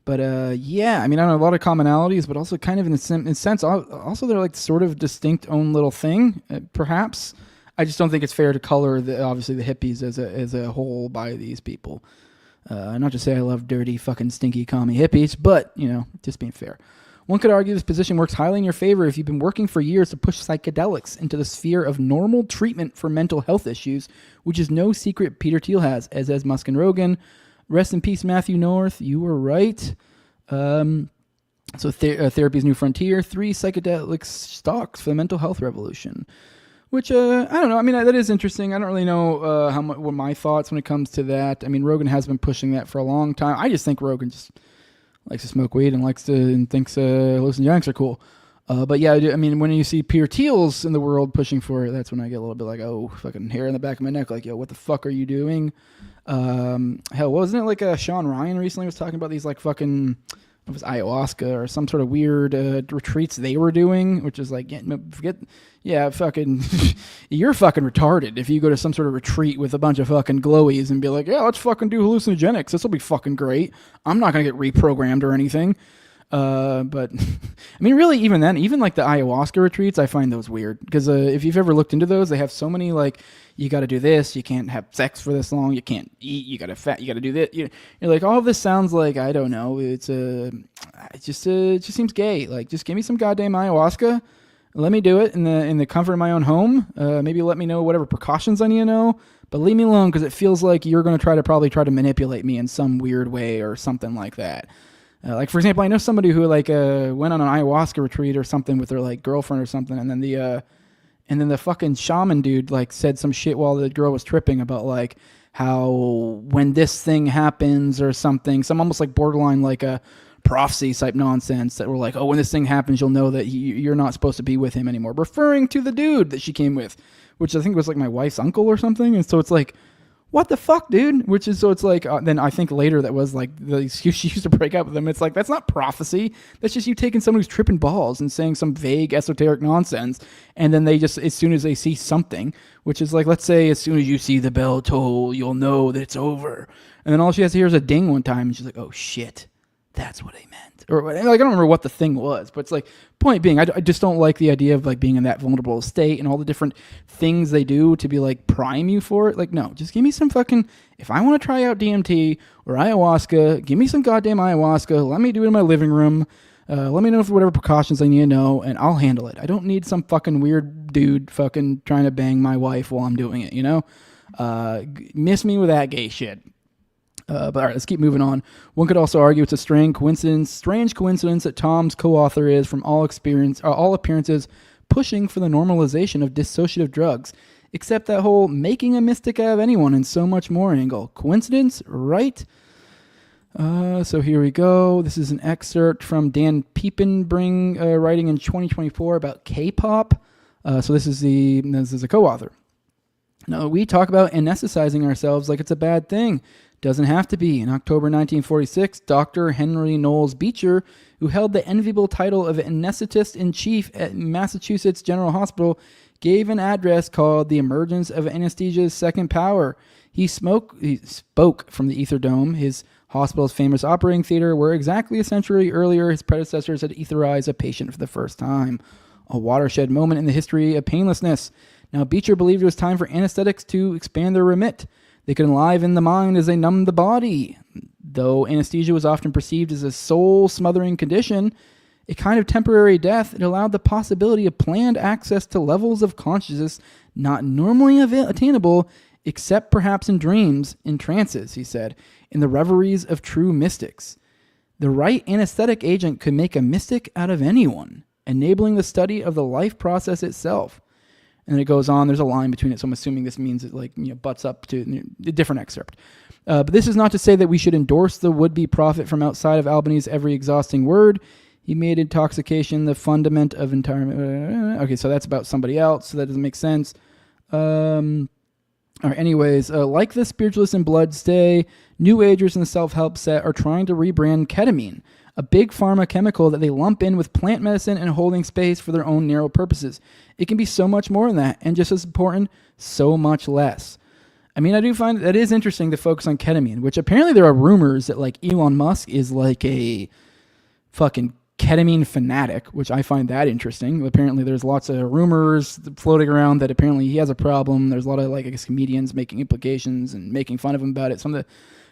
But yeah, I mean, I don't know, a lot of commonalities, but also kind of in a sense, also they're like sort of distinct own little thing, perhaps. I just don't think it's fair to color obviously the hippies as a whole by these people. Not to say I love dirty, fucking stinky, commie hippies, but, just being fair. One could argue this position works highly in your favor if you've been working for years to push psychedelics into the sphere of normal treatment for mental health issues, which is no secret Peter Thiel has, as Musk and Rogan. Rest in peace, Matthew North. You were right. Therapy's New Frontier, 3 psychedelic stocks for the mental health revolution. Which, I don't know. I mean, that is interesting. I don't really know what my thoughts when it comes to that. I mean, Rogan has been pushing that for a long time. I just think Rogan just likes to smoke weed and thinks hallucinogens are cool. But yeah, I mean, when you see Peter Thiel's in the world pushing for it, that's when I get a little bit like, oh, fucking hair in the back of my neck. Like, yo, what the fuck are you doing? Hell, wasn't it like Sean Ryan recently was talking about these like fucking, it was ayahuasca or some sort of weird retreats they were doing, which is like, fucking, you're fucking retarded if you go to some sort of retreat with a bunch of fucking glowies and be like, yeah, let's fucking do hallucinogenics. This will be fucking great. I'm not going to get reprogrammed or anything. But I mean, really, even then, even like the ayahuasca retreats, I find those weird because if you've ever looked into those, they have so many like, you got to do this, you can't have sex for this long, you can't eat, you got to do this. You're like, all of this sounds like, I don't know, it just seems gay. Like, just give me some goddamn ayahuasca, let me do it in the comfort of my own home. Maybe let me know whatever precautions I need to know, but leave me alone because it feels like you're going to probably try to manipulate me in some weird way or something like that. Like, for example, I know somebody who like went on an ayahuasca retreat or something with their like girlfriend or something, and then the fucking shaman dude like said some shit while the girl was tripping about like how when this thing happens or something, some almost like borderline like a prophecy type nonsense that were like, oh, when this thing happens, you'll know that you're not supposed to be with him anymore, referring to the dude that she came with, which I think was like my wife's uncle or something. And so it's like, what the fuck, dude? Which is, so it's like, then I think later that was like the excuse she used to break up with him. It's like, that's not prophecy. That's just you taking someone who's tripping balls and saying some vague esoteric nonsense. And then they just, as soon as they see something, which is like, let's say as soon as you see the bell toll, you'll know that it's over. And then all she has to hear is a ding one time. And she's like, oh shit, that's what I meant. Or like, I don't remember what the thing was, but it's like, point being, I just don't like the idea of like being in that vulnerable state and all the different things they do to be like prime you for it. Like, no, just give me some fucking, if I want to try out DMT or ayahuasca, give me some goddamn ayahuasca. Let me do it in my living room. Let me know for whatever precautions I need to know, and I'll handle it. I don't need some fucking weird dude fucking trying to bang my wife while I'm doing it, Miss me with that gay shit. But all right, let's keep moving on. One could also argue it's a strange coincidence that Tom's co-author is, from all appearances, pushing for the normalization of dissociative drugs, except that whole making a mystic out of anyone and so much more angle. Coincidence, right? So here we go. This is an excerpt from Dan Piepenbring writing in 2024 about K-pop. So this is a co-author. Now, we talk about anesthetizing ourselves like it's a bad thing. Doesn't have to be. In October 1946, Dr. Henry Knowles Beecher, who held the enviable title of anesthetist-in-chief at Massachusetts General Hospital, gave an address called The Emergence of Anesthesia's Second Power. He spoke from the Ether Dome, his hospital's famous operating theater, where exactly a century earlier his predecessors had etherized a patient for the first time. A watershed moment in the history of painlessness. Now, Beecher believed it was time for anesthetics to expand their remit. They could enliven the mind as they numbed the body. Though anesthesia was often perceived as a soul-smothering condition, a kind of temporary death, it allowed the possibility of planned access to levels of consciousness not normally attainable, except perhaps in dreams, in trances, he said, in the reveries of true mystics. The right anesthetic agent could make a mystic out of anyone, enabling the study of the life process itself. And then it goes on. There's a line between it, so I'm assuming this means it butts up to a different excerpt. But this is not to say that we should endorse the would-be prophet from outside of Albany's every exhausting word. He made intoxication the fundament of entire... Okay, so that's about somebody else, so that doesn't make sense. All right, anyways, like the spiritualists in Bloodstay, New Agers in the self-help set are trying to rebrand ketamine, a big pharma chemical that they lump in with plant medicine and holding space for their own narrow purposes. It can be so much more than that, and just as important, so much less. I mean, I do find that it is interesting to focus on ketamine, which apparently there are rumors that like Elon Musk is like a fucking ketamine fanatic, which I find that interesting. Apparently there's lots of rumors floating around that apparently he has a problem. There's a lot of like, I guess, comedians making implications and making fun of him about it. Some of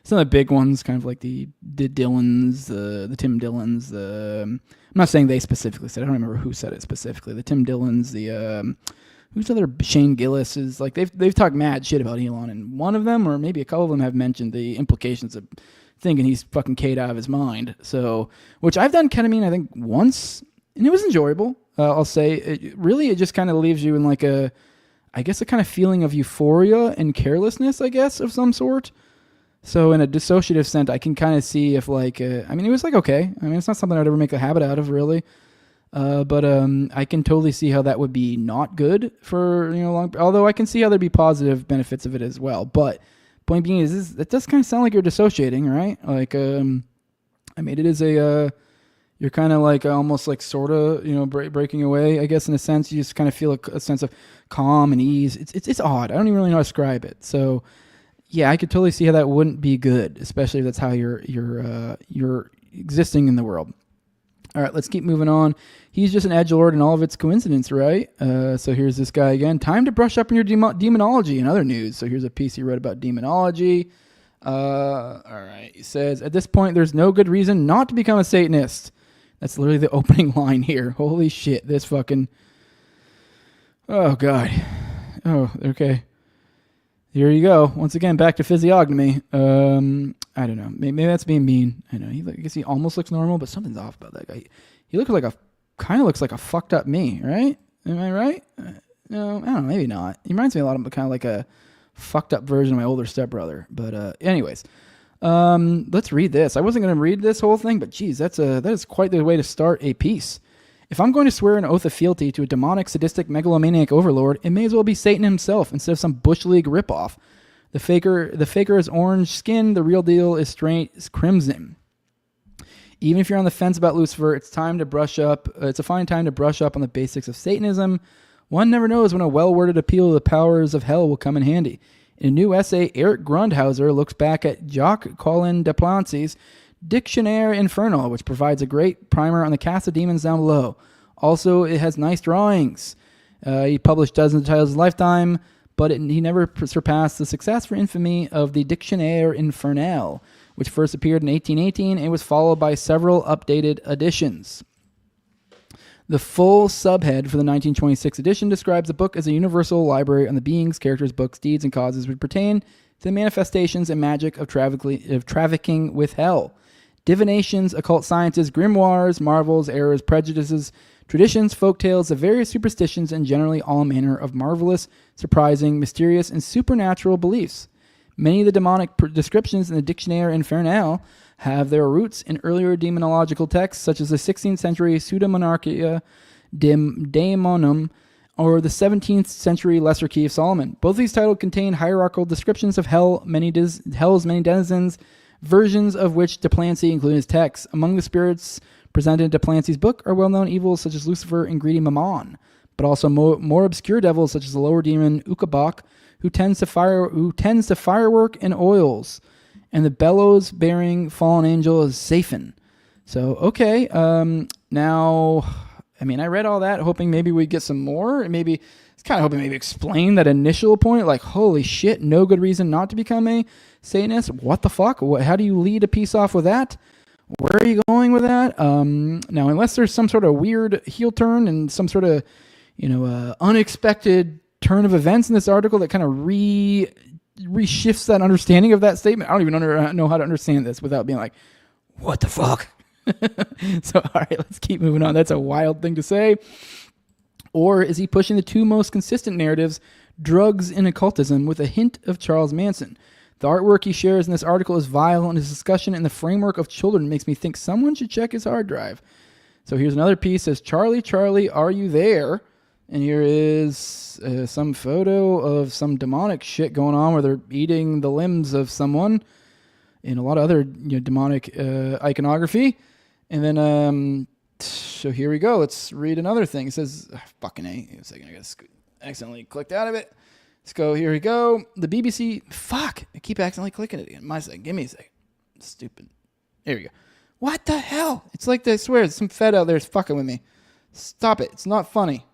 the big ones, kind of like the Dillons, the Tim Dillons, I'm not saying they specifically said it. I don't remember who said it specifically. The Tim Dillons, who's the other? Shane Gillis is like, they've talked mad shit about Elon, and one of them, or maybe a couple of them, have mentioned the implications of thinking he's fucking K'd out of his mind. So, which I've done ketamine, I think, once, and it was enjoyable. I'll say, it just kind of leaves you in like a kind of feeling of euphoria and carelessness, I guess, of some sort. So in a dissociative sense, I can kind of see if like, it was like, okay. I mean, it's not something I'd ever make a habit out of, really. But I can totally see how that would be not good for, long, although I can see how there'd be positive benefits of it as well. But point being is it does kind of sound like you're dissociating, right? Like, it is you're kind of like almost like sort of, breaking away, I guess, in a sense. You just kind of feel a sense of calm and ease. It's odd. I don't even really know how to describe it. So yeah, I could totally see how that wouldn't be good, especially if that's how you're existing in the world. All right, let's keep moving on. He's just an edgelord and all of it's coincidence, right? So here's this guy again. Time to brush up on your demonology and other news. So here's a piece he wrote about demonology. All right, he says, at this point, there's no good reason not to become a Satanist. That's literally the opening line here. Holy shit, this fucking... Oh, God. Oh, okay. Here you go. Once again, back to physiognomy. I don't know. Maybe that's being mean. I know. I guess he almost looks normal, but something's off about that guy. He looks like kind of looks like a fucked up me, right? Am I right? No, I don't know. Maybe not. He reminds me a lot of kind of like a fucked up version of my older stepbrother. But anyways, let's read this. I wasn't going to read this whole thing, but geez, that is quite the way to start a piece. If I'm going to swear an oath of fealty to a demonic, sadistic, megalomaniac overlord, it may as well be Satan himself instead of some Bush League ripoff. The faker is orange skin. The real deal is straight crimson. Even if you're on the fence about Lucifer, it's time to brush up. It's a fine time to brush up on the basics of Satanism. One never knows when a well-worded appeal to the powers of hell will come in handy. In a new essay, Eric Grundhauser looks back at Jacques-Colin Desplanty's Dictionnaire Infernal, which provides a great primer on the cast of demons down below. Also, it has nice drawings. He published dozens of titles in his lifetime, but he never surpassed the success for infamy of the Dictionnaire Infernal, which first appeared in 1818 and was followed by several updated editions. The full subhead for the 1926 edition describes the book as a universal library on the beings, characters, books, deeds, and causes which pertain to the manifestations and magic of trafficking with hell. Divinations, occult sciences, grimoires, marvels, errors, prejudices, traditions, folktales, the various superstitions, and generally all manner of marvelous, surprising, mysterious, and supernatural beliefs. Many of the demonic descriptions in the Dictionnaire Infernal have their roots in earlier demonological texts, such as the 16th century Pseudomonarchia Daemonum or the 17th century Lesser Key of Solomon. Both these titles contain hierarchical descriptions of hell's many denizens, versions of which Desplanty include in his texts. Among the spirits presented in Desplanty's book are well-known evils such as Lucifer and greedy Mammon, but also more obscure devils such as the lower demon Ukabak, who tends to firework and oils, and the bellows-bearing fallen angel is Saphan. So, okay, now, I read all that hoping maybe we'd get some more, and maybe it's kind of hoping maybe explain that initial point, like, holy shit, no good reason not to become a Satanist. What the fuck? How do you lead a piece off with that? Where are you going with that? Now, unless there's some sort of weird heel turn and some sort of, unexpected turn of events in this article that kind of reshifts that understanding of that statement. I don't even know how to understand this without being like, what the fuck? So, all right, let's keep moving on. That's a wild thing to say. Or is he pushing the two most consistent narratives, drugs and occultism, with a hint of Charles Manson? The artwork he shares in this article is vile, and his discussion in the framework of children makes me think someone should check his hard drive. So here's another piece. Says, Charlie, Charlie, are you there? And here is some photo of some demonic shit going on where they're eating the limbs of someone, and a lot of other demonic iconography. And then, so here we go. Let's read another thing. It says, fucking A. A second, I got accidentally clicked out of it. Let's go. Here we go. The BBC. Fuck. I keep accidentally clicking it again. My second. Give me a second. Stupid. Here we go. What the hell? It's like, I swear, there's some fed out there is fucking with me. Stop it. It's not funny.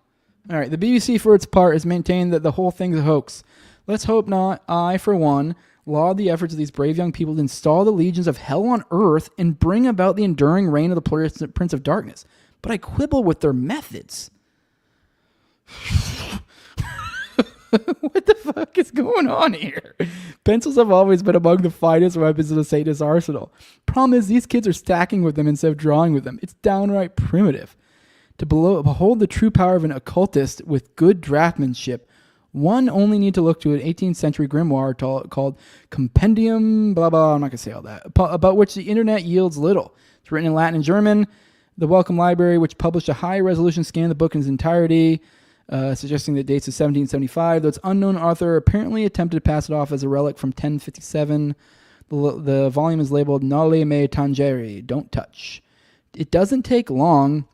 All right. The BBC, for its part, has maintained that the whole thing's a hoax. Let's hope not. I, for one, laud the efforts of these brave young people to install the legions of hell on earth and bring about the enduring reign of the Prince of Darkness. But I quibble with their methods. What the fuck is going on here? Pencils have always been among the finest weapons in the Satanist arsenal. Problem is, these kids are stacking with them instead of drawing with them. It's downright primitive. To behold the true power of an occultist with good draftsmanship, one only need to look to an 18th century grimoire called Compendium, blah, blah, I'm not going to say all that, about which the internet yields little. It's written in Latin and German. The Wellcome Library, which published a high-resolution scan of the book in its entirety, suggesting that it dates to 1775, though its unknown author apparently attempted to pass it off as a relic from 1057. The volume is labeled Noli Me Tangere, don't touch. It doesn't take long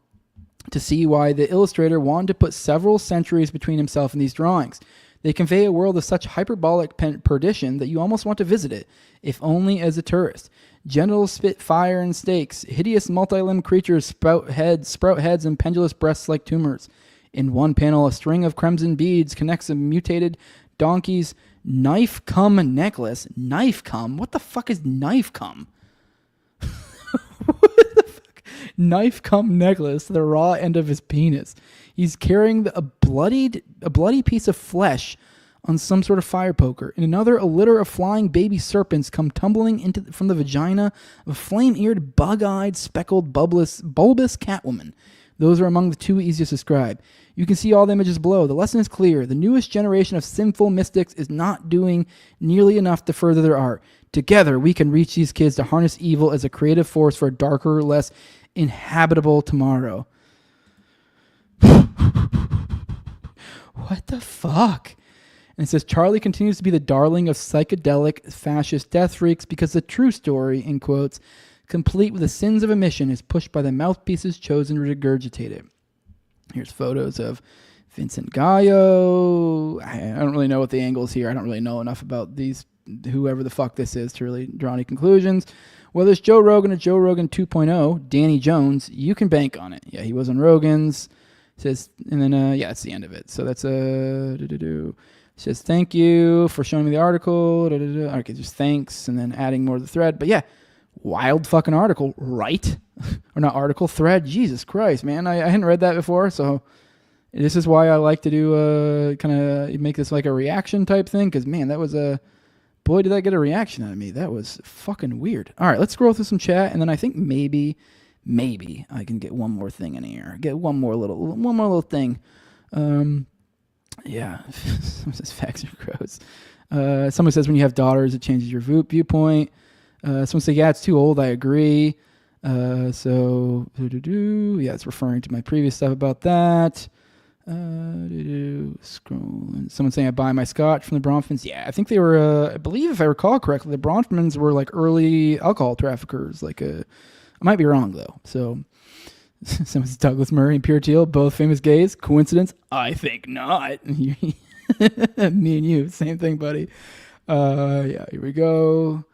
to see why the illustrator wanted to put several centuries between himself and these drawings. They convey a world of such hyperbolic perdition that you almost want to visit it, if only as a tourist. Genitals spit fire and stakes. Hideous multi-limbed creatures sprout heads and pendulous breasts like tumors. In one panel, a string of crimson beads connects a mutated donkey's knife cum necklace. Knife cum? What the fuck is knife cum? What the fuck? Knife cum necklace to the raw end of his penis. He's carrying a bloody piece of flesh on some sort of fire poker. In another, a litter of flying baby serpents come tumbling from the vagina of a flame-eared, bug-eyed, speckled, bulbous Catwoman. Those are among the two easiest to describe. You can see all the images below. The lesson is clear. The newest generation of sinful mystics is not doing nearly enough to further their art. Together, we can reach these kids to harness evil as a creative force for a darker, less inhabitable tomorrow. What the fuck? And it says, Charlie continues to be the darling of psychedelic fascist death freaks because the true story, in quotes, complete with the sins of omission, is pushed by the mouthpieces chosen to regurgitate it. Here's photos of Vincent Gallo. I don't really know what the angle is here. I don't really know enough about these, whoever the fuck this is, to really draw any conclusions. Whether it's Joe Rogan or Joe Rogan 2.0, Danny Jones, you can bank on it. Yeah, he was on Rogan's. It says, and then, that's the end of it. So that's it says, thank you for showing me the article. Okay, just thanks, and then adding more to the thread. But yeah, wild fucking article, right? Or not article, thread. Jesus Christ, man. I hadn't read that before, so this is why I like to do kind of make this like a reaction type thing, because, man, that was boy, did I get a reaction out of me. That was fucking weird. All right, let's scroll through some chat, and then I think maybe I can get one more thing in here. Get one more little thing. Yeah. Someone says facts are gross. Someone says when you have daughters, it changes your viewpoint. Someone says, yeah, it's too old. I agree. Yeah, it's referring to my previous stuff about that. Scroll. Someone saying I buy my scotch from the Bronfmans. Yeah, I think they were, I believe if I recall correctly, the Bronfmans were like early alcohol traffickers. I might be wrong though. So someone says Douglas Murray and Pierre Thiel, both famous gays. Coincidence? I think not. Me and you, same thing, buddy. Yeah, here we go.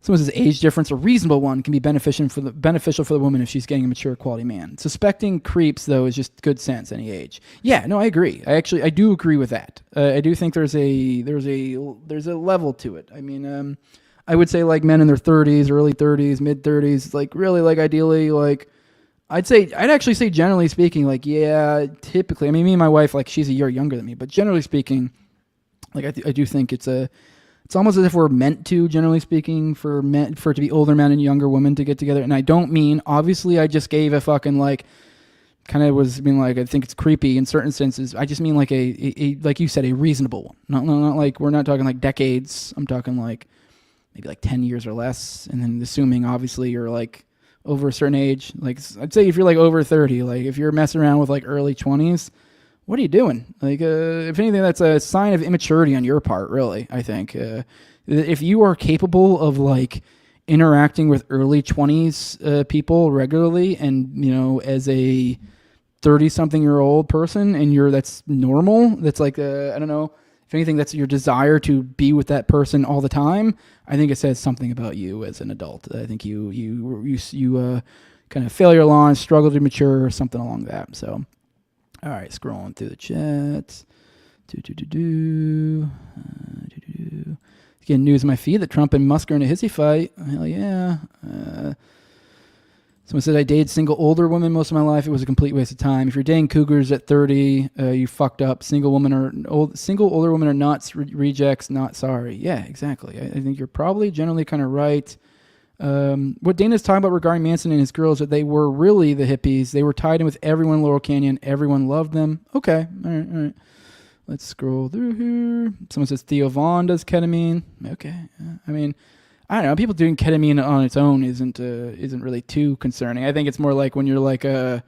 Someone says age difference, a reasonable one, can be beneficial for the woman if she's getting a mature quality man. Suspecting creeps though is just good sense any age. Yeah, no, I agree. I do agree with that. I do think there's a level to it. I mean, I would say like men in their 30s, early 30s, mid 30s, like really like ideally like I'd actually say generally speaking, like, yeah, typically, I mean, me and my wife, like she's a year younger than me, but generally speaking, like I do think it's almost as if we're meant to, generally speaking, for it to be older men and younger women to get together. And I don't mean, obviously, I just gave a fucking like, kind of was being like, I think it's creepy in certain senses. I just mean like a like you said, a reasonable one. Not like, we're not talking like decades. I'm talking like maybe like 10 years or less. And then assuming obviously you're like over a certain age. Like, I'd say if you're like over 30, like if you're messing around with like early 20s, what are you doing? Like, if anything, that's a sign of immaturity on your part, really, I think. If you are capable of like interacting with early 20s people regularly and, you know, as a 30-something-year-old person and that's normal, that's like, I don't know, if anything, that's your desire to be with that person all the time, I think it says something about you as an adult. I think you kind of fail your lawn, struggle to mature, or something along that. So, all right, scrolling through the chat. Getting news in my feed that Trump and Musk are in a hissy fight. Hell yeah. Someone said, I dated single older women most of my life. It was a complete waste of time. If you're dating cougars at 30, you fucked up. Single older women are nuts, rejects, not sorry. Yeah, exactly. I think you're probably generally kind of right. What Dana's talking about regarding Manson and his girls, that they were really the hippies. They were tied in with everyone in Laurel Canyon. Everyone loved them. Okay. All right. Let's scroll through here. Someone says Theo Vaughn does ketamine. Okay. I mean, I don't know. People doing ketamine on its own isn't really too concerning. I think it's more like when you're like I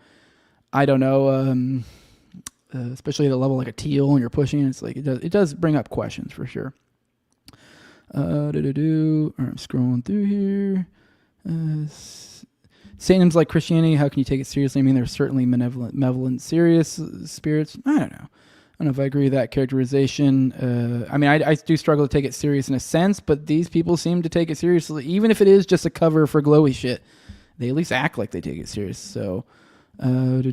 don't know, especially at a level like a teal and you're pushing. It's like it does bring up questions for sure. All right, I'm scrolling through here. Satanism's like Christianity. How can you take it seriously? I mean, there's certainly malevolent, serious spirits. I don't know. I don't know if I agree with that characterization. I mean, I do struggle to take it serious in a sense, but these people seem to take it seriously. Even if it is just a cover for glowy shit, they at least act like they take it serious. So, all right,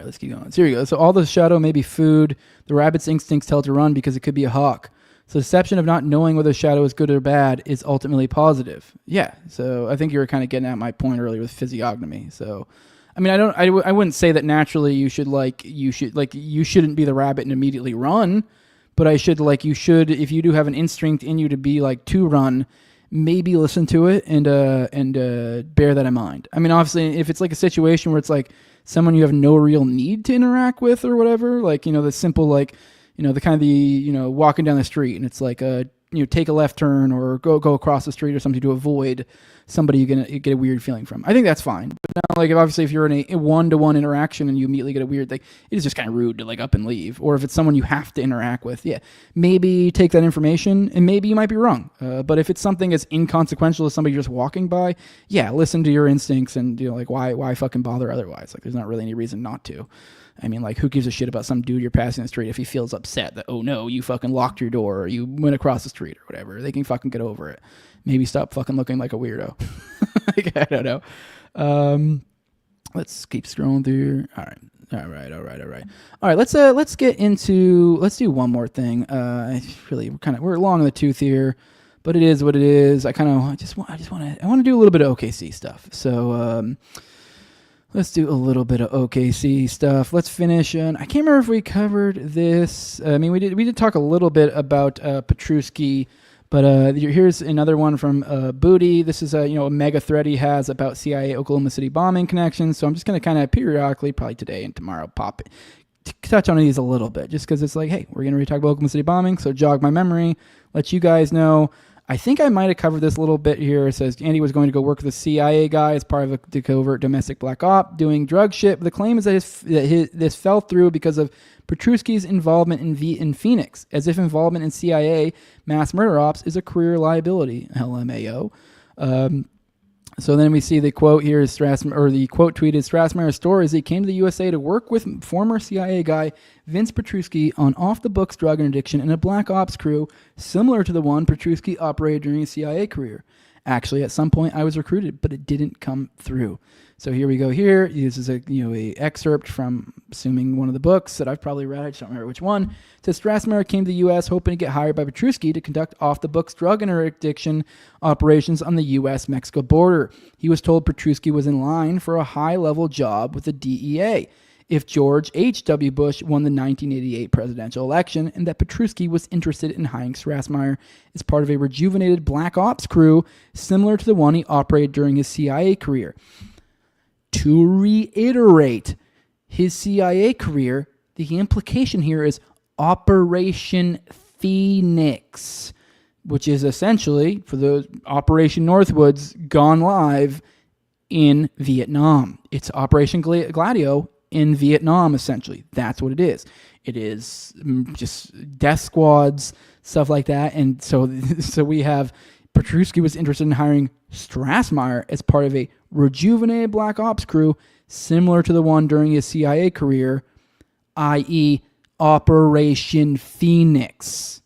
let's keep going. So here we go. So all the shadow may be food. The rabbit's instincts tell it to run because it could be a hawk. So the deception of not knowing whether a shadow is good or bad is ultimately positive. Yeah. So I think you were kind of getting at my point earlier with physiognomy. So, I mean, I wouldn't say that naturally you shouldn't be the rabbit and immediately run, but you should, if you do have an instinct in you to be like to run, maybe listen to it and bear that in mind. I mean, obviously, if it's like a situation where it's like someone you have no real need to interact with or whatever, like, you know, the simple, like, you know, the kind of walking down the street and it's like take a left turn or go across the street or something to avoid somebody you're gonna get a weird feeling from. I think that's fine. But now, like, if you're in a one-to-one interaction and you immediately get a weird thing, it is just kind of rude to like up and leave. Or if it's someone you have to interact with, yeah, maybe take that information and maybe you might be wrong. But if it's something as inconsequential as somebody just walking by, yeah, listen to your instincts and, you know, like why fucking bother otherwise? Like, there's not really any reason not to. I mean, like, who gives a shit about some dude you're passing the street if he feels upset that, oh no, you fucking locked your door or you went across the street or whatever? They can fucking get over it. Maybe stop fucking looking like a weirdo. Like, I don't know. Let's keep scrolling through. All right. Let's get into. Let's do one more thing. We're long in the tooth here, but it is what it is. I want to do a little bit of OKC stuff. So let's do a little bit of OKC stuff. Let's finish. I can't remember if we covered this. I mean, we did talk a little bit about Petruski. But here's another one from Booty. This is a mega thread he has about CIA Oklahoma City bombing connections. So I'm just going to kind of periodically, probably today and tomorrow, touch on these a little bit, just because it's like, hey, we're going to talk about Oklahoma City bombing. So jog my memory, let you guys know. I think I might have covered this a little bit here. It says Andy was going to go work with a CIA guy as part of the covert domestic black op doing drug shit. But the claim is that this fell through because of Petruski's involvement in Phoenix, as if involvement in CIA mass murder ops is a career liability. LMAO. So then we see the quote here is the quote tweeted Strassmeyer's story is he came to the USA to work with former CIA guy Vince Petruski on off-the-books drug interdiction in a black ops crew similar to the one Petruski operated during his CIA career. Actually, at some point I was recruited, but it didn't come through. So here we go. Here, this is a excerpt from, assuming one of the books that I've probably read. I just don't remember which one. It says Strassmeyer came to the U.S. hoping to get hired by Petruski to conduct off-the-books drug interdiction operations on the U.S.-Mexico border. He was told Petruski was in line for a high-level job with the DEA if George H.W. Bush won the 1988 presidential election, and that Petruski was interested in hiring Strassmeyer as part of a rejuvenated black ops crew similar to the one he operated during his CIA career. To reiterate his CIA career, the implication here is Operation Phoenix, which is essentially, for the Operation Northwoods, gone live in Vietnam. It's Operation Gladio in Vietnam, essentially. That's what it is. It is just death squads, stuff like that. And so we have Petruski was interested in hiring Strassmeyer as part of a rejuvenated Black Ops crew similar to the one during his CIA career, i.e. Operation Phoenix.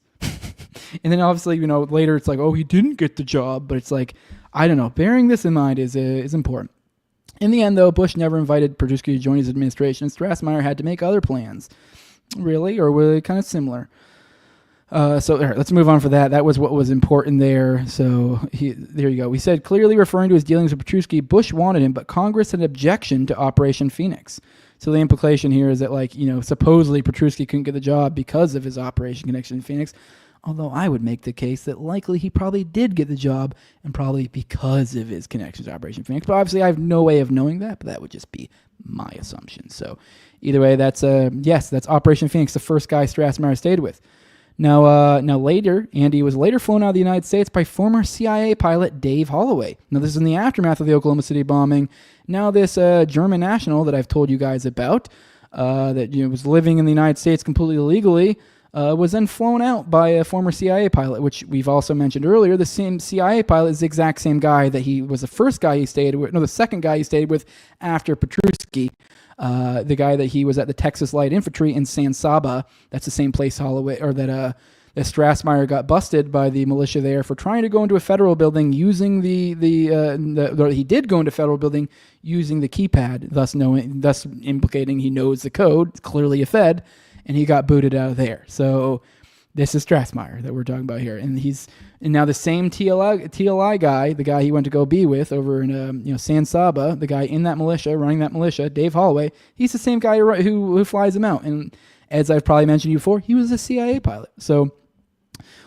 And then obviously, later it's like, oh, he didn't get the job. But it's like, I don't know. Bearing this in mind is important. In the end, though, Bush never invited Petruski to join his administration. Strassmeyer had to make other plans. Really? Or were they kind of similar? So all right, let's move on for that. That was what was important there. So there you go. We said, clearly referring to his dealings with Petruski, Bush wanted him, but Congress had an objection to Operation Phoenix. So the implication here is that, supposedly Petruski couldn't get the job because of his Operation connection in Phoenix. Although I would make the case that likely he probably did get the job, and probably because of his connections to Operation Phoenix. But obviously I have no way of knowing that, but that would just be my assumption. So either way, that's Operation Phoenix, the first guy Strassmeyer stayed with. Now later, Andy was later flown out of the United States by former CIA pilot Dave Holloway. Now, this is in the aftermath of the Oklahoma City bombing. Now, this German national that I've told you guys about, that was living in the United States completely illegally, was then flown out by a former CIA pilot, which we've also mentioned earlier. The same CIA pilot is the exact same guy that he was the first guy he stayed with. No, the second guy he stayed with after Petruski. The guy that he was at the Texas Light Infantry in San Saba. That's the same place Holloway, or that Strassmeyer got busted by the militia there for trying to go into a federal building using he did go into a federal building using the keypad, thus implicating he knows the code. It's clearly a Fed, and he got booted out of there. So this is Strassmeyer that we're talking about here, and now the same TLI guy, the guy he went to go be with over in San Saba, the guy in that militia, running that militia, Dave Holloway. He's the same guy who flies him out, and as I've probably mentioned you before, he was a CIA pilot. So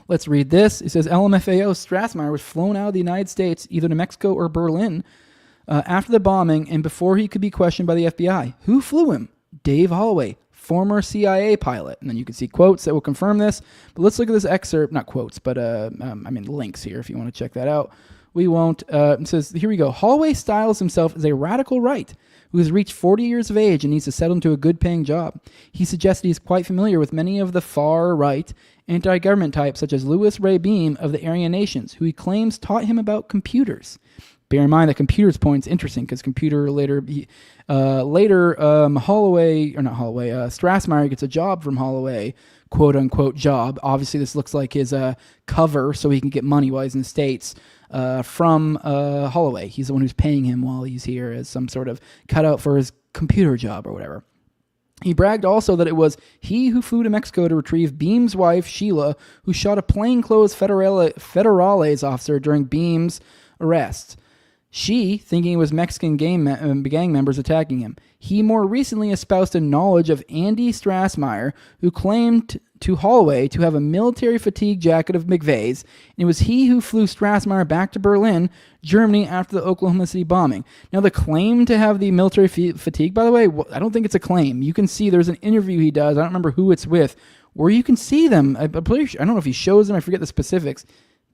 let's read this. It says LMFAO Strassmeyer was flown out of the United States, either to Mexico or Berlin, after the bombing, and before he could be questioned by the FBI. Who flew him? Dave Holloway, former CIA pilot. And then you can see quotes that will confirm this. But let's look at this excerpt, not quotes, but links here if you want to check that out. We won't. It says, here we go. Holloway styles himself as a radical right who has reached 40 years of age and needs to settle into a good-paying job. He suggests he's quite familiar with many of the far-right anti-government types, such as Louis Ray Beam of the Aryan Nations, who he claims taught him about computers. Bear in mind that computers point's interesting because Strassmeyer gets a job from Holloway, quote unquote job. Obviously, this looks like his cover so he can get money while he's in the States from Holloway. He's the one who's paying him while he's here as some sort of cutout for his computer job or whatever. He bragged also that it was he who flew to Mexico to retrieve Beam's wife, Sheila, who shot a plainclothes Federales officer during Beam's arrest. She, thinking it was Mexican gang members attacking him. He more recently espoused a knowledge of Andy Strassmeyer, who claimed to Holloway to have a military fatigue jacket of McVeigh's, and it was he who flew Strassmeyer back to Berlin, Germany, after the Oklahoma City bombing. Now, the claim to have the military fatigue, by the way, I don't think it's a claim. You can see there's an interview he does, I don't remember who it's with, where you can see them. I'm pretty sure, I don't know if he shows them, I forget the specifics,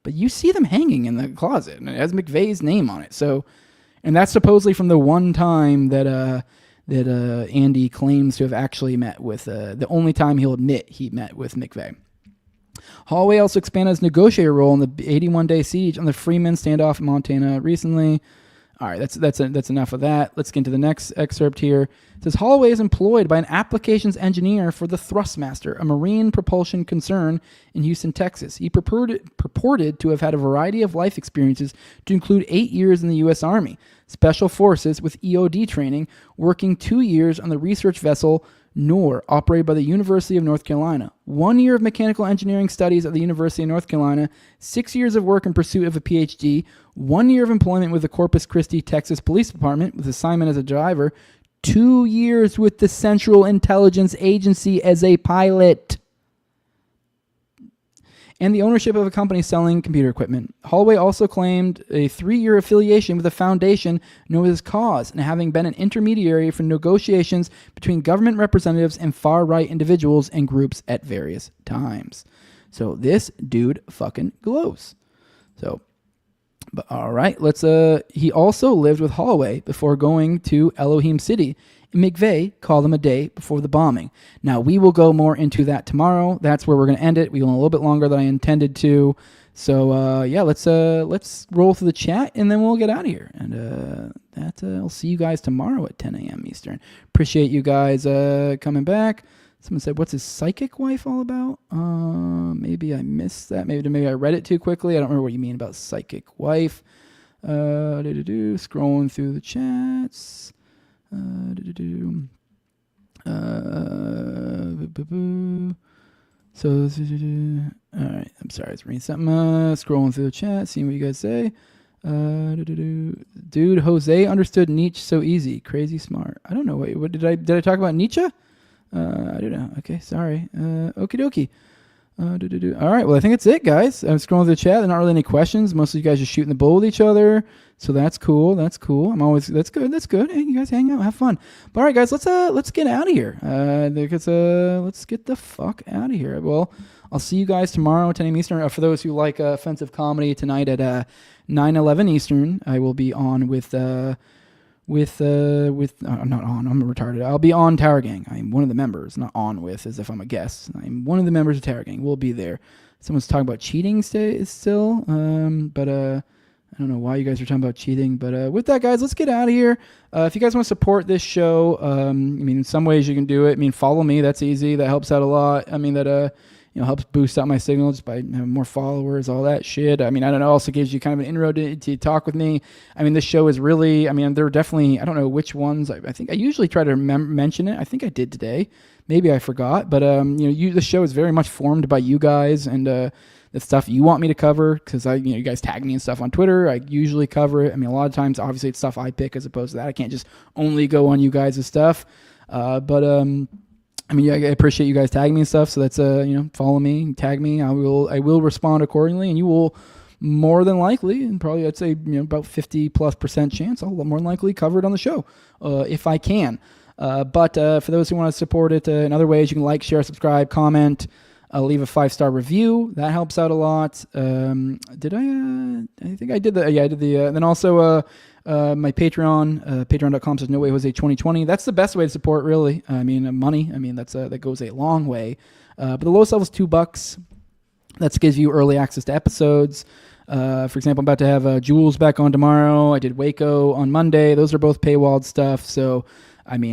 but you see them hanging in the closet, and it has McVeigh's name on it. So, and that's supposedly from the one time that Andy claims to have actually met with, the only time he'll admit he met with McVeigh. Holloway also expanded his negotiator role in the 81-day siege on the Freeman standoff in Montana recently. All right, that's enough of that. Let's get into the next excerpt here. It says, Holloway is employed by an applications engineer for the Thrustmaster, a marine propulsion concern in Houston, Texas. He purported to have had a variety of life experiences to include 8 years in the U.S. Army, Special Forces with EOD training, working 2 years on the research vessel NOR, operated by the University of North Carolina. 1 year of mechanical engineering studies at the University of North Carolina, 6 years of work in pursuit of a PhD, 1 year of employment with the Corpus Christi, Texas Police Department with assignment as a driver, 2 years with the Central Intelligence Agency as a pilot, and the ownership of a company selling computer equipment. Holloway also claimed a 3-year affiliation with a foundation known as Cause, and having been an intermediary for negotiations between government representatives and far-right individuals and groups at various times. So this dude fucking glows. So, but all right, he also lived with Holloway before going to Elohim City. McVeigh called him a day before the bombing. Now, we will go more into that tomorrow. That's where we're going to end it. We went a little bit longer than I intended to. So, let's roll through the chat, and then we'll get out of here. And I'll see you guys tomorrow at 10 a.m. Eastern. Appreciate you guys coming back. Someone said, what's his psychic wife all about? Maybe I missed that. Maybe I read it too quickly. I don't remember what you mean about psychic wife. Scrolling through the chats. All right, I'm sorry, I was reading something. Scrolling through the chat, seeing what you guys say. Dude, Jose understood Nietzsche so easy, crazy smart. I don't know. What did I talk about Nietzsche? I don't know. Okay, sorry. Okie dokie. All right, well, I think that's it, guys. I'm scrolling through the chat. There are not really any questions. Most of you guys are shooting the bull with each other, so that's cool. That's good. Hey, you guys hang out, have fun. But all right, guys, let's get out of here. Let's get the fuck out of here. Well, I'll see you guys tomorrow at 10 a.m. Eastern. For those who like offensive comedy, tonight at 9/11 Eastern, I will be on with I'm not on. I'm retarded. I'll be on Tower Gang. I'm one of the members, not on with, as if I'm a guest. I'm one of the members of Tower Gang. We'll be there. Someone's talking about cheating still, but I don't know why you guys are talking about cheating. But with that, guys, let's get out of here. If you guys want to support this show, in some ways you can do it. Follow me. That's easy. That helps out a lot. that helps boost out my signal just by having more followers, all that shit. I don't know, also gives you kind of an inroad to talk with me. This show is really, there are definitely, I don't know which ones. I think I usually try to mention it. I think I did today. Maybe I forgot. But, the show is very much formed by you guys and the stuff you want me to cover because you guys tag me and stuff on Twitter. I usually cover it. A lot of times, obviously, it's stuff I pick as opposed to that. I can't just only go on you guys' stuff. I appreciate you guys tagging me and stuff. So that's follow me, tag me. I will respond accordingly, and you will more than likely, and probably I'd say about 50+% chance, I'll more than likely cover it on the show if I can. But for those who want to support it in other ways, you can like, share, subscribe, comment, leave a 5-star review. That helps out a lot. Did I? I think I did the. Yeah, I did the. Then also. My Patreon, patreon.com/NoWayJose2020. That's the best way to support, really. Money. That goes a long way. But the lowest level is $2. That gives you early access to episodes. For example, I'm about to have Jules back on tomorrow. I did Waco on Monday. Those are both paywalled stuff. So,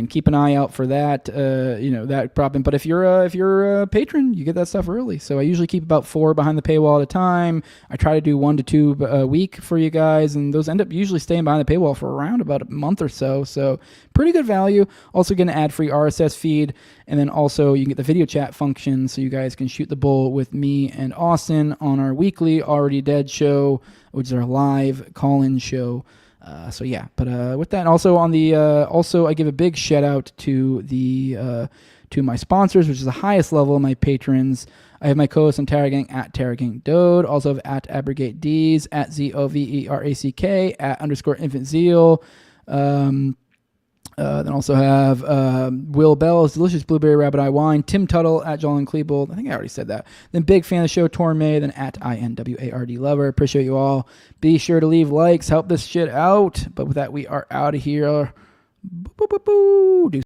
keep an eye out for that. That problem. But if you're a patron, you get that stuff early. So I usually keep about 4 behind the paywall at a time. I try to do 1 to 2 a week for you guys, and those end up usually staying behind the paywall for around about a month or so. So pretty good value. Also get an ad-free RSS feed, and then also you can get the video chat function, so you guys can shoot the bull with me and Austin on our weekly Already Dead show, which is our live call-in show. But with that, also on the I give a big shout out to to my sponsors, which is the highest level of my patrons. I have my co-host on Tower Gang at Tower Gang Dode, also have at Abrogate D's, at ZOVERACK, at _Infant Zeal. Then also have Will Bell's Delicious Blueberry Rabbit Eye Wine, Tim Tuttle at Jolin Klebold. I think I already said that. Then big fan of the show, Torme, then at INWARD Lover. Appreciate you all. Be sure to leave likes, help this shit out. But with that, we are out of here.